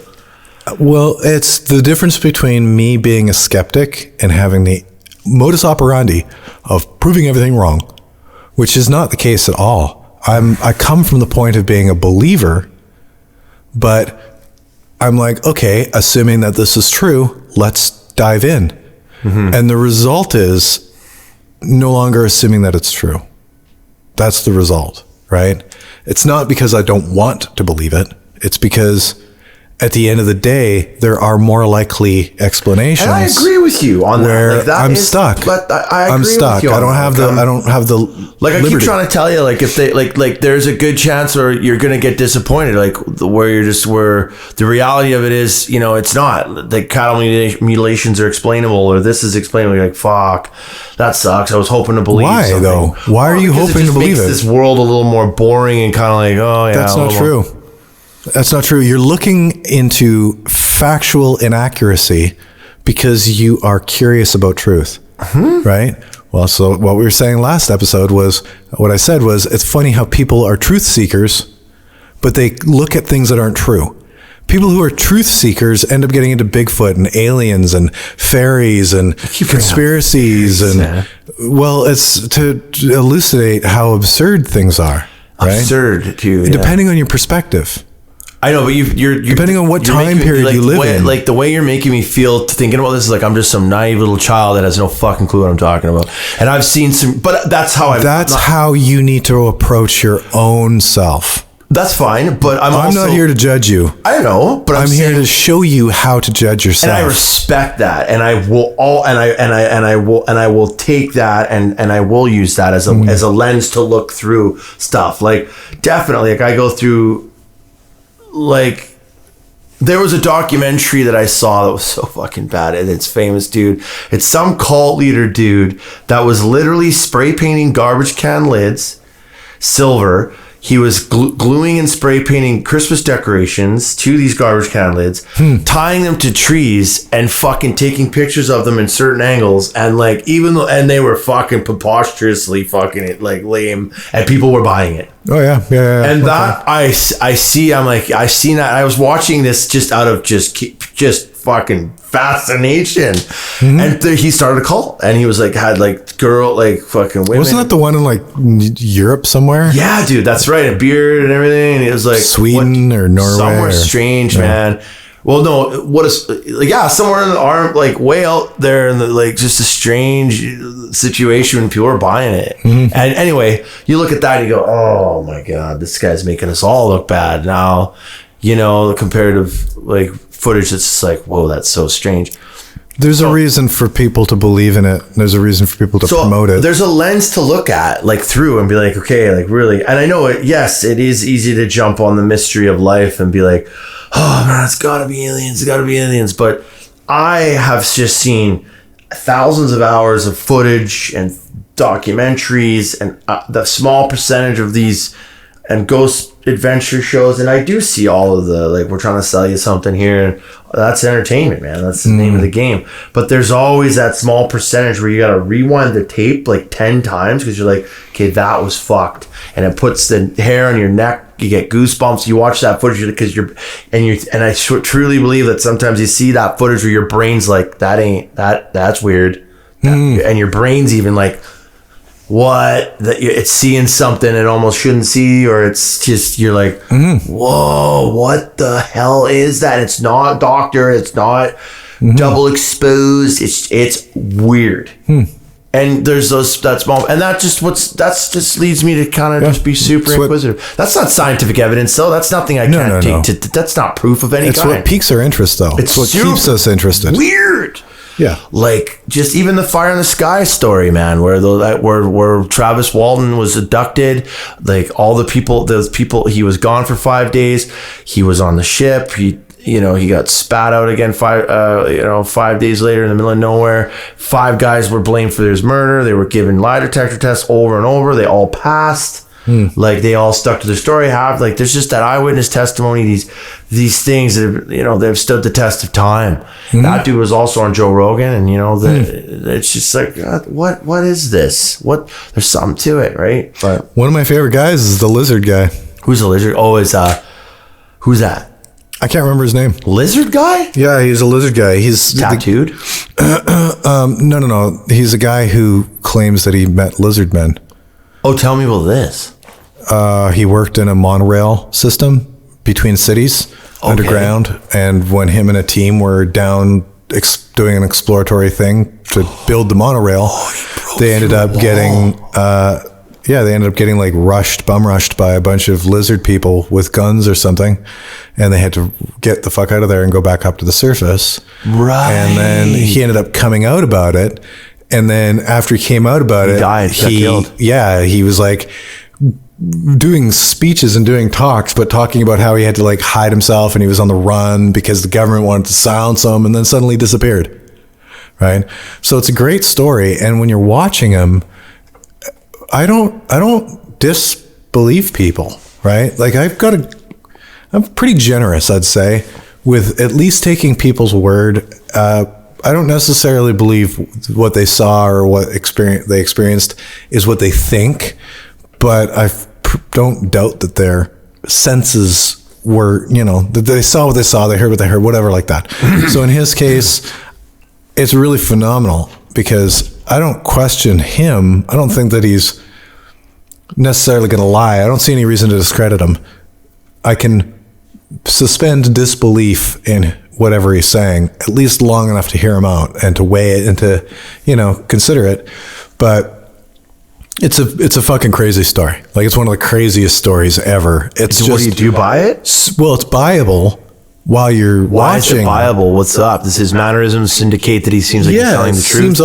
it's the difference between me being a skeptic and having the modus operandi of proving everything wrong, which is not the case at all. I come from the point of being a believer, but I'm like, okay, assuming that this is true, let's dive in. And the result is no longer assuming that it's true. That's the result, right? It's not because I don't want to believe it. It's because at the end of the day, there are more likely explanations. And I agree with you on where that. I'm stuck. But I agree I'm stuck. with you. I don't have the like I liberty. keep trying to tell you, like if they like there's a good chance where you're gonna get disappointed, like where the reality of it is, it's not. The cattle mutilations are explainable, or this is explainable. You're like, fuck, that sucks. I was hoping to believe. Why something. though? Why are you hoping to believe it? Makes this world a little more boring and kind of like, oh yeah, that's not true. That's not true. You're looking into factual inaccuracy because you are curious about truth, right? Well, so what we were saying last episode was, what I said was, it's funny how people are truth seekers, but they look at things that aren't true. People who are truth seekers end up getting into Bigfoot and aliens and fairies and conspiracies. It's to elucidate how absurd things are, right? Absurd, too. Depending on your perspective. I know, but you're depending on what time period you live in. Like the way you're making me feel thinking about this is like I'm just some naive little child that has no fucking clue what I'm talking about. And I've seen but that's how how you need to approach your own self. That's fine, but I'm not here to judge you. I know, but I'm here to show you how to judge yourself. And I respect that, and I will take that, and I will use that as a lens to look through stuff. Like definitely, like I go through. Like, there was a documentary that I saw that was so fucking bad, and it's famous, dude. It's some cult leader dude that was literally spray painting garbage can lids silver. He was gluing and spray painting Christmas decorations to these garbage can lids, tying them to trees, and fucking taking pictures of them in certain angles. And like, and they were fucking preposterously fucking like lame, and people were buying it. Oh yeah. And that I see. I'm like, I seen that. I was watching this just out of just fucking fascination, and he started a cult, and he was like had like fucking women. Wasn't that the one in like Europe somewhere? Yeah, dude, that's right. A beard and everything, and it was like Sweden or Norway, somewhere strange, man. Well, no, somewhere in the arm, like way out there, in the like just a strange situation when people are buying it. And anyway, you look at that and you go, oh my god, this guy's making us all look bad now. The comparative like footage that's just like, whoa, that's so strange. There's a reason for people to believe in it. There's a reason for people to promote it. There's a lens to look at, like through, and be like, okay, like really. And I know yes, it is easy to jump on the mystery of life and be like, oh man, it's gotta be aliens. It's gotta be aliens. But I have just seen thousands of hours of footage and documentaries, and the small percentage of these and ghost adventure shows, and I do see all of the like, we're trying to sell you something here, and that's entertainment, man. That's the name of the game. But there's always that small percentage where you gotta rewind the tape like 10 times because you're like, okay, that was fucked, and it puts the hair on your neck. You get goosebumps. You watch that footage because and I truly believe that sometimes you see that footage where your brain's like, that's weird, and your brain's even like, what, that it's seeing something it almost shouldn't see, or it's just, you're like, whoa, what the hell is that? It's not doctor, it's not double exposed, it's weird. And there's that small, and that just leads me to kind of just be super inquisitive. That's not scientific evidence, though. That's nothing I can't take to. That's not proof of any kind. It's what piques our interest, though. It's what keeps us interested. Weird. Yeah, like just even the Fire in the Sky story, man, where Travis Walton was abducted, like those people, he was gone for 5 days, he was on the ship, he got spat out again 5 days later in the middle of nowhere. 5 guys were blamed for his murder. They were given lie detector tests over and over. They all passed. Like they all stuck to their story. There's just that eyewitness testimony. These things that they've stood the test of time. That dude was also on Joe Rogan, and it's just like, what is this? There's something to it, right? But one of my favorite guys is the lizard guy. Who's the lizard? Oh, who's that? I can't remember his name. Lizard guy? Yeah, he's a lizard guy. He's tattooed. No. He's a guy who claims that he met lizard men. Oh, tell me about this. He worked in a monorail system between cities, underground, and when him and a team were down doing an exploratory thing to build the monorail, they ended up getting like bum rushed by a bunch of lizard people with guns or something, and they had to get the fuck out of there and go back up to the surface. Right. And then he ended up coming out about it. And then after he came out about it, got killed. Yeah, he was like doing speeches and doing talks, but talking about how he had to like hide himself, and he was on the run because the government wanted to silence him, and then suddenly disappeared. Right. So it's a great story. And when you're watching him, I don't disbelieve people. Right. Like I'm pretty generous, I'd say, with at least taking people's word. I don't necessarily believe what they saw or what they experienced is what they think, but I don't doubt that their senses were, that they saw what they saw, they heard what they heard, whatever like that. So in his case, it's really phenomenal because I don't question him. I don't think that he's necessarily going to lie. I don't see any reason to discredit him. I can suspend disbelief in whatever he's saying, at least long enough to hear him out and to weigh it and to, consider it. But it's a fucking crazy story. Like, it's one of the craziest stories ever. It's so just, do you buy it? Well, it's buyable while you're watching. Why is it buyable? What's up? Does his mannerisms indicate that he seems like he's telling the truth?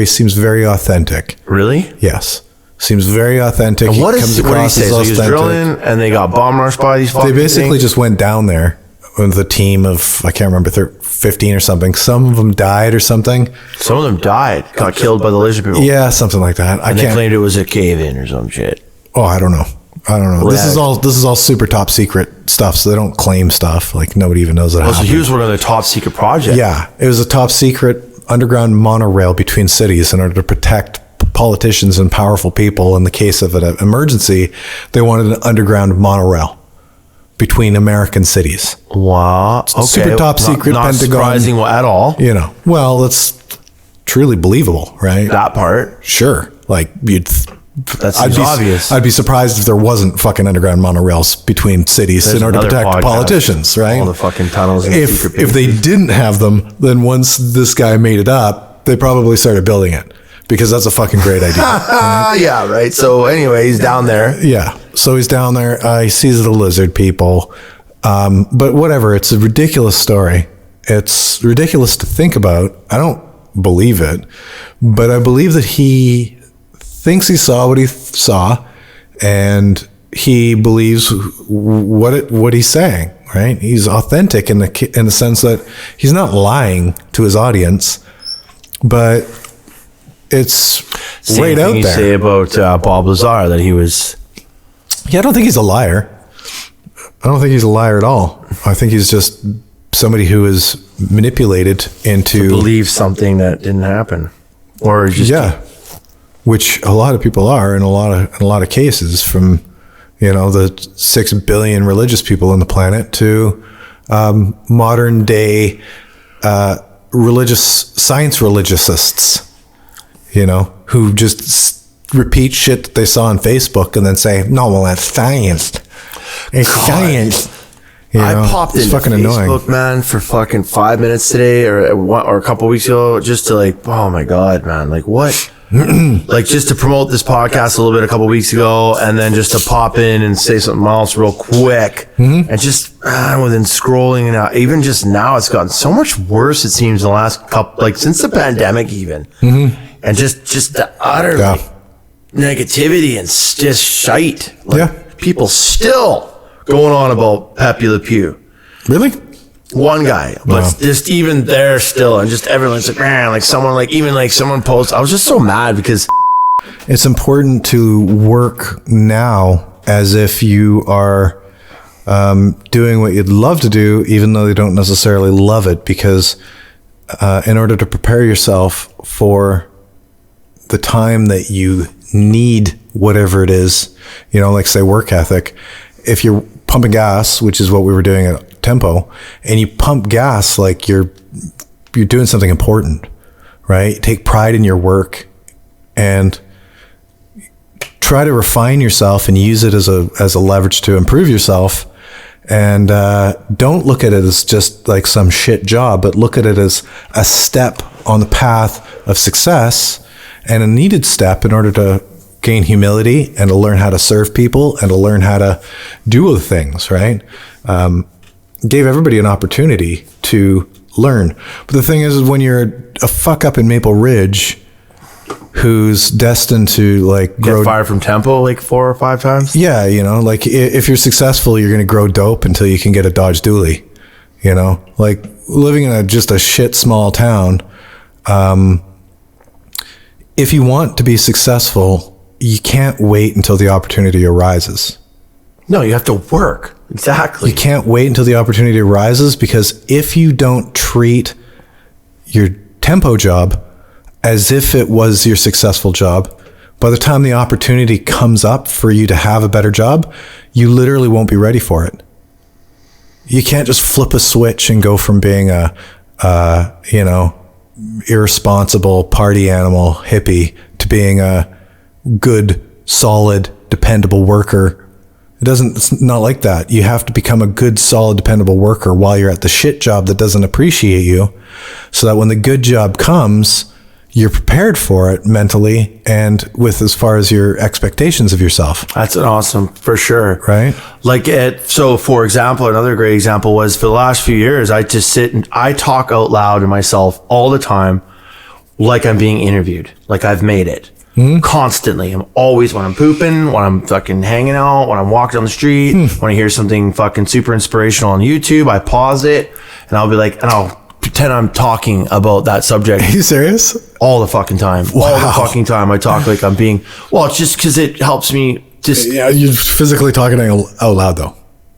Seems very authentic. Really? Yes. Seems very authentic. And what did he say? So he was drilling and they got bomb rushed by these fucking They basically things? just went down there with a team of, I can't remember, 15 or something. Some of them died or something. Some of them died. Got killed by the lizard people. Yeah, something like that. And they claimed it was a cave-in or some shit. Oh, I don't know. I don't know. This is all super top secret stuff, so they don't claim stuff. Like nobody even knows that happened. So he was one of the top secret projects. Yeah, it was a top secret underground monorail between cities in order to protect politicians and powerful people. In the case of an emergency, they wanted an underground monorail between American cities. Wow. Okay. Super top secret not Pentagon. Surprising at all. You know, well, that's truly believable, right? That part. Sure. Like That seems obvious. I'd be surprised if there wasn't fucking underground monorails between cities in order to protect politicians, right? All the fucking tunnels. And if they didn't have them, then once this guy made it up, they probably started building it because that's a fucking great idea. Yeah, right. So anyway, he's down there. Yeah. So he's down there. He sees the lizard people. But whatever. It's a ridiculous story. It's ridiculous to think about. I don't believe it, but I believe that he thinks he saw what he saw, and he believes what he's saying. Right? He's authentic in the sense that he's not lying to his audience, but it's right out there. You say about Bob Lazar that he was. Yeah, I don't think he's a liar. I don't think he's a liar at all. I think he's just somebody who is manipulated into to believe something that didn't happen, or just which a lot of people are in a lot of cases, from the 6 billion religious people on the planet to modern day science religiousists, who just repeat shit that they saw on Facebook and then say, no, well, that's science. It's science. I popped into fucking Facebook, annoying. man, for fucking 5 minutes today or a couple weeks ago, just to oh my God, man, what? Just to promote this podcast a little bit a couple weeks ago, and then just to pop in and say something else real quick, and just within scrolling, and even just now, it's gotten so much worse. It seems in the last couple, since the pandemic, even, and just the utter negativity and just shite. People still going on about Pepe Le Pew. Really? One guy, but just even there still, and just everyone's someone posts. I was just so mad because it's important to work now as if you are doing what you'd love to do, even though you don't necessarily love it, because in order to prepare yourself for the time that you need whatever it is, say work ethic, if you're pumping gas, which is what we were doing at Tempo, and you pump gas like you're doing something important, right? Take pride in your work and try to refine yourself and use it as a leverage to improve yourself. And don't look at it as just like some shit job, but look at it as a step on the path of success, and a needed step in order to gain humility and to learn how to serve people and to learn how to do other things, right? Gave everybody an opportunity to learn. But the thing is when you're a fuck up in Maple Ridge who's destined to get fired from Tempo 4 or 5 times. Yeah, if you're successful, you're going to grow dope until you can get a Dodge Dually. Living in just a shit small town. If you want to be successful, you can't wait until the opportunity arises. No, you have to work. Exactly. You can't wait until the opportunity arises, because if you don't treat your Tempo job as if it was your successful job, by the time the opportunity comes up for you to have a better job, you literally won't be ready for it. You can't just flip a switch and go from being a irresponsible party animal hippie to being a good, solid, dependable worker. It's not like that. You have to become a good, solid, dependable worker while you're at the shit job that doesn't appreciate you, so that when the good job comes, you're prepared for it mentally and with as far as your expectations of yourself. That's an awesome, for sure. Right? So for example, another great example was for the last few years, I just sit and I talk out loud to myself all the time, like I'm being interviewed, like I've made it. Constantly. I'm always, when I'm pooping, when I'm fucking hanging out, when I'm walking down the street, when I hear something fucking super inspirational on YouTube, I pause it and I'll be and I'll pretend I'm talking about that subject. Are you serious? All the fucking time. Wow. All the fucking time I talk like I'm being, it's just because it helps me just Yeah, you're physically talking out loud though.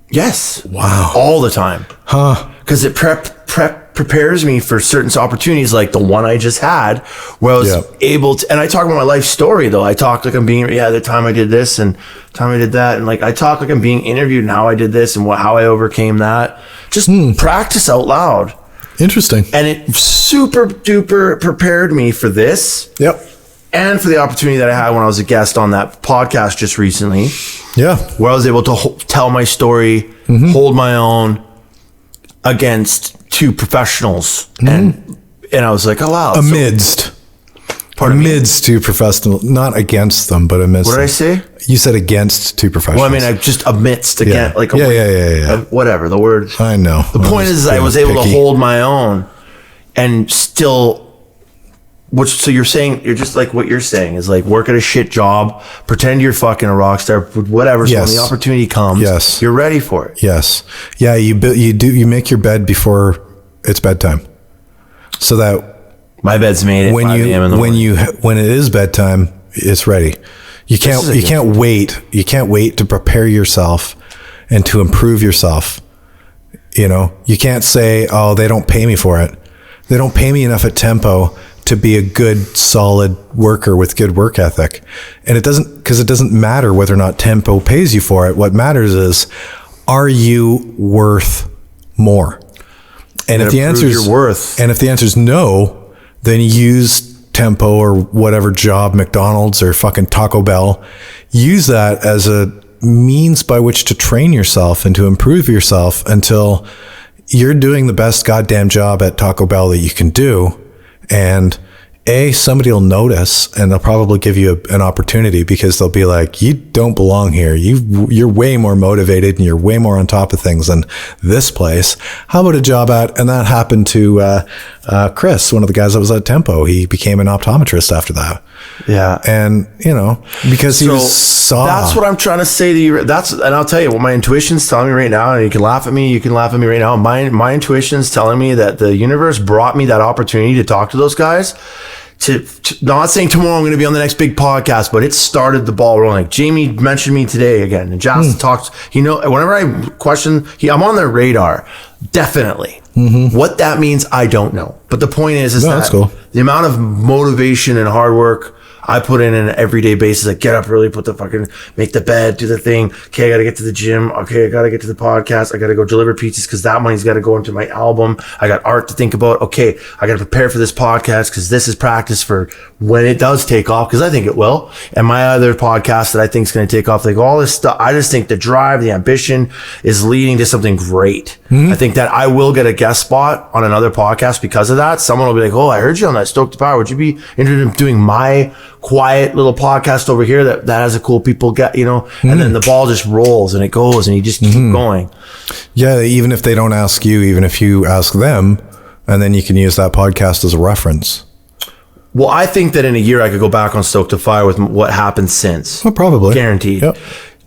yes, Wow. all the time, Huh. because it prepares me for certain opportunities like the one I just had, where I was able to. And I talk about my life story though. I talk like I'm being the time I did this and the time I did that, and like I talk like I'm being interviewed and how I did this and how I overcame that. Just practice out loud. Interesting. And it super duper prepared me for this. Yep. And for the opportunity that I had when I was a guest on that podcast just recently. Yeah. Where I was able to tell my story, hold my own against two professionals. And I was like, oh, wow. Amidst two professional, not against them, but amidst. What did I say? You said against two professionals. Well, I mean, I just amidst again, like whatever the word. I know. The point is, I was able to hold my own and still. So you're saying, you're just like what you're saying is like work at a shit job, pretend you're fucking a rock star, whatever. So when the opportunity comes, you're ready for it. Yes. Yeah. You make your bed before it's bedtime, so that my bed's made at 5 a.m. in the morning. When it is bedtime, it's ready. You can't wait to prepare yourself and to improve yourself. You can't say, oh, they don't pay me for it. They don't pay me enough at Tempo to be a good, solid worker with good work ethic. And it doesn't matter whether or not Tempo pays you for it. What matters is, are you worth more? And if the answer is no, then use Tempo or whatever job, McDonald's or fucking Taco Bell. Use that as a means by which to train yourself and to improve yourself until you're doing the best goddamn job at Taco Bell that you can do. And somebody will notice and they'll probably give you an opportunity because they'll be like, you don't belong here. You're way more motivated and you're way more on top of things than this place. How about a job and that happened to Chris, one of the guys that was at Tempo. He became an optometrist after that. Yeah. And, because he saw. That's what I'm trying to say to you. And I'll tell you what my intuition's telling me right now, and you can laugh at me right now. My intuition's telling me that the universe brought me that opportunity to talk to those guys. To not saying tomorrow I'm going to be on the next big podcast, but it started the ball rolling. Like Jamie mentioned me today again, and Justin talks. Whenever I question, I'm on their radar. Definitely. What that means, I don't know. But the point is that's cool. The amount of motivation and hard work I put in an everyday basis. I get up early, make the bed, do the thing. Okay, I got to get to the gym. Okay, I got to get to the podcast. I got to go deliver pizzas because that money's got to go into my album. I got art to think about. Okay, I got to prepare for this podcast because this is practice for when it does take off, because I think it will. And my other podcast that I think is going to take off, like all this stuff. I just think the drive, the ambition is leading to something great. I think that I will get a guest spot on another podcast because of that. Someone will be like, oh, I heard you on that Stoke to Power. Would you be interested in doing my quiet little podcast over here that has a cool people get, and then the ball just rolls and it goes and you just keep going. Yeah. Even if they don't ask you, even if you ask them, and then you can use that podcast as a reference. Well, I think that in a year I could go back on Stoke to Fire with what happened since. Oh, probably. Guaranteed. Yep.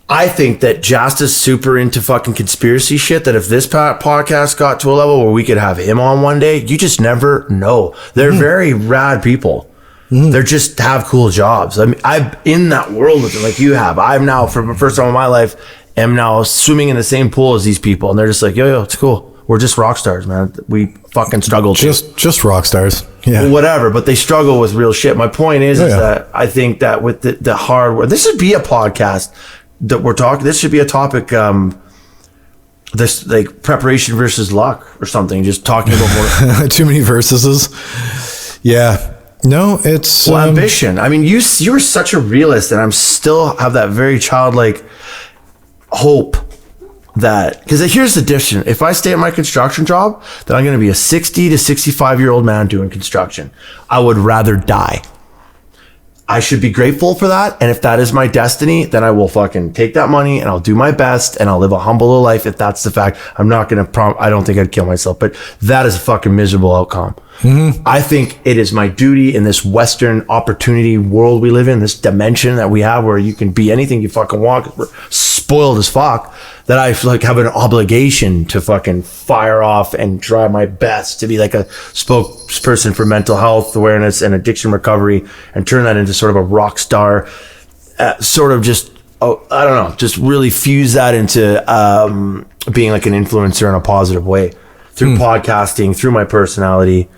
I think that Jast is super into fucking conspiracy shit, that if this podcast got to a level where we could have him on one day, you just never know. They're very rad people. They just have cool jobs. I mean, I'm in that world with them like you have. I'm now, for the first time in my life, am now swimming in the same pool as these people. And they're just like, yo, it's cool. We're just rock stars, man. We fucking struggle. Just rock stars. Yeah. Well, whatever, but they struggle with real shit. My point is that I think that with the hard work, this should be a podcast that we're talking. This should be a topic. This like preparation versus luck or something. Just talking about more. Too many versuses. Yeah. No, it's ambition. I mean, you're such a realist, and I'm still have that very childlike hope that, because here's the difference. If I stay at my construction job, then I'm going to be a 60 to 65-year-old man doing construction. I would rather die. I should be grateful for that. And if that is my destiny, then I will fucking take that money and I'll do my best and I'll live a humble little life. If that's the fact, I'm not going to I don't think I'd kill myself, but that is a fucking miserable outcome. I think it is my duty in this Western opportunity world we live in, this dimension that we have where you can be anything you fucking want, 'cause we're spoiled as fuck, that I have an obligation to fucking fire off and try my best to be like a spokesperson for mental health awareness and addiction recovery and turn that into sort of a rock star, sort of just I don't know, just really fuse that into being like an influencer in a positive way through podcasting, through my personality,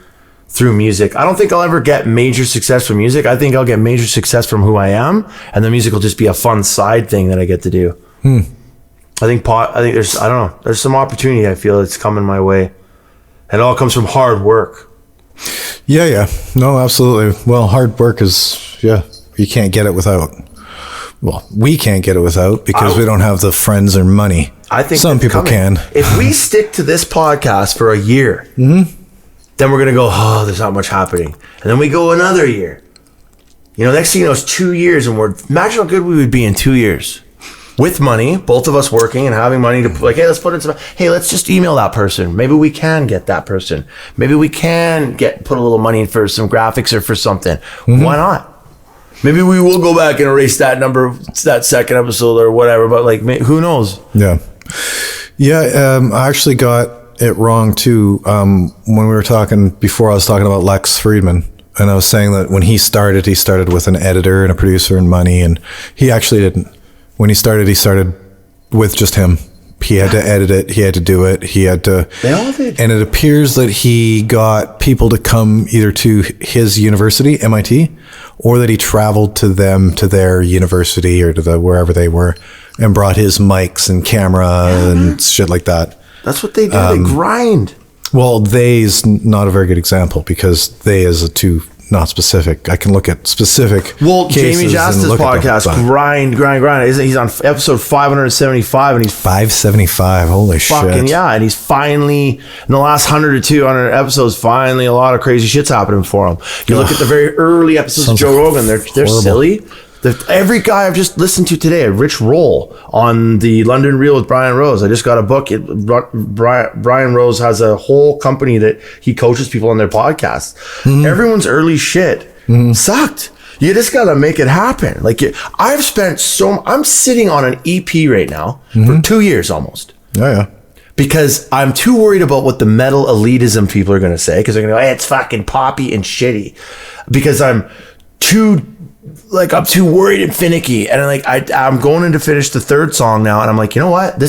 through music. I don't think I'll ever get major success from music. I think I'll get major success from who I am, and the music will just be a fun side thing that I get to do. I think there's, I don't know, there's some opportunity I feel that's coming my way. And it all comes from hard work. Yeah. No, absolutely. Well, hard work is, you can't get it without. Well, we can't get it without because we don't have the friends or money. I think some people can. If we stick to this podcast for a year, then we're going to go, oh, there's not much happening. And then we go another year. You know, next thing you know, it's 2 years, and imagine how good we would be in 2 years. With money, both of us working and having money to like, hey, let's put in some, hey, let's just email that person. Maybe we can get that person. Maybe we can put a little money in for some graphics or for something. Why not? Maybe we will go back and erase that number, that second episode or whatever, but like, who knows? Yeah. I actually got it wrong too. When we were talking before, I was talking about Lex Friedman, and I was saying that when he started with an editor and a producer and money, and he actually didn't. When he started with just him. He had to edit it. He had to do it. He had to. They all did. And it appears that he got people to come either to his university, MIT, or that he traveled to their university or to wherever they were, and brought his mics and camera and shit like that. That's what they do. They grind. Well, they is not a very good example because they is a too not specific. I can look at specific. Well, cases Jamie Jasta's podcast, grind. He's on episode 575, and he's 575. Holy fucking shit! Yeah, and he's finally in the last 100 or 200 episodes. Finally, a lot of crazy shit's happening for him. You look at the very early episodes of Joe Rogan; they're silly. Every guy I've just listened to today, Rich Roll on the London Reel with Brian Rose. I just got a book. Brian Rose has a whole company that he coaches people on their podcasts. Everyone's early shit sucked. You just got to make it happen. Like I'm sitting on an EP right now for 2 years almost. Yeah. Because I'm too worried about what the metal elitism people are going to say. Because they're going to go, hey, it's fucking poppy and shitty. Because I'm too worried and finicky, and I'm going in to finish the third song now, and I'm like, you know what?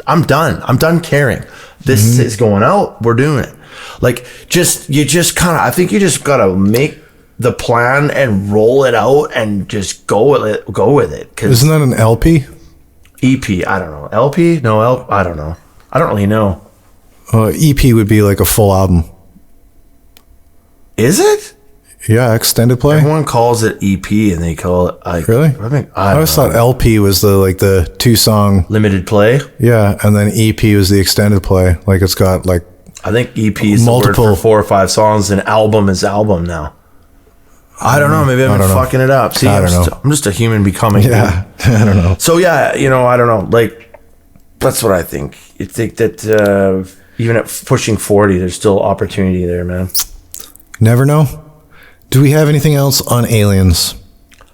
I'm done caring. This is going out. We're doing it. Like, I think you just gotta make the plan and roll it out and just go with it. Isn't that an LP? EP? I don't know. LP? No, I don't know. I don't really know. EP would be like a full album. Is it? Yeah, extended play. Everyone calls it EP, and they call it really. I always thought LP was the 2-song limited play. Yeah, and then EP was the extended play. Like it's got like I think EP is multiple the word for 4 or 5 songs. And album is album now. I don't know. Maybe I'm fucking it up. See, I'm just a human becoming. Yeah, I don't know. So yeah, I don't know. Like that's what I think. You think that even at pushing 40, there's still opportunity there, man. Never know. Do we have anything else on aliens?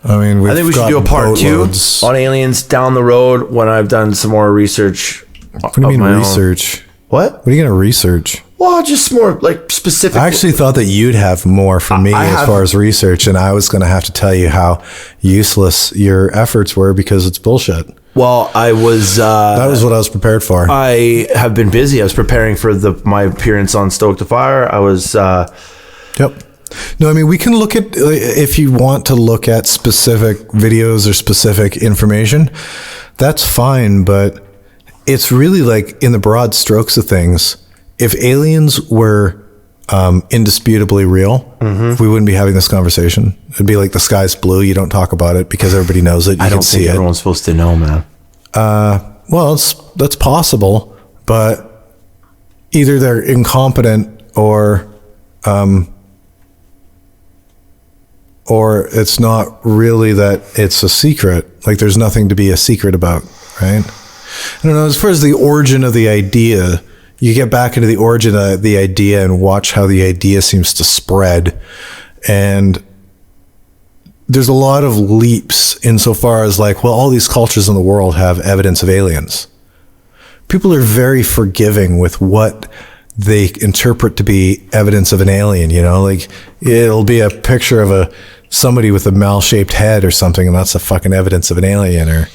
I mean, I think we should do a part 2 on aliens down the road when I've done some more research. What do you mean research? What? What are you going to research? Well, just more like specific. I actually thought that you'd have more for me as far as research, and I was going to have to tell you how useless your efforts were because it's bullshit. Well, I was... that was what I was prepared for. I have been busy. I was preparing for my appearance on Stoke to Fire. I was... Yep. No, I mean, we can look at, if you want to look at specific videos or specific information, that's fine, but it's really like in the broad strokes of things, if aliens were indisputably real, we wouldn't be having this conversation. It'd be like the sky's blue, you don't talk about it because everybody knows it, you can see it. I don't think everyone's supposed to know, man. Well, that's possible, but either they're incompetent or it's not really that it's a secret. Like there's nothing to be a secret about, right? I don't know. As far as the origin of the idea, you get back into the origin of the idea and watch how the idea seems to spread. And there's a lot of leaps insofar as like, well, all these cultures in the world have evidence of aliens. People are very forgiving with what they interpret to be evidence of an alien, like it'll be a picture of a somebody with a mal-shaped head or something, and that's the fucking evidence of an alien. Or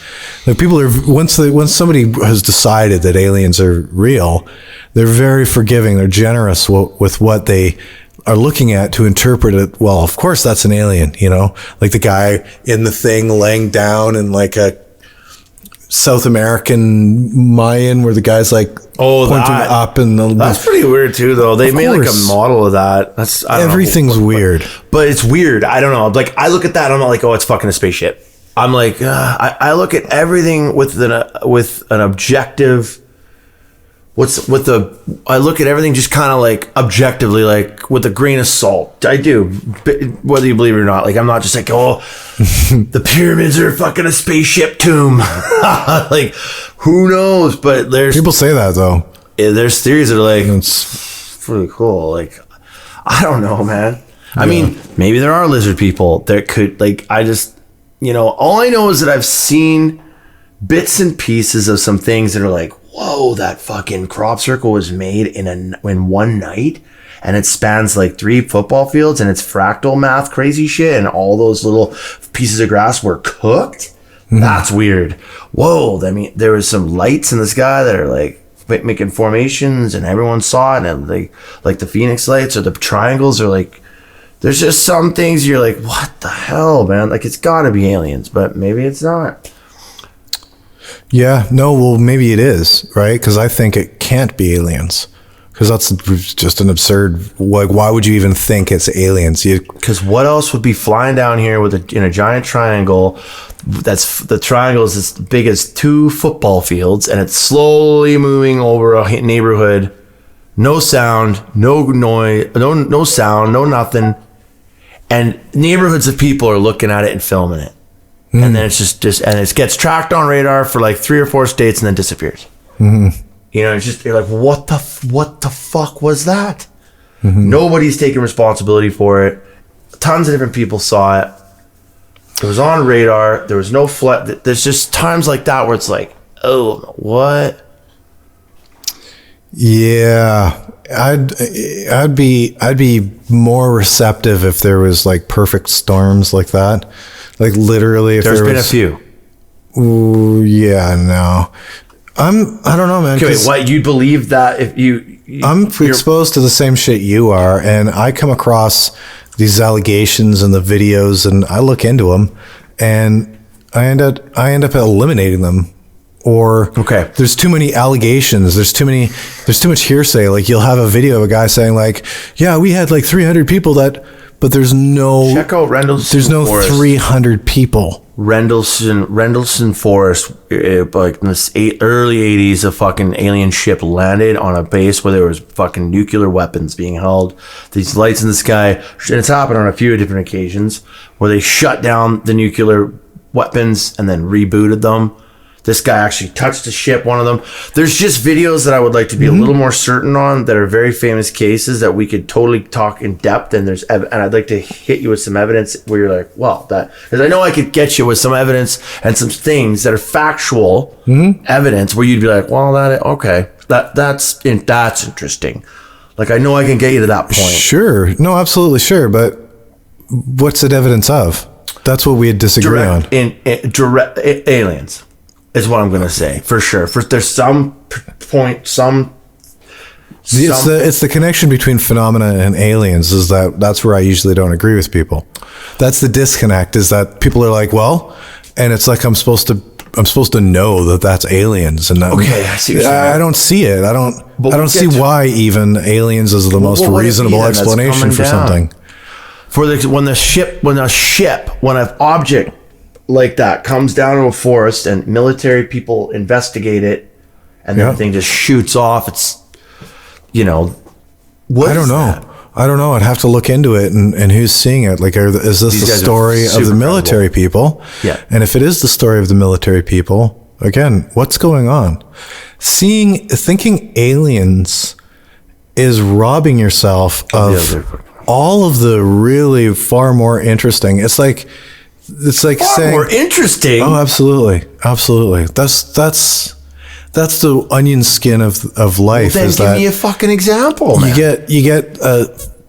like people are once somebody has decided that aliens are real, they're very forgiving. They're generous with what they are looking at to interpret it. Well, of course that's an alien, you know, like the guy in the thing laying down in like a South American Mayan where the guy's like pointing up, and that's pretty weird too, though. They made like a model of that. That's everything's weird, but it's weird. I don't know. Like I look at that, I'm not like, oh, it's fucking a spaceship. I'm like, I look at everything with an objective. I look at everything just kind of like objectively, like with a grain of salt. I do, whether you believe it or not. Like I'm not just like, oh, the pyramids are fucking a spaceship tomb. Like who knows? But there's people say that though. Yeah, there's theories that are like it's pretty cool. Like I don't know, man. I mean, maybe there are lizard people. There could like I just all I know is that I've seen bits and pieces of some things that are like, whoa, that fucking crop circle was made in one night, and it spans like 3 football fields, and it's fractal math crazy shit, and all those little pieces of grass were cooked. That's weird. Whoa, I mean, there was some lights in the sky that are like making formations, and everyone saw it, and like the Phoenix lights or the triangles are like, there's just some things you're like, what the hell, man? Like it's gotta be aliens, but maybe it's not. Yeah, no, well, maybe it is, right? Because I think it can't be aliens. Because that's just an absurd, like, why would you even think it's aliens? Because what else would be flying down here in a giant triangle? The triangle is as big as 2 football fields, and it's slowly moving over a neighborhood. No sound, no noise, no sound, no nothing. And neighborhoods of people are looking at it and filming it. And then it's just and it gets tracked on radar for like 3 or 4 states and then disappears. It's just, you're like, what the fuck was that? Nobody's taking responsibility for it. Tons of different people saw it. It was on radar. There was no there's just times like that where it's like, oh, what? Yeah, I'd be more receptive if there was like perfect storms like that. Like literally, if there's been a few. Ooh, yeah, no. I don't know, man. Okay, wait, what, you believe that if I'm exposed to the same shit you are, and I come across these allegations and the videos, and I look into them, and I end up eliminating them. Or there's too many allegations. There's too much hearsay. Like you'll have a video of a guy saying like, yeah, we had like 300 people but there's no, check out Rendlesham there's no Forest. 300 people. Rendlesham Forest, like in the early 80s, a fucking alien ship landed on a base where there was fucking nuclear weapons being held. These lights in the sky, and it's happened on a few different occasions, where they shut down the nuclear weapons and then rebooted them. This guy actually touched the ship, one of them. There's just videos that I would like to be a little more certain on that are very famous cases that we could totally talk in depth. And and I'd like to hit you with some evidence where you're like, well, because I know I could get you with some evidence and some things that are factual evidence where you'd be like, well, that's interesting. Like I know I can get you to that point. Sure, no, absolutely, sure, but what's it evidence of? That's what we disagree on. Direct aliens. Is what I'm going to say, for sure. There's some point, it's the connection between phenomena and aliens that's where I usually don't agree with people. That's the disconnect, is that people are like, well, and it's like I'm supposed to know that that's aliens, and I see. I don't see it. I don't see why even aliens is the most reasonable explanation for something. When an object like that comes down to a forest and military people investigate it, and then the thing just shoots off. It's, I don't know. I'd have to look into it and who's seeing it. Like, is this the story of the military people? Yeah. And if it is the story of the military people, again, what's going on? Thinking aliens is robbing yourself of all of the really far more interesting. It's like saying more interesting. Oh, absolutely. That's the onion skin of life. Well, then give me a fucking example. You get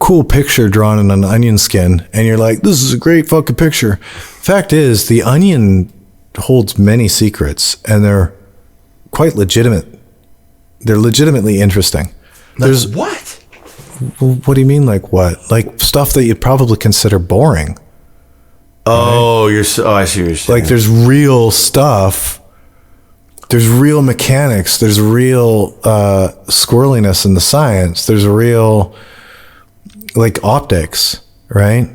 cool picture drawn in an onion skin, and you're like, this is a great fucking picture. Fact is, the onion holds many secrets, and they're quite legitimate. They're legitimately interesting. There's what? What do you mean, like what? Like stuff that you'd probably consider boring. Oh, right? I see what you're saying. Like there's real stuff. There's real mechanics. There's real squirreliness in the science. There's real like optics, right?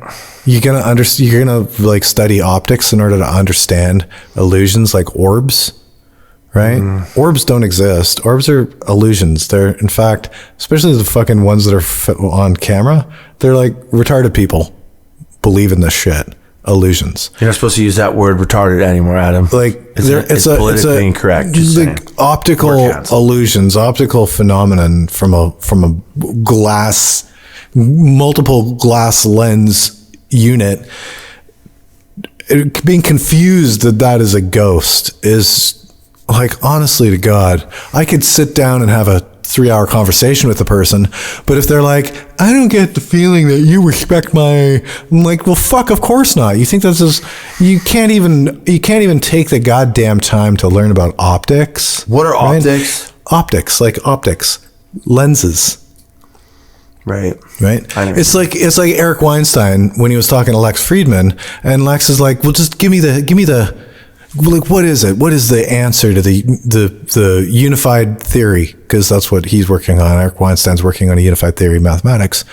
You're gonna like study optics in order to understand illusions like orbs, right? Orbs don't exist. Orbs are illusions. They're, in fact, especially the fucking ones that are on camera, they're like retarded people believe in this shit. Illusions. You're not supposed to use that word retarded anymore, Adam. Like it's politically incorrect. Like optical illusions, optical phenomenon from a glass, multiple glass lens unit. Being confused that is a ghost is like, honestly to God, I could sit down and have a 3-hour conversation with the person, but if they're like, I don't get the feeling that you respect my, I'm like, well, fuck, of course not. You think this is, you can't even take the goddamn time to learn about optics. What are optics? Optics, like optics, lenses. Right. It's like Eric Weinstein when he was talking to Lex Friedman, and Lex is like, well, just give me the like, what is it? What is the answer to the unified theory? Because that's what he's working on. Eric Weinstein's working on a unified theory of mathematics.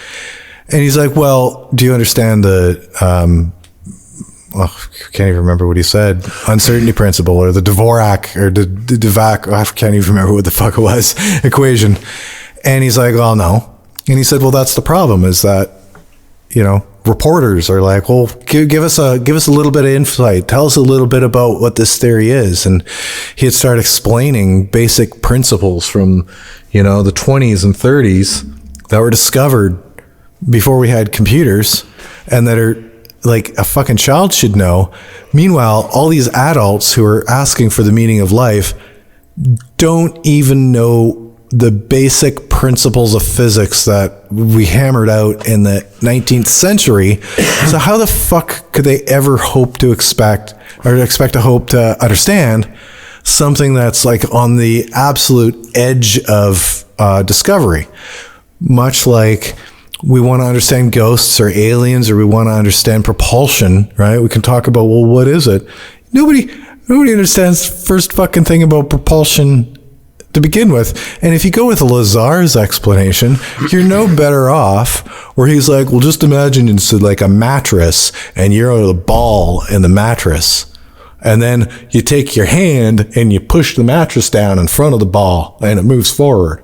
And he's like, well, do you understand the, I can't even remember what he said, uncertainty principle, or the Dvorak, or the Dvorak, I can't even remember what the fuck it was, equation. And he's like, well, no. And he said, well, that's the problem, is that, you know, reporters are like, well, give us a little bit of insight. Tell us a little bit about what this theory is. And he'd start explaining basic principles from, you know, the 20s and 30s that were discovered before we had computers, and that are like a fucking child should know. Meanwhile, all these adults who are asking for the meaning of life don't even know the basic principles of physics that we hammered out in the 19th century. So how the fuck could they ever hope to understand something that's like on the absolute edge of discovery? Much like we want to understand ghosts or aliens, or we want to understand propulsion, right? We can talk about, well, what is it? Nobody understands the first fucking thing about propulsion to begin with. And if you go with Lazar's explanation, you're no better off, where he's like, well, just imagine it's like a mattress, and you're the ball in the mattress, and then you take your hand and you push the mattress down in front of the ball and it moves forward.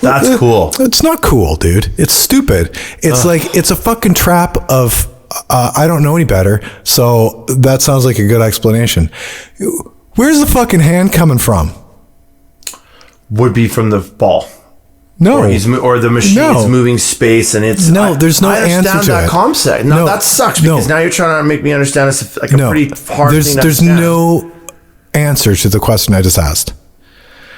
That's cool. It's not cool, dude. It's stupid. It's like, it's a fucking trap of I don't know any better, so that sounds like a good explanation. Where's the fucking hand coming from? Would be from the ball. No. Or the machine is moving space, and it's... No, there's no answer to it. I understand that concept. No, that sucks, because now you're trying to make me understand it's like a pretty hard thing to understand. There's no answer to the question I just asked.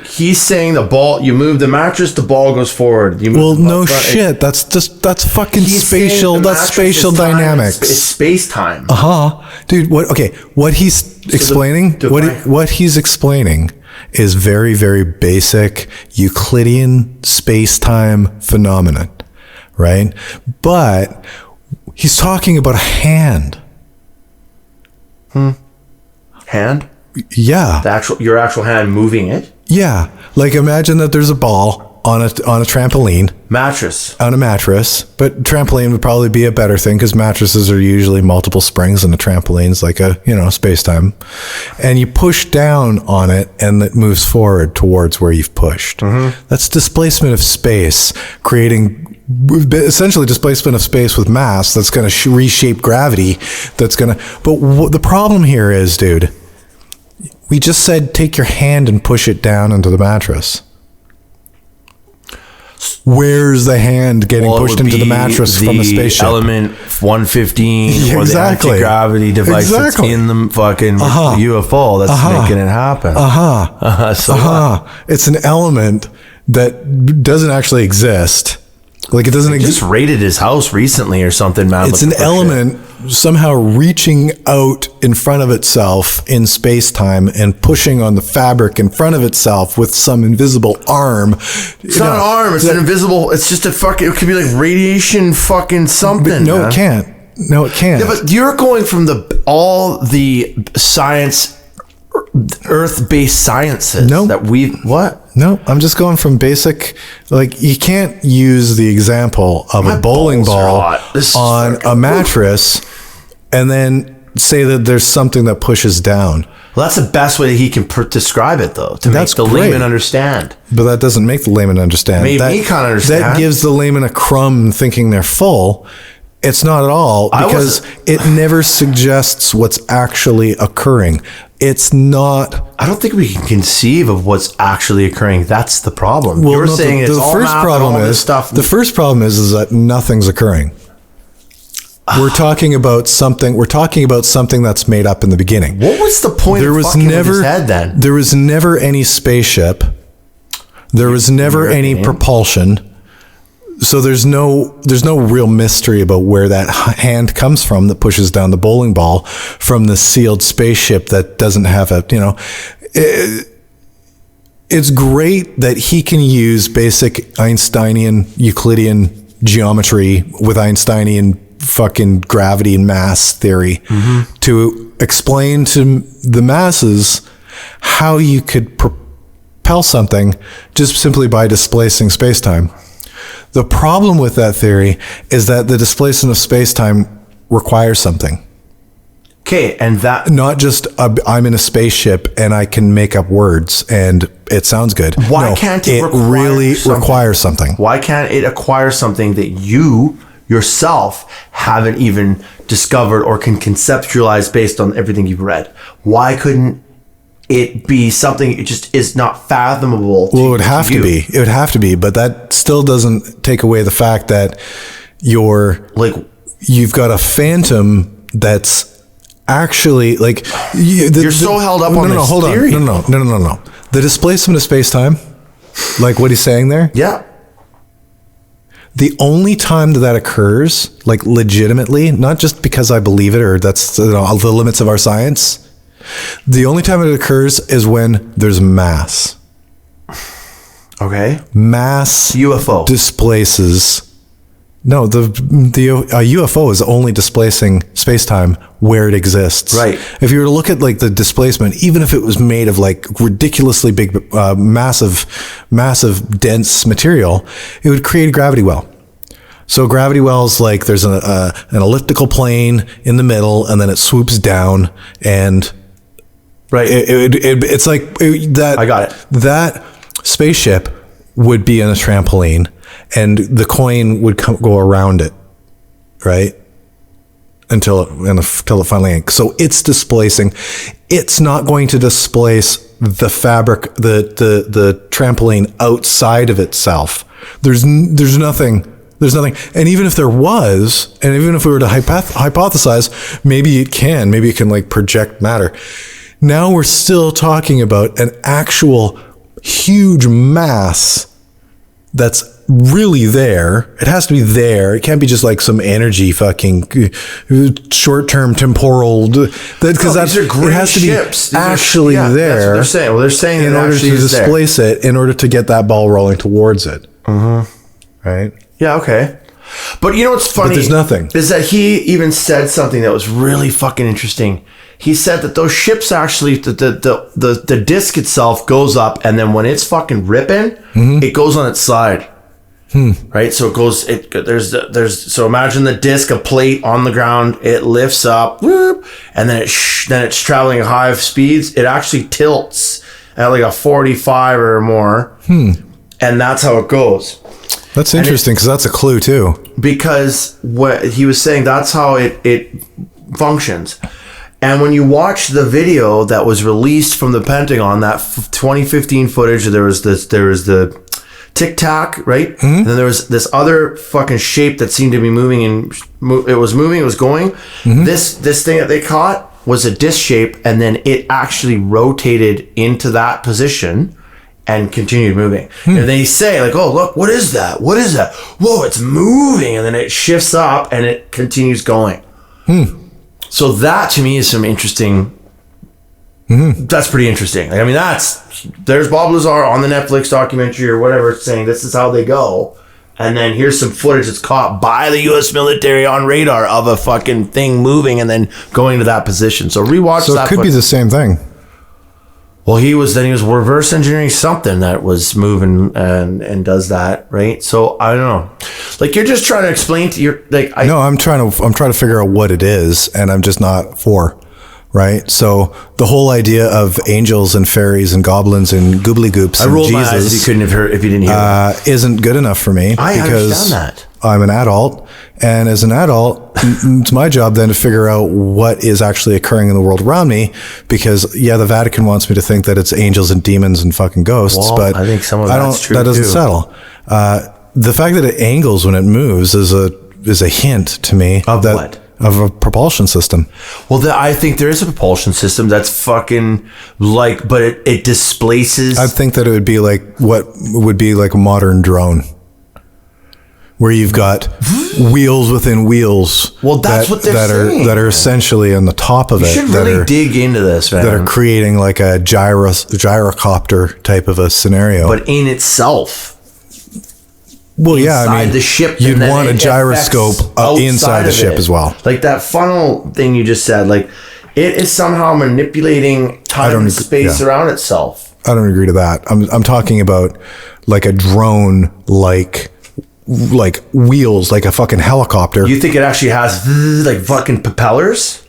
He's saying the ball, you move the mattress, the ball goes forward. You move no shit. That's fucking spatial. That's spatial dynamics. It's space-time. Dude, what he's explaining, what he's explaining is very, very basic Euclidean space-time phenomenon, right? But he's talking about a hand. Hand? Yeah. Your actual hand moving it? Yeah. Like, imagine that there's a ball on a trampoline. Mattress. On a mattress. But trampoline would probably be a better thing, because mattresses are usually multiple springs, and a trampoline's like a, space-time. And you push down on it, and it moves forward towards where you've pushed. Mm-hmm. That's displacement of space, creating essentially displacement of space with mass that's going to reshape gravity. But the problem here is, dude, we just said take your hand and push it down into the mattress. Where's the hand getting pushed into the mattress from a spaceship? Element 115 or the anti-gravity device that's in the fucking UFO that's making it happen. It's an element that doesn't actually exist, Like it doesn't They exist. just raided his house recently or something, man. It's an element somehow reaching out in front of itself in space-time and pushing on the fabric in front of itself with some invisible arm. It's not an arm. It's an invisible. It's just a fucking. It could be like radiation, fucking something. No, man. it can't. No, it can't. Yeah, but you're going from all the science, Earth-based sciences. No. That what? No, I'm just going from basic. Like you can't use the example of a bowling ball on a mattress and then say that there's something that pushes down. Well, that's the best way that he can describe it, though, to make the layman understand. But that doesn't make the layman understand. Maybe he can't understand. That gives the layman a crumb thinking they're full. It's not at all, because it never suggests what's actually occurring. It's not. I don't think we can conceive of what's actually occurring. That's the problem. Well, You're no, saying it's all first math problem and all this is stuff. the first problem is that nothing's occurring. We're talking about something. We're talking about something that's made up in the beginning. What was the point There of was fucking with never his head then? There was never any spaceship. There was never any propulsion. So there's no real mystery about where that hand comes from that pushes down the bowling ball from the sealed spaceship that doesn't have a, it's great that he can use basic Einsteinian Euclidean geometry with Einsteinian fucking gravity and mass theory to explain to the masses how you could propel something just simply by displacing space-time. The problem with that theory is that the displacement of space-time requires something. Okay, and that... Not just I'm in a spaceship and I can make up words and it sounds good. Why can't it really require something? Why can't it acquire something that you yourself haven't even discovered or can conceptualize based on everything you've read? Why couldn't it be something it just is not fathomable to, well, it would have to to be. It would have to be, but that still doesn't take away the fact that you've got a phantom that's actually like you're so held up on this theory. No. The displacement of space-time, like what he's saying there. Yeah. The only time that occurs, like legitimately, not just because I believe it or that's the limits of our science. The only time it occurs is when there's mass. Okay. Mass UFO displaces. No, a UFO is only displacing space-time where it exists. Right. If you were to look at like the displacement, even if it was made of like ridiculously big, massive, dense material, it would create a gravity well. So gravity wells, like there's an elliptical plane in the middle, and then it swoops down, and right. It's like that. I got it. That spaceship would be on a trampoline, and the coin would go around it, right? Until it finally ends. So it's displacing. It's not going to displace the fabric, the trampoline outside of itself. There's nothing. There's nothing. And even if there was, and even if we were to hypothesize, maybe it can like project matter. Now we're still talking about an actual huge mass that's really there. It has to be there. It can't be just like some energy fucking short-term temporal. Because it has to be actually there. That's what they're saying. Well, they're saying in order to displace it, in order to get that ball rolling towards it. Right? Yeah, okay. But you know what's funny? But there's nothing. Is that he even said something that was really fucking interesting. He said that those ships actually, the disc itself goes up, and then when it's fucking ripping, it goes on its side. Right? So it goes, so imagine the disc, a plate on the ground, it lifts up, whoop, and then it's traveling at high speeds. It actually tilts at like a 45 or more. And that's how it goes. That's interesting because that's a clue too. Because what he was saying, that's how it functions. And when you watch the video that was released from the Pentagon, that 2015 footage, there was the Tic Tac, right? And then there was this other fucking shape that seemed to be moving, and it was going. This thing that they caught was a disc shape, and then it actually rotated into that position. and continued moving. And they say like, oh, look, what is that? What is that? Whoa, it's moving. And then it shifts up and it continues going. So that to me is some interesting. That's pretty interesting. I mean, there's Bob Lazar on the Netflix documentary or whatever saying this is how they go. And then here's some footage that's caught by the U.S. military on radar of a fucking thing moving and then going to that position. So rewatch that. So it could be the same thing. Well, he was reverse engineering something that was moving and does that, right? So I don't know. Like you're just trying to explain to your like. No, I'm trying to figure out what it is, and I'm just not for. Right, so the whole idea of angels and fairies and goblins and goobly goops and rolled my Jesus, eyes if you couldn't have heard, if you didn't hear isn't good enough for me. I because understand that. I'm an adult, and as an adult, it's my job then to figure out what is actually occurring in the world around me. Because the Vatican wants me to think that it's angels and demons and fucking ghosts, but I think some of that's true. That doesn't too. settle. The fact that it angles when it moves is a hint to me of what. Of a propulsion system. Well, I think there is a propulsion system that's fucking like, but it displaces. I think that it would be like what would be like a modern drone, where you've got wheels within wheels. Well, that's what they're saying. That are essentially on the top of it. You should really dig into this, man. That are creating like a gyrocopter type of a scenario. But in itself. Well, yeah, I mean, the ship, you'd want a gyroscope inside the ship as well. Like that funnel thing you just said, like it is somehow manipulating time and space around itself. I don't agree to that. I'm talking about like a drone, like wheels, like a fucking helicopter. You think it actually has like fucking propellers?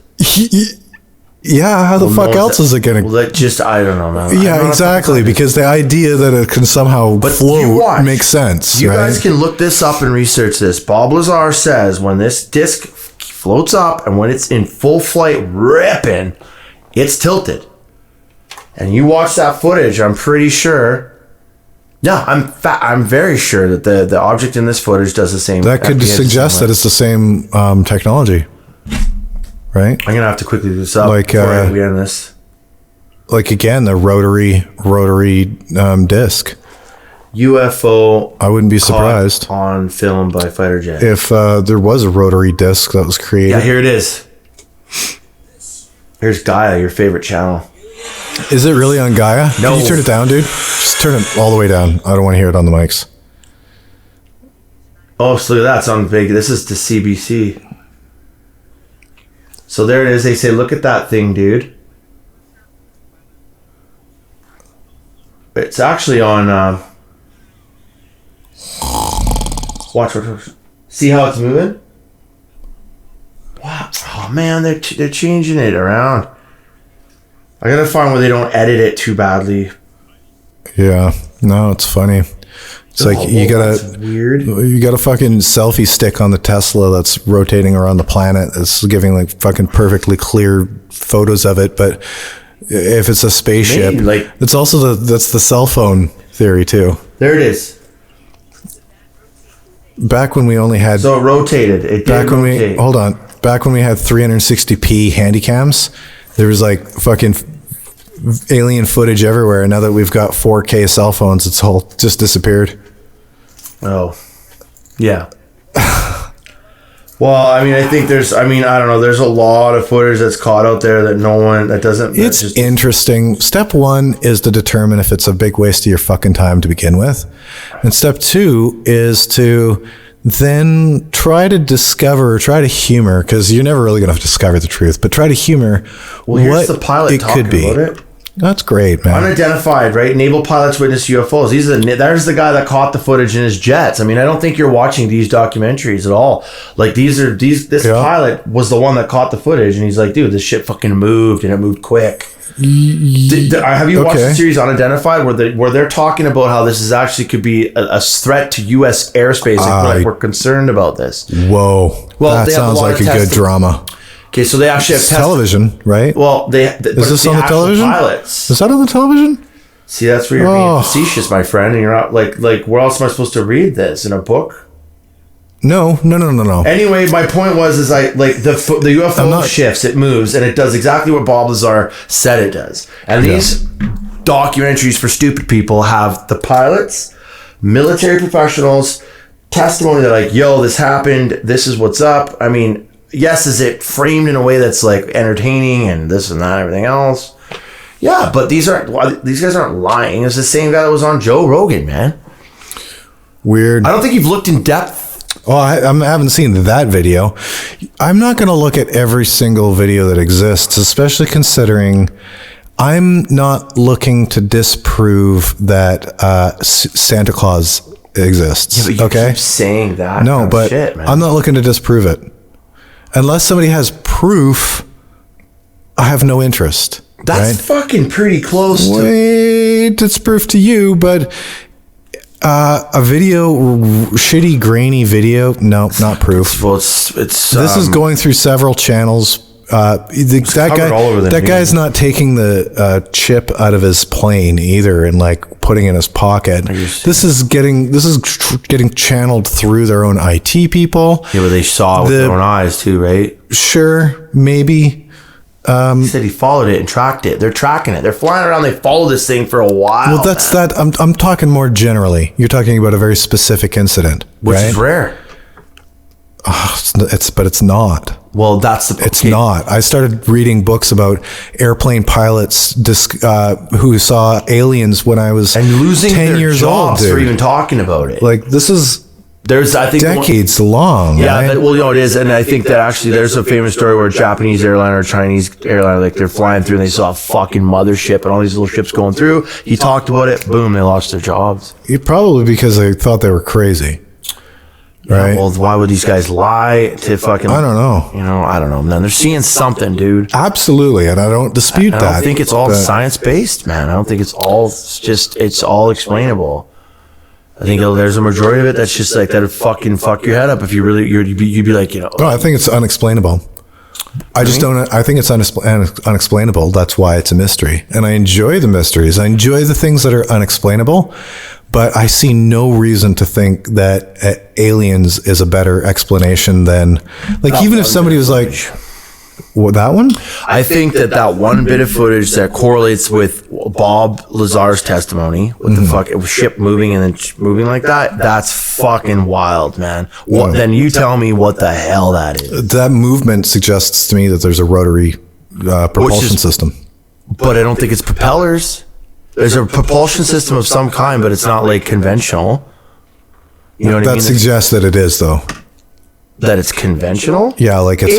Yeah, how the fuck else is it gonna? Well, I don't know, man. Yeah, exactly. Because the idea that it can somehow float makes sense. You guys can look this up and research this. Bob Lazar says when this disc floats up and when it's in full flight ripping, it's tilted. And you watch that footage, I'm pretty sure. Yeah, I'm very sure that the object in this footage does the same. That could suggest that it's the same technology. Right? I'm gonna have to quickly do this up before we end this. Like again, the rotary disc. UFO. I wouldn't be surprised on film by fighter jet. If there was a rotary disc that was created. Yeah, here it is. Here's Gaia, your favorite channel. Is it really on Gaia? No. Can you turn it down, dude? Just turn it all the way down. I don't want to hear it on the mics. Oh, so look at that. It's on big. This is the CBC. So there it is. They say, look at that thing, dude. It's actually on... Watch. See how it's moving? Wow. Oh, man. They're changing it around. I gotta find where they don't edit it too badly. Yeah. No, it's funny. It's like you got a fucking selfie stick on the Tesla that's rotating around the planet. It's giving like fucking perfectly clear photos of it. But if it's a spaceship, it's also that's the cell phone theory too. There it is. Back when we only had, so it rotated. Back when we had 360p handycams, there was like fucking alien footage everywhere. And now that we've got 4K cell phones, it's all just disappeared. Oh, yeah. Well, I mean, I think I don't know. There's a lot of footage that's caught out there that doesn't. It's interesting. Step one is to determine if it's a big waste of your fucking time to begin with. And step two is to then try to humor, because you're never really going to discover the truth, but try to humor what the pilot it could be. About it. That's great, man. Unidentified, right? Naval pilots witness UFOs. There's the guy that caught the footage in his jets. I mean, I don't think you're watching these documentaries at all. Like this pilot was the one that caught the footage, and he's like, dude, this shit fucking moved, and it moved quick. Have you watched the series Unidentified, where they're talking about how this is actually could be a threat to U.S. airspace? Like we're concerned about this. Whoa. Well, that sounds like a good drama. Okay, so they actually have television, right? Well, is this on the television? Pilots. Is that on the television? See, that's where you're being facetious, my friend, and you're not like where else am I supposed to read this in a book? No. Anyway, my point was the UFO shifts, it moves, and it does exactly what Bob Lazar said it does. And these documentaries for stupid people have the pilots, military professionals, testimony. They're like, yo, this happened. This is what's up. I mean, yes, is it framed in a way that's like entertaining and this and that, and everything else? Yeah, but these guys aren't lying. It's the same guy that was on Joe Rogan, man. Weird. I don't think you've looked in depth. Well, I haven't seen that video. I'm not going to look at every single video that exists, especially considering I'm not looking to disprove that Santa Claus exists. Yeah, but you okay, keep saying that. No, but shit, man. I'm not looking to disprove it. Unless somebody has proof, I have no interest. That's right? fucking pretty close to... Wait, it's proof to you, but a video, shitty, grainy video, no, not proof. Well, it's this is going through several channels. That guy's not taking the chip out of his plane either and like putting it in his pocket. This is getting channeled through their own IT people. Yeah, but they saw it with their own eyes too, right? Sure, maybe. He said he followed it and tracked it. They're tracking it. They're flying around. They follow this thing for a while. Well, that's that. I'm talking more generally. You're talking about a very specific incident, which right? is rare. But it's not. Well, that's the... It's not. I started reading books about airplane pilots who saw aliens when I was and losing 10 their years jobs old, dude. for even talking about it. Like, this is... I think decades long. Yeah, right? it is, and I think that actually there's a famous story where a Japanese airline or Chinese airline, like they're flying through and they saw a fucking mothership and all these little ships going through. He talked about it. Boom, they lost their jobs. Probably because they thought they were crazy. Right. Yeah, well, why would these guys lie to fucking... I don't know. I don't know, man. They're seeing something, dude. Absolutely, and I don't dispute that. I don't think it's all science-based, man. I don't think it's all explainable. I think there's a majority of it that's just like that'd fucking fuck your head up if you'd be like, No, I think it's unexplainable. I think it's unexplainable. That's why it's a mystery. And I enjoy the mysteries. I enjoy the things that are unexplainable, but I see no reason to think that aliens is a better explanation than, like, even if somebody was like, what, that one? I think that one bit of footage that correlates with Bob Lazar's testimony with the fucking ship moving and then moving like that, that's fucking wild, man. Then you tell me what the hell that is. That movement suggests to me that there's a rotary propulsion system. But I don't think it's propellers. There's a propulsion system of some kind, but it's not like conventional. You know what I mean? That suggests that it is, though. That it's conventional? Yeah, like it's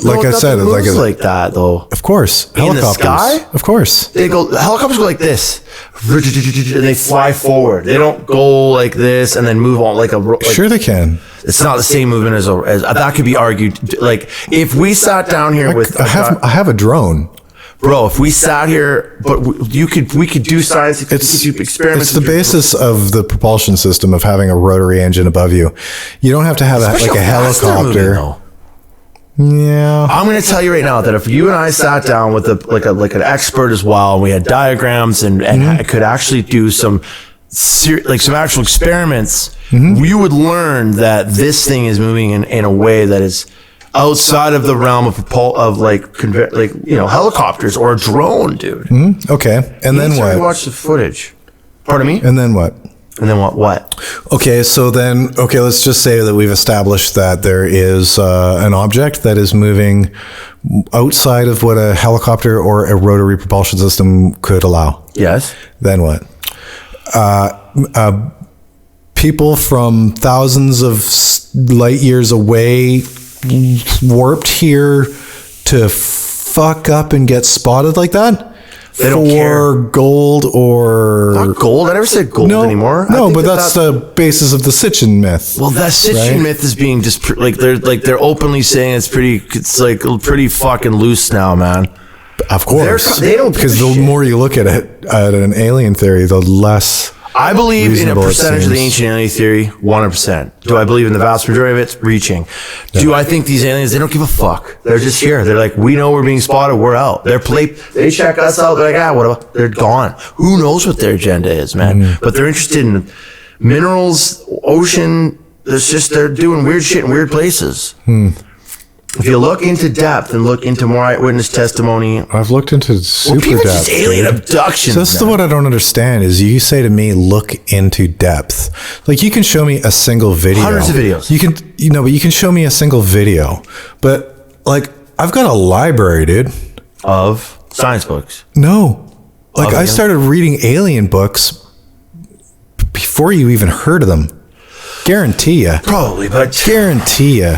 like I said, it's like that though. Of course, in the sky. Of course, helicopters go like this, and they fly forward. They don't go like this and then move on like a. Sure, they can. It's not the same movement as that could be argued. Like if we sat down here with, I have a drone. Bro, if we sat here, but we could do science. It's experiments. It's the basis of the propulsion system of having a rotary engine above you. You don't have to have a helicopter. Yeah, I'm going to tell you right now that if you and I sat down with an expert as well, and we had diagrams and I could actually do some actual experiments, we would learn that this thing is moving in a way that is outside of the realm of helicopters or a drone, dude. Okay, and then what? Watch the footage. Pardon me. And then what? And then what? Okay, so then, let's just say that we've established that there is an object that is moving outside of what a helicopter or a rotary propulsion system could allow. Yes. Then what? People from thousands of light years away warped here to fuck up and get spotted like that? They don't care. Gold or... Not gold. I never said gold anymore. No, but that's the basis of the Sitchin myth. Well, that Sitchin myth is being just they're openly saying it's pretty fucking loose now, man. Of course. They don't, because the more you look at it, at an alien theory, the less... I believe in a percentage of the ancient alien theory, 100%. Do I believe in the vast majority of it? Reaching. Yeah. Do I think these aliens, they don't give a fuck. They're just here. They're like, we know we're being spotted, we're out. They check us out, they're like, whatever. They're gone. Who knows what their agenda is, man? But they're interested in minerals, ocean. They're doing weird shit in weird places. If you look into depth and look into more eyewitness testimony, I've looked into super even depth. just alien dude. abductions. So that's man. what I don't understand is you say to me, look into depth. Like you can show me a single video. Hundreds of videos. You can, but you can show me a single video. But like, I've got a library, dude. Of science books. No. Like I Alien? started reading alien books before you even heard of them. Guarantee you. Probably, but Guarantee you.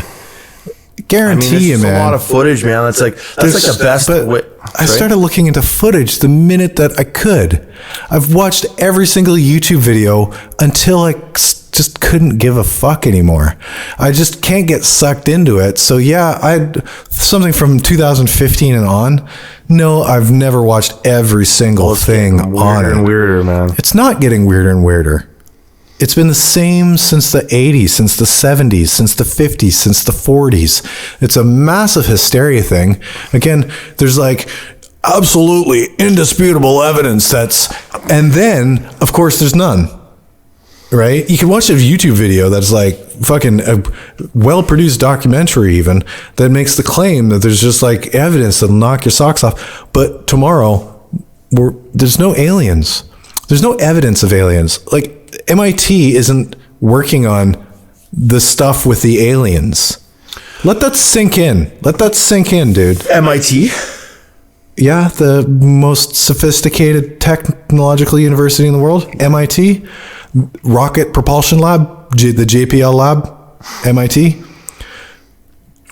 Guarantee you, there's man. a lot of footage, man. That's like the best. But I started looking into footage the minute that I could. I've watched every single YouTube video until I just couldn't give a fuck anymore. I just can't get sucked into it. So yeah, something from 2015 and on. No, I've never watched every single thing on it. And weirder, man. It's not getting weirder and weirder. It's been the same since the 80s, since the 70s, since the 50s, since the 40s. It's a massive hysteria thing. Again, there's like absolutely indisputable evidence and then, of course, there's none. Right? You can watch a YouTube video that's like fucking a well-produced documentary even that makes the claim that there's just like evidence that'll knock your socks off. But tomorrow, there's no aliens. There's no evidence of aliens. Like, MIT isn't working on the stuff with the aliens. Let that sink in. Let that sink in, dude. MIT? Yeah, the most sophisticated technological university in the world. MIT. Rocket Propulsion Lab. The JPL Lab. MIT.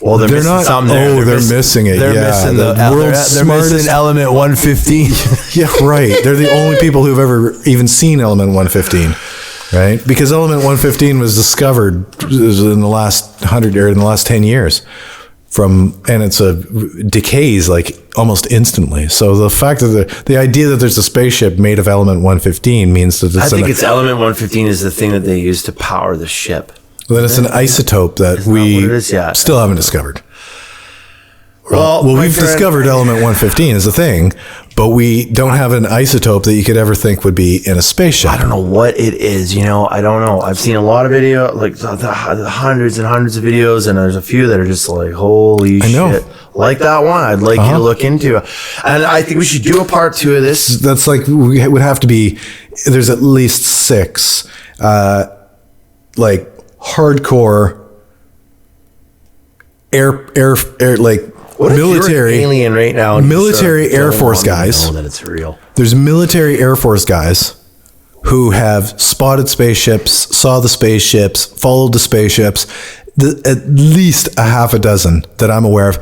Well, they're missing not. something there. Oh, they're missing it. They're missing the world's smartest. Missing element 115. Yeah, right. They're the only people who've ever even seen element 115, right? Because element 115 was discovered in the last 100 or in the last 10 years, and it's decays like almost instantly. So the fact that the idea that there's a spaceship made of element 115 means that I think it's element 115 is the thing that they use to power the ship. Then it's an isotope that we still haven't discovered. Well, we've discovered element 115 as a thing, but we don't have an isotope that you could ever think would be in a spaceship. I don't know what it is. I don't know. I've seen a lot of video, like the hundreds and hundreds of videos, and there's a few that are just like, holy shit. Like that one, I'd like you to look into. And I think we should do a part 2 of this. That's like, we would have to be, there's at least 6, like, hardcore air like what military if you're an alien right now, military Air Force guys. Know that it's real. There's military Air Force guys who have spotted spaceships, saw the spaceships, followed the spaceships. At least a half a dozen that I'm aware of.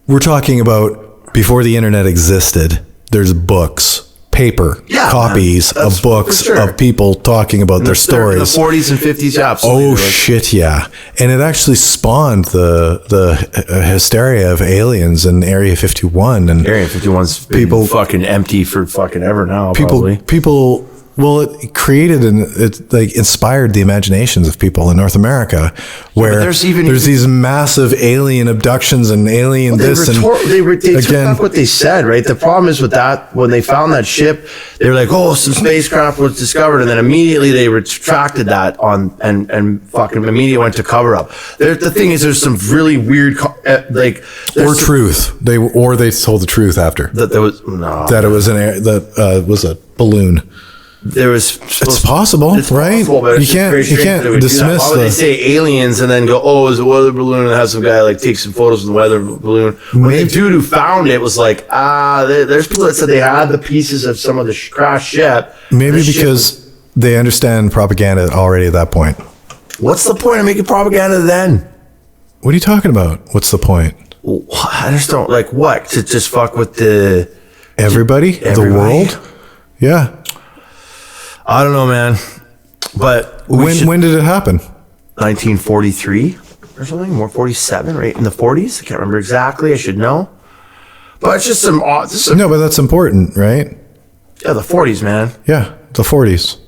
We're talking about before the internet existed. There's books. Paper, copies of books of people talking about their stories. In the 40s and 50s, yeah, absolutely. Oh, shit, yeah. And it actually spawned the hysteria of aliens in Area 51. And Area 51's been fucking empty for fucking ever now, People, well, it created and it like inspired the imaginations of people in North America, where there's these massive alien abductions and alien they this took back what they said, right? The problem is with that, when they found that ship, they were like, "Oh, some spacecraft was discovered," and then immediately they retracted that and fucking immediately went to cover up. The thing is, there's some really weird truth. They told the truth after that there was that was a balloon. It's possible, right? You can't dismiss why would they say aliens and then go, oh, it was a weather balloon, and have some guy like take some photos of the weather balloon. When the dude who found it was like, there's people that said they had the pieces of some of the crashed ship. Maybe because they understand propaganda already at that point. What's the point of making propaganda then? What are you talking about? What's the point? I just don't like what to just fuck with everybody, the world. Yeah. I don't know, man. But when did it happen? 1943 or something, more 47, right in the 40s. I can't remember exactly. I should know. But it's just some no, but that's important, right? Yeah, the 40s, man. Yeah, the 40s.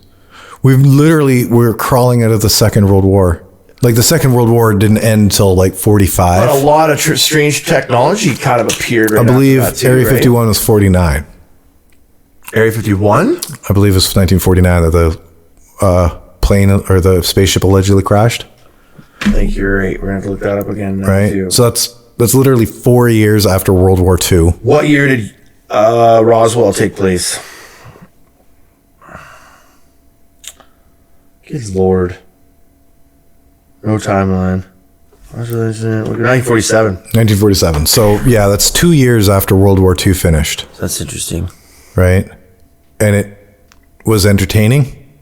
We're crawling out of the Second World War. Like the Second World War didn't end until like 45. But a lot of strange technology kind of appeared. I believe Area 51 was 49. Area 51? I believe it was 1949 that the plane or the spaceship allegedly crashed. I think you're right. We're going to have to look that up again. Right. Too. So that's That's literally 4 years after World War II. What year did Roswell take place? Good Lord. No timeline. 1947. 1947. So, yeah, that's 2 years after World War II finished. That's interesting. Right? And it was entertaining.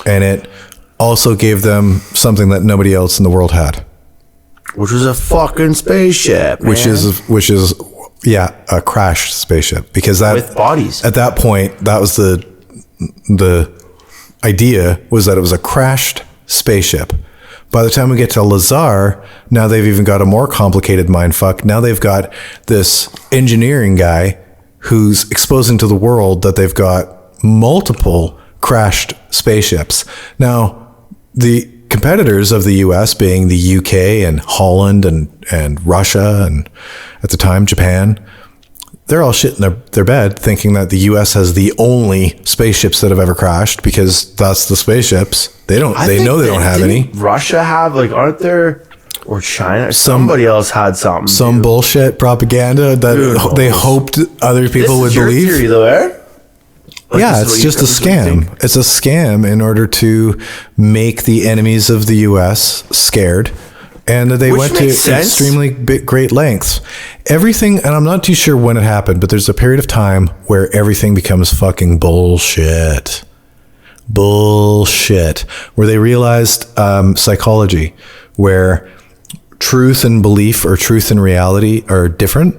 And it also gave them something that nobody else in the world had. Which was a fucking spaceship, man. Which is a crashed spaceship. Because that... with bodies. At that point, that was the idea, was that it was a crashed spaceship. By the time we get to Lazar, now they've even got a more complicated mindfuck. Now they've got this engineering guy who's exposing to the world that they've got multiple crashed spaceships. Now, the competitors of the US, being the UK and Holland and Russia and at the time Japan, they're all shitting their bed thinking that the US has the only spaceships that have ever crashed, because that's the spaceships. They know they don't have any. Russia have, like, aren't there, or China, somebody else had something. Some bullshit propaganda that they hoped other people would believe. Theory, though, eh? Like, yeah, it's just a scam. It's a scam in order to make the enemies of the US scared. And they went to extremely great lengths. Everything, and I'm not too sure when it happened, but there's a period of time where everything becomes fucking bullshit. Bullshit. Where they realized psychology, where truth and belief or truth and reality are different.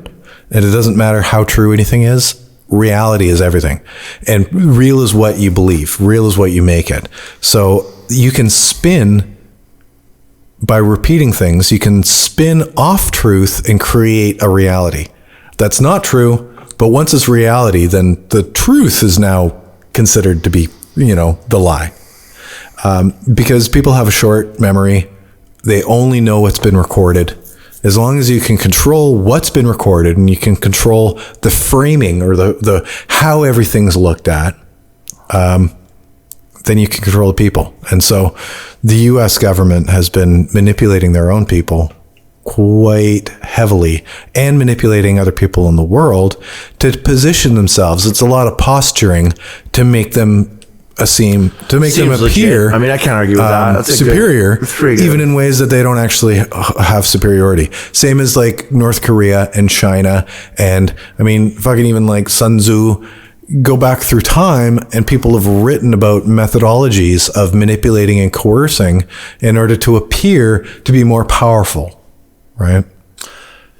And it doesn't matter how true anything is. Reality is everything. And real is what you believe. Real is what you make it. So you can spin... by repeating things, you can spin off truth and create a reality. That's not true, but once it's reality, then the truth is now considered to be, the lie. Because people have a short memory. They only know what's been recorded. As long as you can control what's been recorded and you can control the framing or the how everything's looked at, then you can control the people. And so the US government has been manipulating their own people quite heavily and manipulating other people in the world to position themselves. It's a lot of posturing to make them appear legit. I mean, I can't argue with that. That's superior, even in ways that they don't actually have superiority. Same as like North Korea and China. And I mean, fucking even like Sun Tzu. Go back through time and people have written about methodologies of manipulating and coercing in order to appear to be more powerful, right?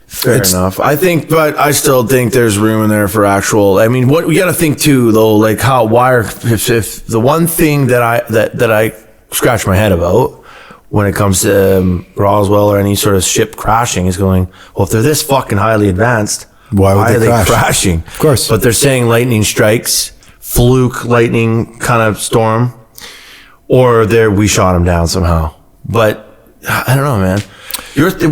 Fair enough. But I still think there's room in there for actual, I mean, what we got to think too, though, like if the one thing that I scratch my head about when it comes to Roswell or any sort of ship crashing is going, well, if they're this fucking highly advanced, why are they crashing? Of course. But they're saying lightning strikes, fluke lightning kind of storm, or we shot them down somehow. But I don't know, man.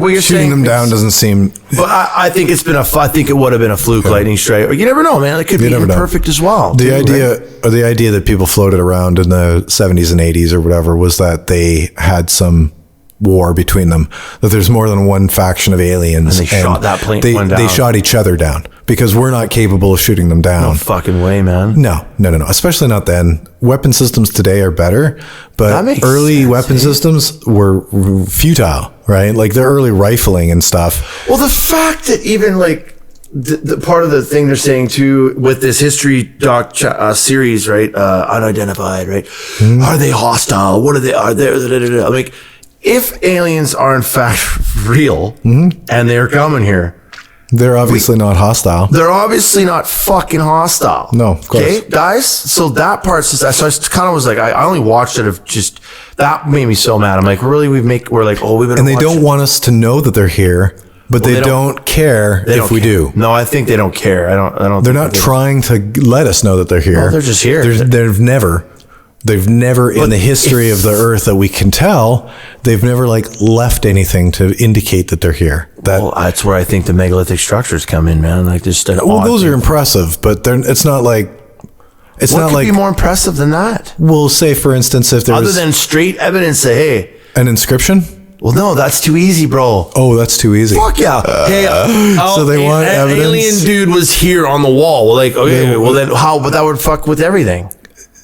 What you're shooting them down doesn't seem. But I think I think it would have been a fluke lightning strike. You never know, man. It could be perfect as well. The idea that people floated around in the 70s and 80s or whatever was that they had some war between them, that there's more than one faction of aliens, and they shot that plane down. They shot each other down because we're not capable of shooting them down. No fucking way, man. No, especially not then. Weapon systems today are better, but early weapon systems were futile, right? Like the early rifling and stuff. Well, the fact that even like the part of the thing they're saying too with this history doc series, right? Unidentified, right? Mm-hmm. Are they hostile? What are they? Are they? Like, if aliens are in fact real and they're coming here, they're obviously not hostile. They're obviously not fucking hostile. No, of course. Okay, guys? So that part's just, so I kind of was like, I only watched it of just, that made me so mad. I'm like, really? we've been And they don't want us to know that they're here, but they don't care if we do. No, I think they don't care. I don't. They're not trying to let us know that they're here. No, they're just here. They've never in the history of the earth that we can tell, they've never like left anything to indicate that they're here. That's where I think the megalithic structures come in, man. Like just those are impressive, but it's not like what could be more impressive than that? We'll say, for instance, if there's other than straight evidence, say, hey, an inscription. Well, no, that's too easy, bro. Oh, that's too easy. Fuck yeah. Hey, so they want an evidence? alien dude was here on the wall. Well, like, okay, well then how? But that would fuck with everything.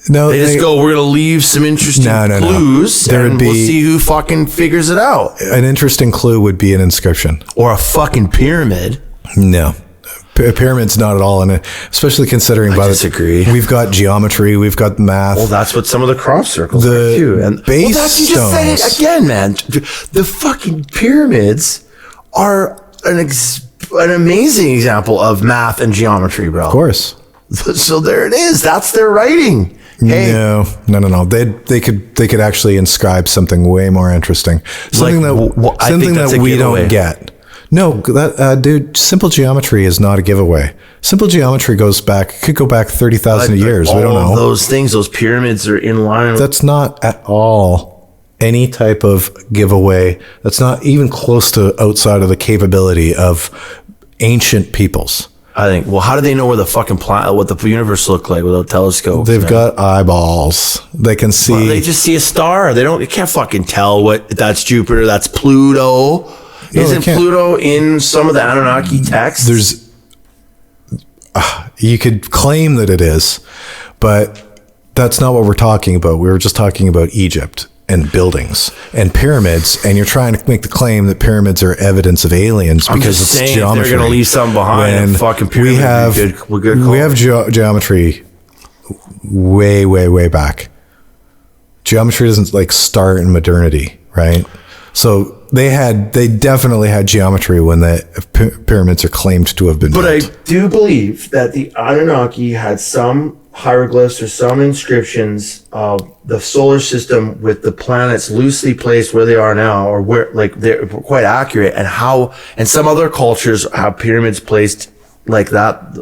No, They just go, we're gonna leave some interesting clues, There and would be we'll see who fucking figures it out. an interesting clue would be an inscription. Or a fucking pyramid. No. Pyramid's not at all in it, especially considering I disagree. We've got geometry, we've got math. Well, that's what some of the crop circles are too. And base you just said it again, man. The fucking pyramids are an amazing example of math and geometry, bro. Of course. So there it is. That's their writing. Hey, No. They could actually inscribe something way more interesting. Something that we don't get. No, dude, simple geometry is not a giveaway. Simple geometry could go back 30,000 years. We don't know. Those things, those pyramids are in line. That's not at all any type of giveaway. That's not even close to outside of the capability of ancient peoples. I think. Well, how do they know where the fucking planet, what the universe looked like without telescopes? They've got eyeballs. They can see. Well, they just see a star. They can't fucking tell what that's Jupiter. That's Pluto. No, Isn't Pluto in some of the Anunnaki texts? You could claim that it is, but that's not what we're talking about. We were just talking about Egypt and buildings and pyramids, and you're trying to make the claim that pyramids are evidence of aliens because it's geometry. They're going to leave something behind. Fucking pyramid. We have geometry way, way, way back. Geometry doesn't like start in modernity, right? So they definitely had geometry when the pyramids are claimed to have been built. But I do believe that the Anunnaki had some hieroglyphs or some inscriptions of the solar system with the planets loosely placed where they are now, or where, like, they're quite accurate, and some other cultures have pyramids placed like that,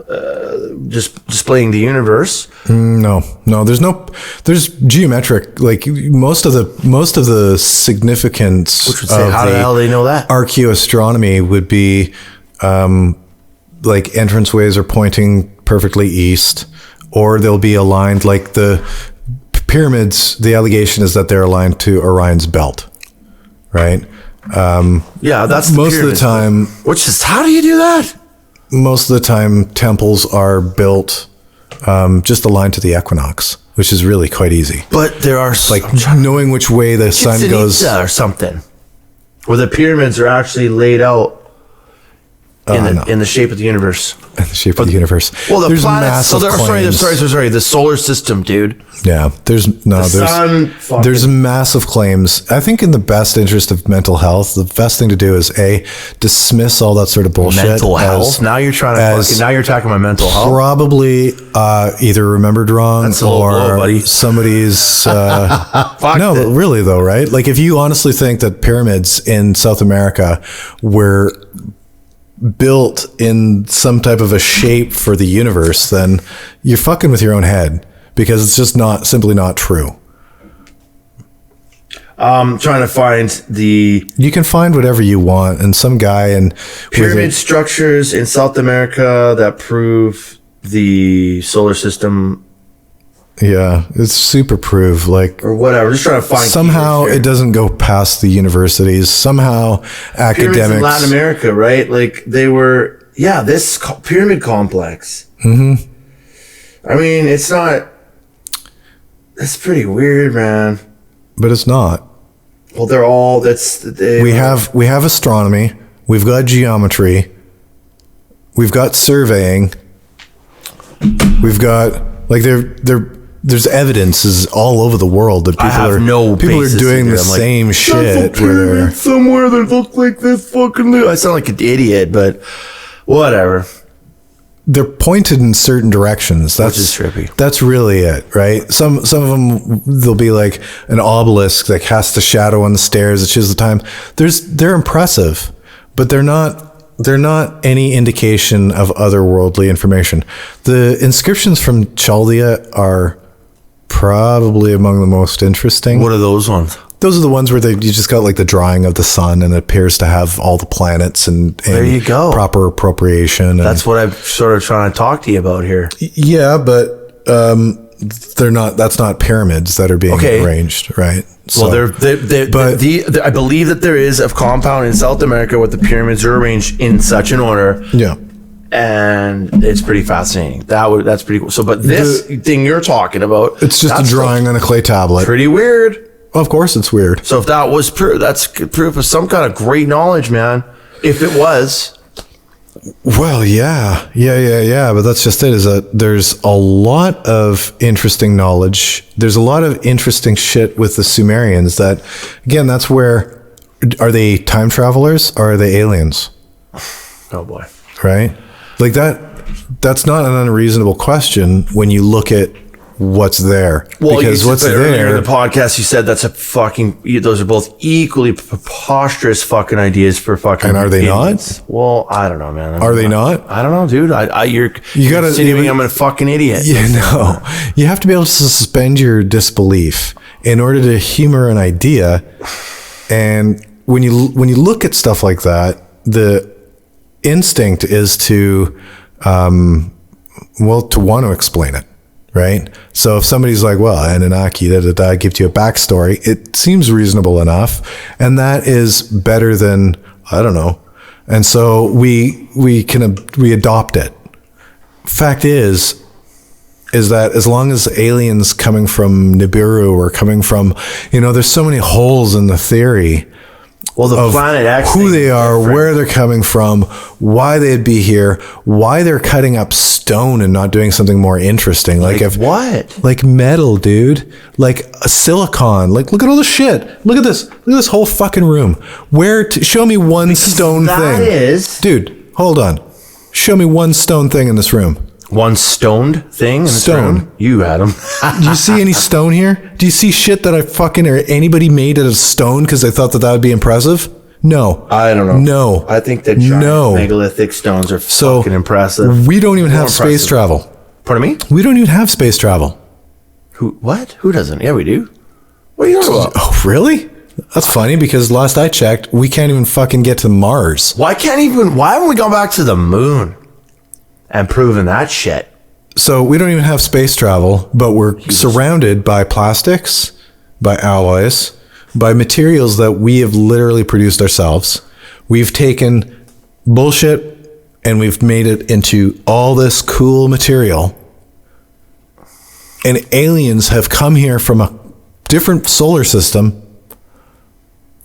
just displaying the universe. No, there's geometric, like most of the significance Which would say, how the hell they know that? Archaeoastronomy would be like entranceways are pointing perfectly east, or they'll be aligned, like the pyramids. The allegation is that they're aligned to Orion's belt, right? Yeah, that's most of the time. Which is, how do you do that? Most of the time, temples are built just aligned to the equinox, which is really quite easy. But there are like knowing which way the sun goes, or something, where the pyramids are actually laid out in the shape of the universe. In the shape of the universe. Well, the there's planets. Sorry. The solar system, dude. Yeah, there's massive claims. I think in the best interest of mental health, the best thing to do is dismiss all that sort of bullshit. Mental health. Now you're now you're talking about mental health. Probably either remembered wrong or somebody's. No, really though, right? Like if you honestly think that pyramids in South America were built in some type of a shape for the universe, then you're fucking with your own head, because it's just simply not true. Trying to find you can find whatever you want, and some guy in pyramid structures in South America that prove the solar system. Yeah, it's super proof, like, or whatever. Just trying to find. Somehow it doesn't go past the universities. Somehow academics. Pyramids in Latin America, right? Like they were, this pyramid complex. Mm-hmm. I mean, it's not. It's pretty weird, man. But it's not. Well, they're all. We have astronomy. We've got geometry. We've got surveying. We've got there's evidences all over the world that people are doing the same shit. Somewhere that look like this fucking. I sound like an idiot, but whatever. They're pointed in certain directions. That's just trippy. That's really it, right? Some of them, there'll be like an obelisk that casts a shadow on the stairs that shows the time. They're impressive, but they're not any indication of otherworldly information. The inscriptions from Chaldea are probably among the most interesting. What are those ones? Those are the ones where you just got like the drawing of the sun, and it appears to have all the planets and there you go, proper appropriation. That's what I'm sort of trying to talk to you about here. Yeah, but they're not. That's not pyramids that are being arranged, right? So, Well, I believe that there is a compound in South America where the pyramids are arranged in such an order. yeah. And it's pretty fascinating. That's pretty cool. So, but this thing you're talking about, It's just a drawing on a clay tablet. pretty weird. Of course it's weird. So if that was proof, that's proof of some kind of great knowledge, man. If it was. Well, yeah. But that's just it, is that there's a lot of interesting knowledge. There's a lot of interesting shit with the Sumerians that, again, that's where, are they time travelers or are they aliens? Oh boy. Right? Like that's not an unreasonable question when you look at what's there. Well, because what's earlier in there, the podcast, you said that's a fucking, those are both equally preposterous fucking ideas for fucking. And are they idiots. Not? Well, I don't know, man. Are they not? I don't know, dude. You gotta insinuating I'm a fucking idiot. Yeah, no. You have to be able to suspend your disbelief in order to humor an idea. And when you look at stuff like that, the instinct is to want to explain it. Right. So if somebody's like, well, Anunnaki, gives you a backstory, it seems reasonable enough. And that is better than, I don't know. And so we adopt it. Fact is that as long as aliens coming from Nibiru or coming from, there's so many holes in the theory. Well, the planet X, who they are, where they're coming from, why they'd be here, why they're cutting up stone and not doing something more interesting. Like what? Like metal, dude. Like a silicon. Like, look at all the shit. Look at this. Look at this whole fucking room. Show me one stone thing. Dude, hold on. Show me one stone thing in this room. One stoned thing in this room? You, Adam. Do you see any stone here? Do you see shit that or anybody made out of stone because they thought that would be impressive? No. I don't know. No. I think that giant megalithic stones are fucking impressive. We don't even have space travel. Pardon me? We don't even have space travel. What? Who doesn't? Yeah, we do. What are you talking about? Oh, really? That's funny because last I checked, we can't even fucking get to Mars. Why haven't we gone back to the moon and proven that shit? So we don't even have space travel, but we're surrounded by plastics, by alloys, by materials that we have literally produced ourselves. We've taken bullshit and we've made it into all this cool material. And aliens have come here from a different solar system,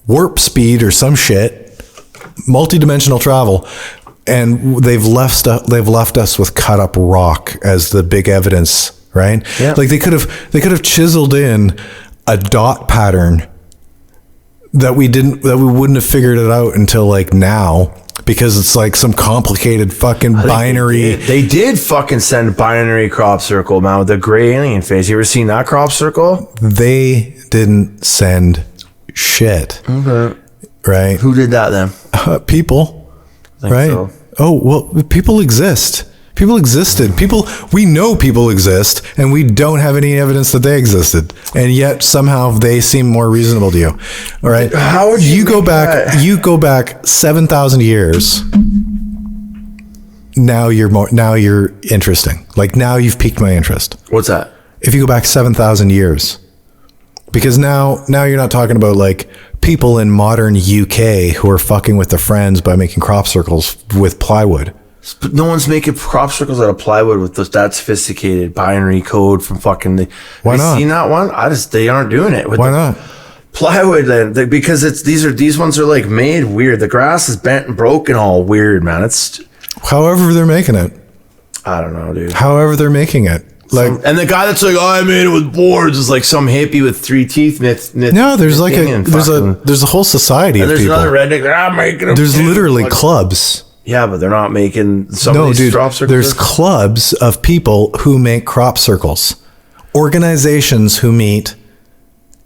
warp speed or some shit, multi-dimensional travel. And they've left us with cut up rock as the big evidence, right? Yeah. Like they could have chiseled in a dot pattern that we wouldn't have figured it out until like now, because it's like some complicated fucking binary. They did fucking send binary crop circle, man, with the gray alien face. You ever seen that crop circle? They didn't send shit. Okay. Right? Who did that then? People. Right? So. Oh, well, people exist. People existed. We know people exist, and we don't have any evidence that they existed. And yet somehow they seem more reasonable to you. All right. How would you go back? You go back 7,000 years. Now you're interesting. Like now you've piqued my interest. What's that? If you go back 7,000 years, because now you're not talking about like people in modern UK who are fucking with their friends by making crop circles with plywood. But no one's making crop circles out of plywood with that sophisticated binary code from fucking the. Why not? Seen that one? They aren't doing it. Why not? Plywood then, because these ones are like made weird. The grass is bent and broken, all weird, man. It's however they're making it. I don't know, dude. However they're making it. Like, and the guy that's like, oh, I made it with boards is like some hippie with 3 teeth. No, there's like there's a whole society of people. There's another redneck. I'm making it. There's literally clubs. Yeah, but they're not making some of these crop circles. There's clubs of people who make crop circles. Organizations who meet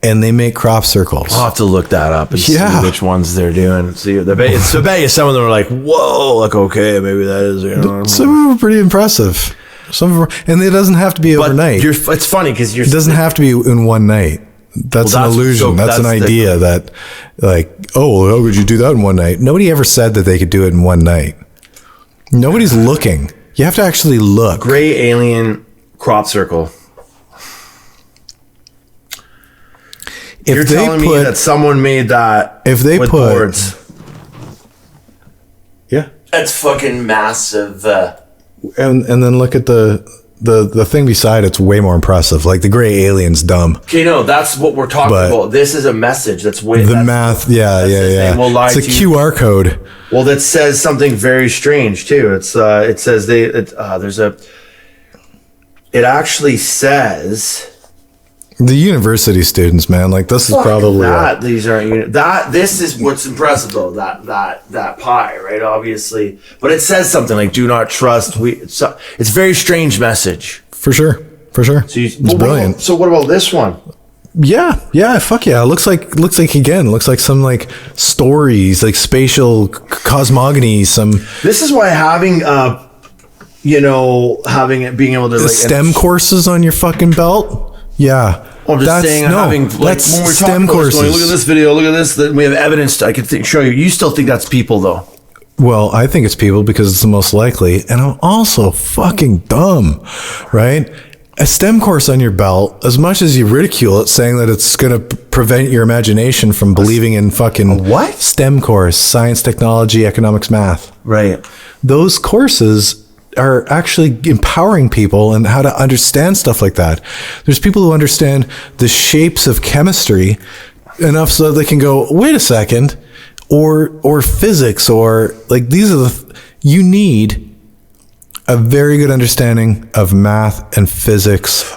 and they make crop circles. I'll have to look that up and see which ones they're doing. See, some of them are like, whoa, like, okay, maybe that is. Some of them are pretty impressive. And it doesn't have to be overnight. It's funny because it doesn't have to be in one night. That's an illusion. That's an idea that, like, oh, how could you do that in one night? Nobody ever said that they could do it in one night. Nobody's looking. You have to actually look. Gray alien crop circle. You're telling me that someone made that if they with put boards. Yeah. That's fucking massive. And then look at the thing beside it's way more impressive. Like the gray alien's dumb. Okay, no, that's what we're talking about. This is a message that's way the math. Yeah. It's a QR code. Well, that says something very strange too. It says it actually says the university students, man. Like this is probably that. These aren't this is what's impressive though. That pie, right? Obviously, but it says something like "Do not trust." It's a very strange message. For sure. So it's brilliant. So what about this one? Yeah, fuck yeah. It looks like some like stories, like spatial cosmogony. This is why having being able to STEM courses on your fucking belt. Yeah. I'm just saying, having like when we're STEM courses. Look at this video. Look at this. That we have evidence. I can show you. You still think that's people though? Well, I think it's people because it's the most likely, and I'm also fucking dumb, right? A STEM course on your belt, as much as you ridicule it, saying that it's going to prevent your imagination from believing in fucking what? STEM course, science, technology, economics, math. Right. Those courses are actually empowering people and how to understand stuff like that. There's people who understand the shapes of chemistry enough so that they can go, wait a second, or physics, or like these are you need a very good understanding of math and physics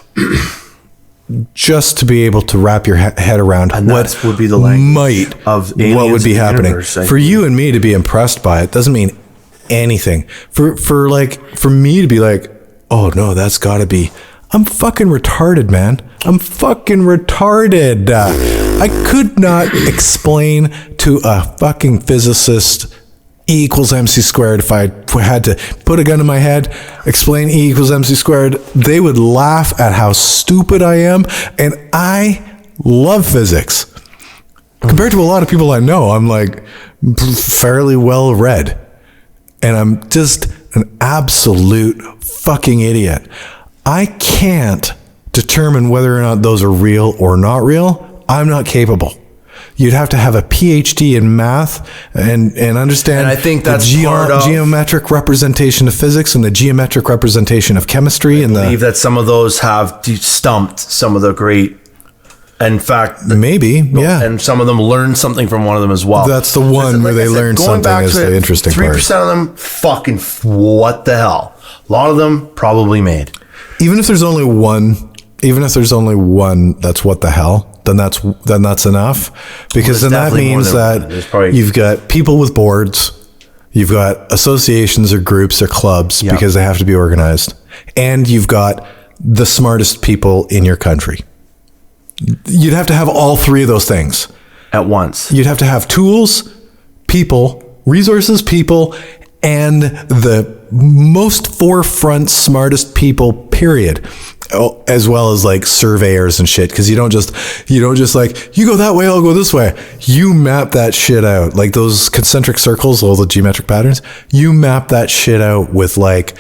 just to be able to wrap your head around what would be the language of what would be happening. Universe, for you and me to be impressed by it doesn't mean anything. For me to be like, oh no, that's gotta be, I'm fucking retarded, man. I'm fucking retarded. I could not explain to a fucking physicist E equals MC squared. If I had to put a gun to my head, explain E equals MC squared, they would laugh at how stupid I am. And I love physics. Compared to a lot of people I know, I'm like fairly well read. And I'm just an absolute fucking idiot. I can't determine whether or not those are real or not real. I'm not capable. You'd have to have a PhD in math and understand, and I think that's the geometric representation of physics and the geometric representation of chemistry. I believe that some of those have stumped some of the great. In fact, yeah. And some of them learned something from one of them as well. That's the one where they learned something is the interesting part. 3% of them, fucking what the hell? A lot of them probably made. Even if there's only one that's what the hell, then that's enough. Because then that means that you've got people with boards, you've got associations or groups or clubs because they have to be organized, and you've got the smartest people in your country. You'd have to have all three of those things at once. You'd have to have tools, people, resources, people, and the most forefront, smartest people, period. Oh, as well as like surveyors and shit. Cause you don't just like, you go that way, I'll go this way. You map that shit out. Like those concentric circles, all the geometric patterns, you map that shit out with like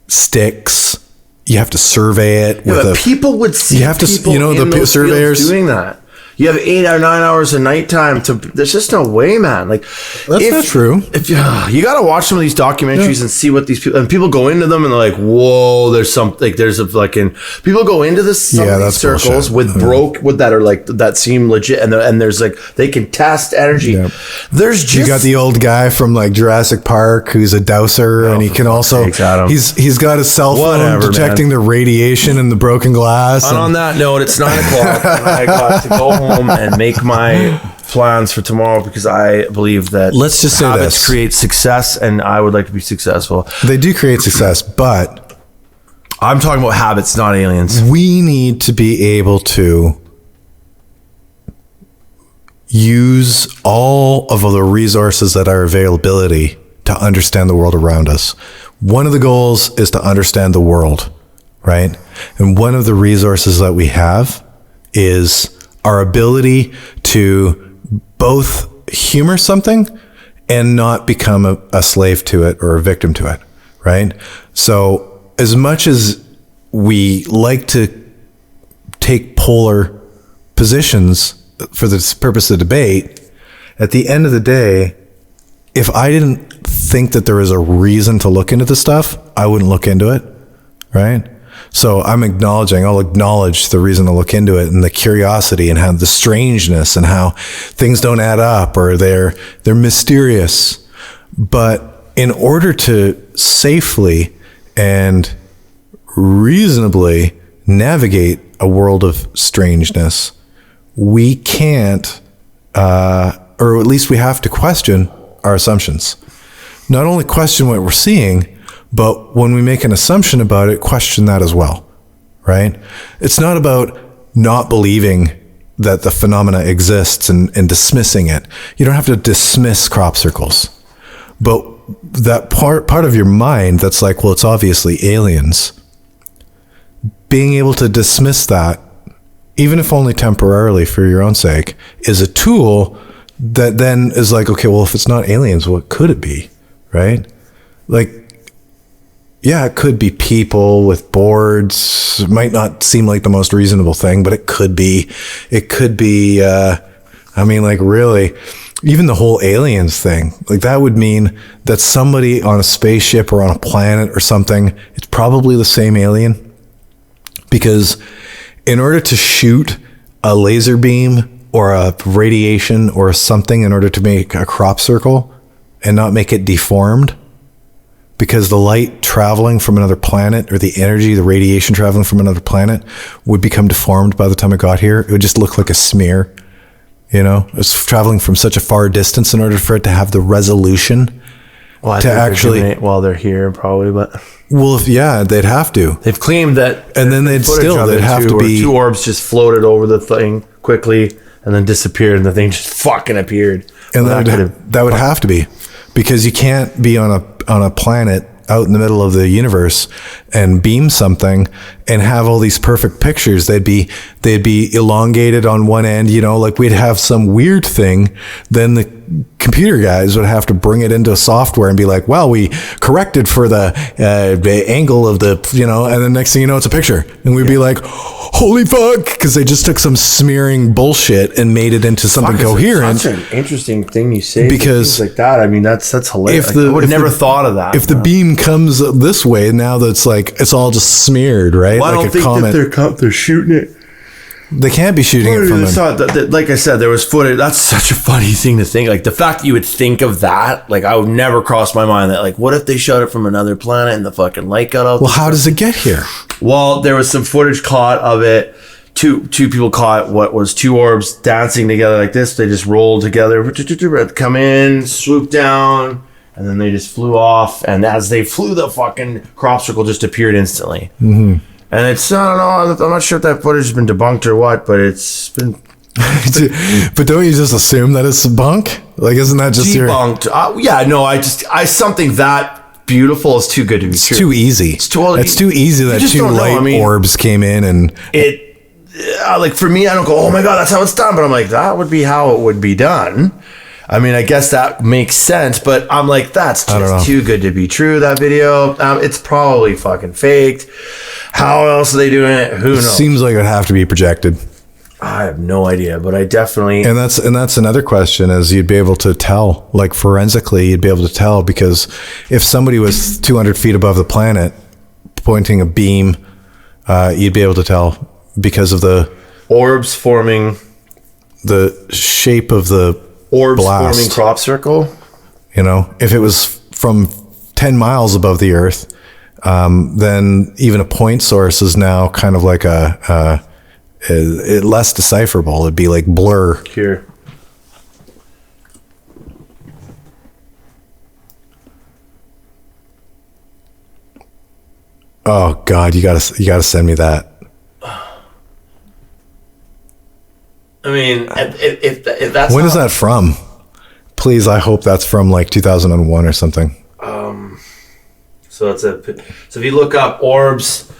sticks. You have to survey it. People would see. You have to, the surveyors doing that. You have 8 or 9 hours of nighttime there's just no way, man. Like that's not true. If you got to watch some of these documentaries and see what these people go into them and they're like, whoa, there's something, there's a fucking, people go into these circles bullshit. with that are like, that seem legit. And there's like, they can test energy. Yeah. You got the old guy from like Jurassic Park who's a dowser and he can also, he's got a cell phone detecting the radiation in the broken glass. And on that note, it's 9 o'clock and I got to go home and make my plans for tomorrow because I believe that let's just say habits create success and I would like to be successful. They do create success, but I'm talking about habits, not aliens. We need to be able to use all of the resources at our availability to understand the world around us. One of the goals is to understand the world, right? And one of the resources that we have is our ability to both humor something and not become a slave to it or a victim to it, right? So as much as we like to take polar positions for the purpose of debate, at the end of the day, if I didn't think that there was a reason to look into the stuff, I wouldn't look into it, right? So I'll acknowledge the reason to look into it and the curiosity and how the strangeness and how things don't add up or they're mysterious. But in order to safely and reasonably navigate a world of strangeness, we can't, or at least we have to question our assumptions. Not only question what we're seeing, but when we make an assumption about it, question that as well, right? It's not about not believing that the phenomena exists and dismissing it. You don't have to dismiss crop circles. But that part of your mind that's like, well, it's obviously aliens. Being able to dismiss that, even if only temporarily for your own sake, is a tool that then is like, okay, well, if it's not aliens, what could it be, right? Like, yeah, it could be people with boards. It might not seem like the most reasonable thing, but it could be. It could be, I mean, like, really, even the whole aliens thing, like, that would mean that somebody on a spaceship or on a planet or something, it's probably the same alien. Because in order to shoot a laser beam or a radiation or something in order to make a crop circle and not make it deformed, because the light traveling from another planet or the energy, the radiation traveling from another planet would become deformed by the time it got here. It would just look like a smear, you know? It's traveling from such a far distance in order for it to have the resolution to actually... They're doing it while they're here, probably, but... Well, yeah, they'd have to. They've claimed that... And then they'd have to be... Two orbs just floated over the thing quickly and then disappeared and the thing just fucking appeared. And that would have to be. Because you can't be on a planet out in the middle of the universe and beam something and have all these perfect pictures. They'd be elongated on one end, you know, like we'd have some weird thing. Then the computer guys would have to bring it into software and be like, well, we corrected for the angle of the, you know, and then next thing you know, it's a picture. And we'd be like, holy fuck, because they just took some smearing bullshit and made it into something coherent. That's an interesting thing you say. Because like that, I mean, that's hilarious. I would never thought of that. If the beam comes this way, now that's like, it's all just smeared, right? Well, like I don't think that they're shooting it. They can't be shooting it from like I said, there was footage. That's such a funny thing to think. Like the fact that you would think of that, like I would never cross my mind that like, what if they shot it from another planet and the fucking light got out? Well, how does it get here? Well, there was some footage caught of it. Two people caught what was two orbs dancing together like this. They just rolled together, come in, swoop down, and then they just flew off. And as they flew, the fucking crop circle just appeared instantly. Mm-hmm. And it's, I don't know, I'm not sure if that footage has been debunked or what, but it's been... But don't you just assume that it's bunk? Like, isn't that just debunked? Yeah, no, I something that beautiful is too good to be true. It's too easy. It's too easy that two light orbs came in and... like, for me, I don't go, oh my God, that's how it's done. But I'm like, that would be how it would be done. I mean, I guess that makes sense, but I'm like, that's just too good to be true, that video. It's probably fucking faked. How else are they doing it? Who knows? It seems like it would have to be projected. I have no idea, but I definitely... And that's another question, is you'd be able to tell, like forensically, you'd be able to tell, because if somebody was 200 feet above the planet pointing a beam, you'd be able to tell because of the... Orbs forming... The shape of the... Orbs blast. Forming crop circle. You know, if it was from 10 miles above the Earth, then even a point source is now kind of like a less decipherable. It'd be like blur. Here. Oh God, you gotta send me that. I mean, if that's when is that from? Please, I hope that's from like 2001 or something. So if you look up orbs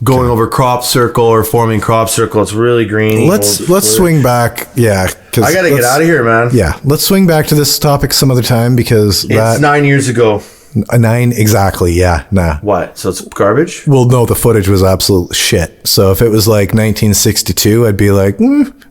going over crop circle or forming crop circle, it's really green. Let's swing back. Yeah, because I gotta get out of here, man. Yeah, let's swing back to this topic some other time because it's 9 years ago. 9 exactly. Yeah, nah. What? So it's garbage? Well, no, the footage was absolute shit. So if it was like 1962, I'd be like,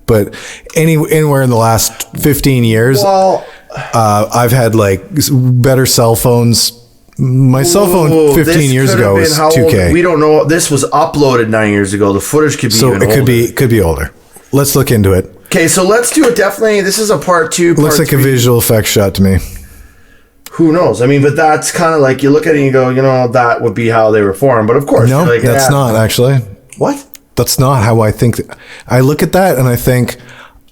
but anywhere in the last 15 years, Well, I've had like better cell phones. My cell phone 15 years ago was 2K. We don't know. This was uploaded 9 years ago. The footage could be So even it older. could be older. Let's look into it. Okay, so let's do it. Definitely, this is a part 2. Looks like a visual effects shot to me. Who knows? I mean, but that's kind of like you look at it and you go, that would be how they were formed. But of course, No, like, that's not actually. What? That's not how I think. I look at that and I think,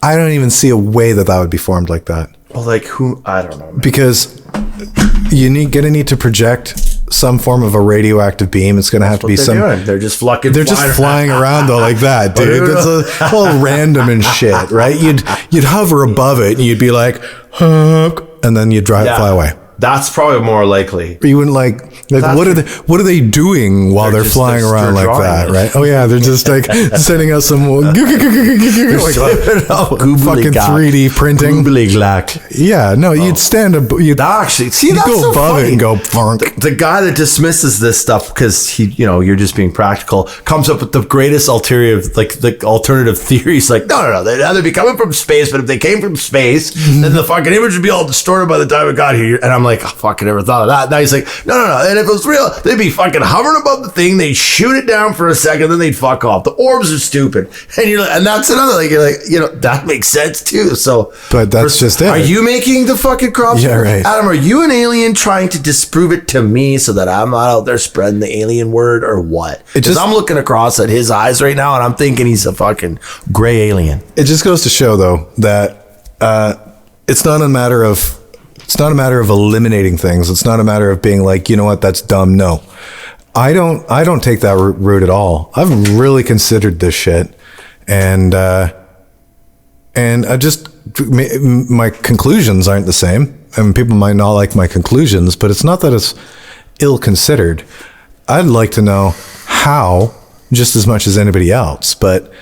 I don't even see a way that would be formed like that. Well, like who? I don't know. Man. Because gonna need to project some form of a radioactive beam. It's gonna have to be some. They're just They're just flying around though, like that, dude. It's all random and shit, right? You'd hover above it and you'd be like, and then you'd fly away. That's probably more likely. You wouldn't like what are they doing while they're flying around like that, right? Oh yeah, they're just like sending us some like fucking 3D printing. Yeah, no, you'd stand up. You'd actually see you'd that's go so above funny. it and go. The guy that dismisses this stuff because you're just being practical, comes up with the greatest alternative theories. Like, no, they'd either be coming from space, but if they came from space, then the fucking image would be all distorted by the time it got here. And I'm like, I fucking never thought of that. Now he's like, no. And if it was real, they'd be fucking hovering above the thing. They'd shoot it down for a second, then they'd fuck off. The orbs are stupid, and you're like, and that's another like, you're like, that makes sense too. So, but that's just it. Are you making the fucking crop? Yeah, right. Adam, are you an alien trying to disprove it to me so that I'm not out there spreading the alien word, or what? Because I'm looking across at his eyes right now, and I'm thinking he's a fucking gray alien. It just goes to show, though, that it's not a matter of eliminating things. It's not a matter of being like, you know what, that's dumb. No, I don't take that route at all. I've really considered this shit, and I just, my conclusions aren't the same. I mean, people might not like my conclusions, but it's not that it's ill-considered. I'd like to know how just as much as anybody else, but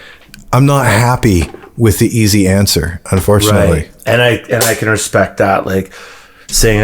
I'm not happy with the easy answer, unfortunately. Right. And I can respect that, like saying,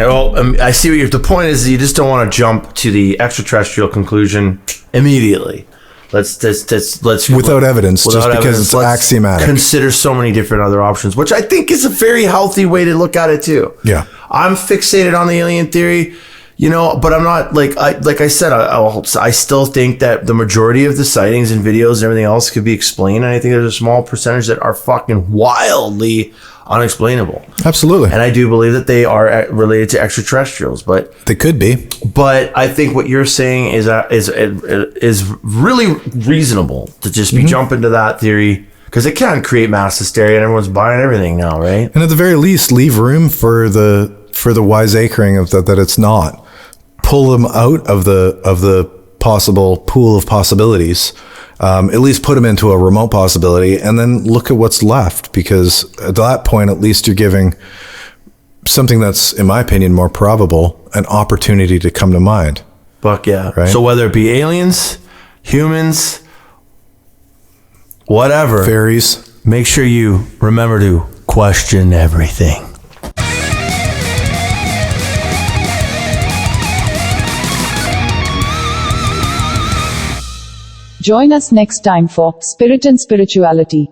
I see what the point is. You just don't want to jump to the extraterrestrial conclusion immediately. Let's without evidence, just because it's axiomatic. Consider so many different other options, which I think is a very healthy way to look at it too. Yeah, I'm fixated on the alien theory, but I'm not like I said. I still think that the majority of the sightings and videos and everything else could be explained, and I think there's a small percentage that are fucking wildly unexplainable. Absolutely. And I do believe that they are related to extraterrestrials, but they could be. But I think what you're saying is really reasonable to just be jumping to that theory, because it can create mass hysteria and everyone's buying everything now, right? And at the very least, leave room for the wiseacring of that it's not. Pull them out of the possible pool of possibilities. At least put them into a remote possibility, and then look at what's left, because at that point, at least you're giving something that's, in my opinion, more probable an opportunity to come to mind. Fuck yeah. Right? So whether it be aliens, humans, whatever, fairies, make sure you remember to question everything. Join us next time for Spirit and Spirituality.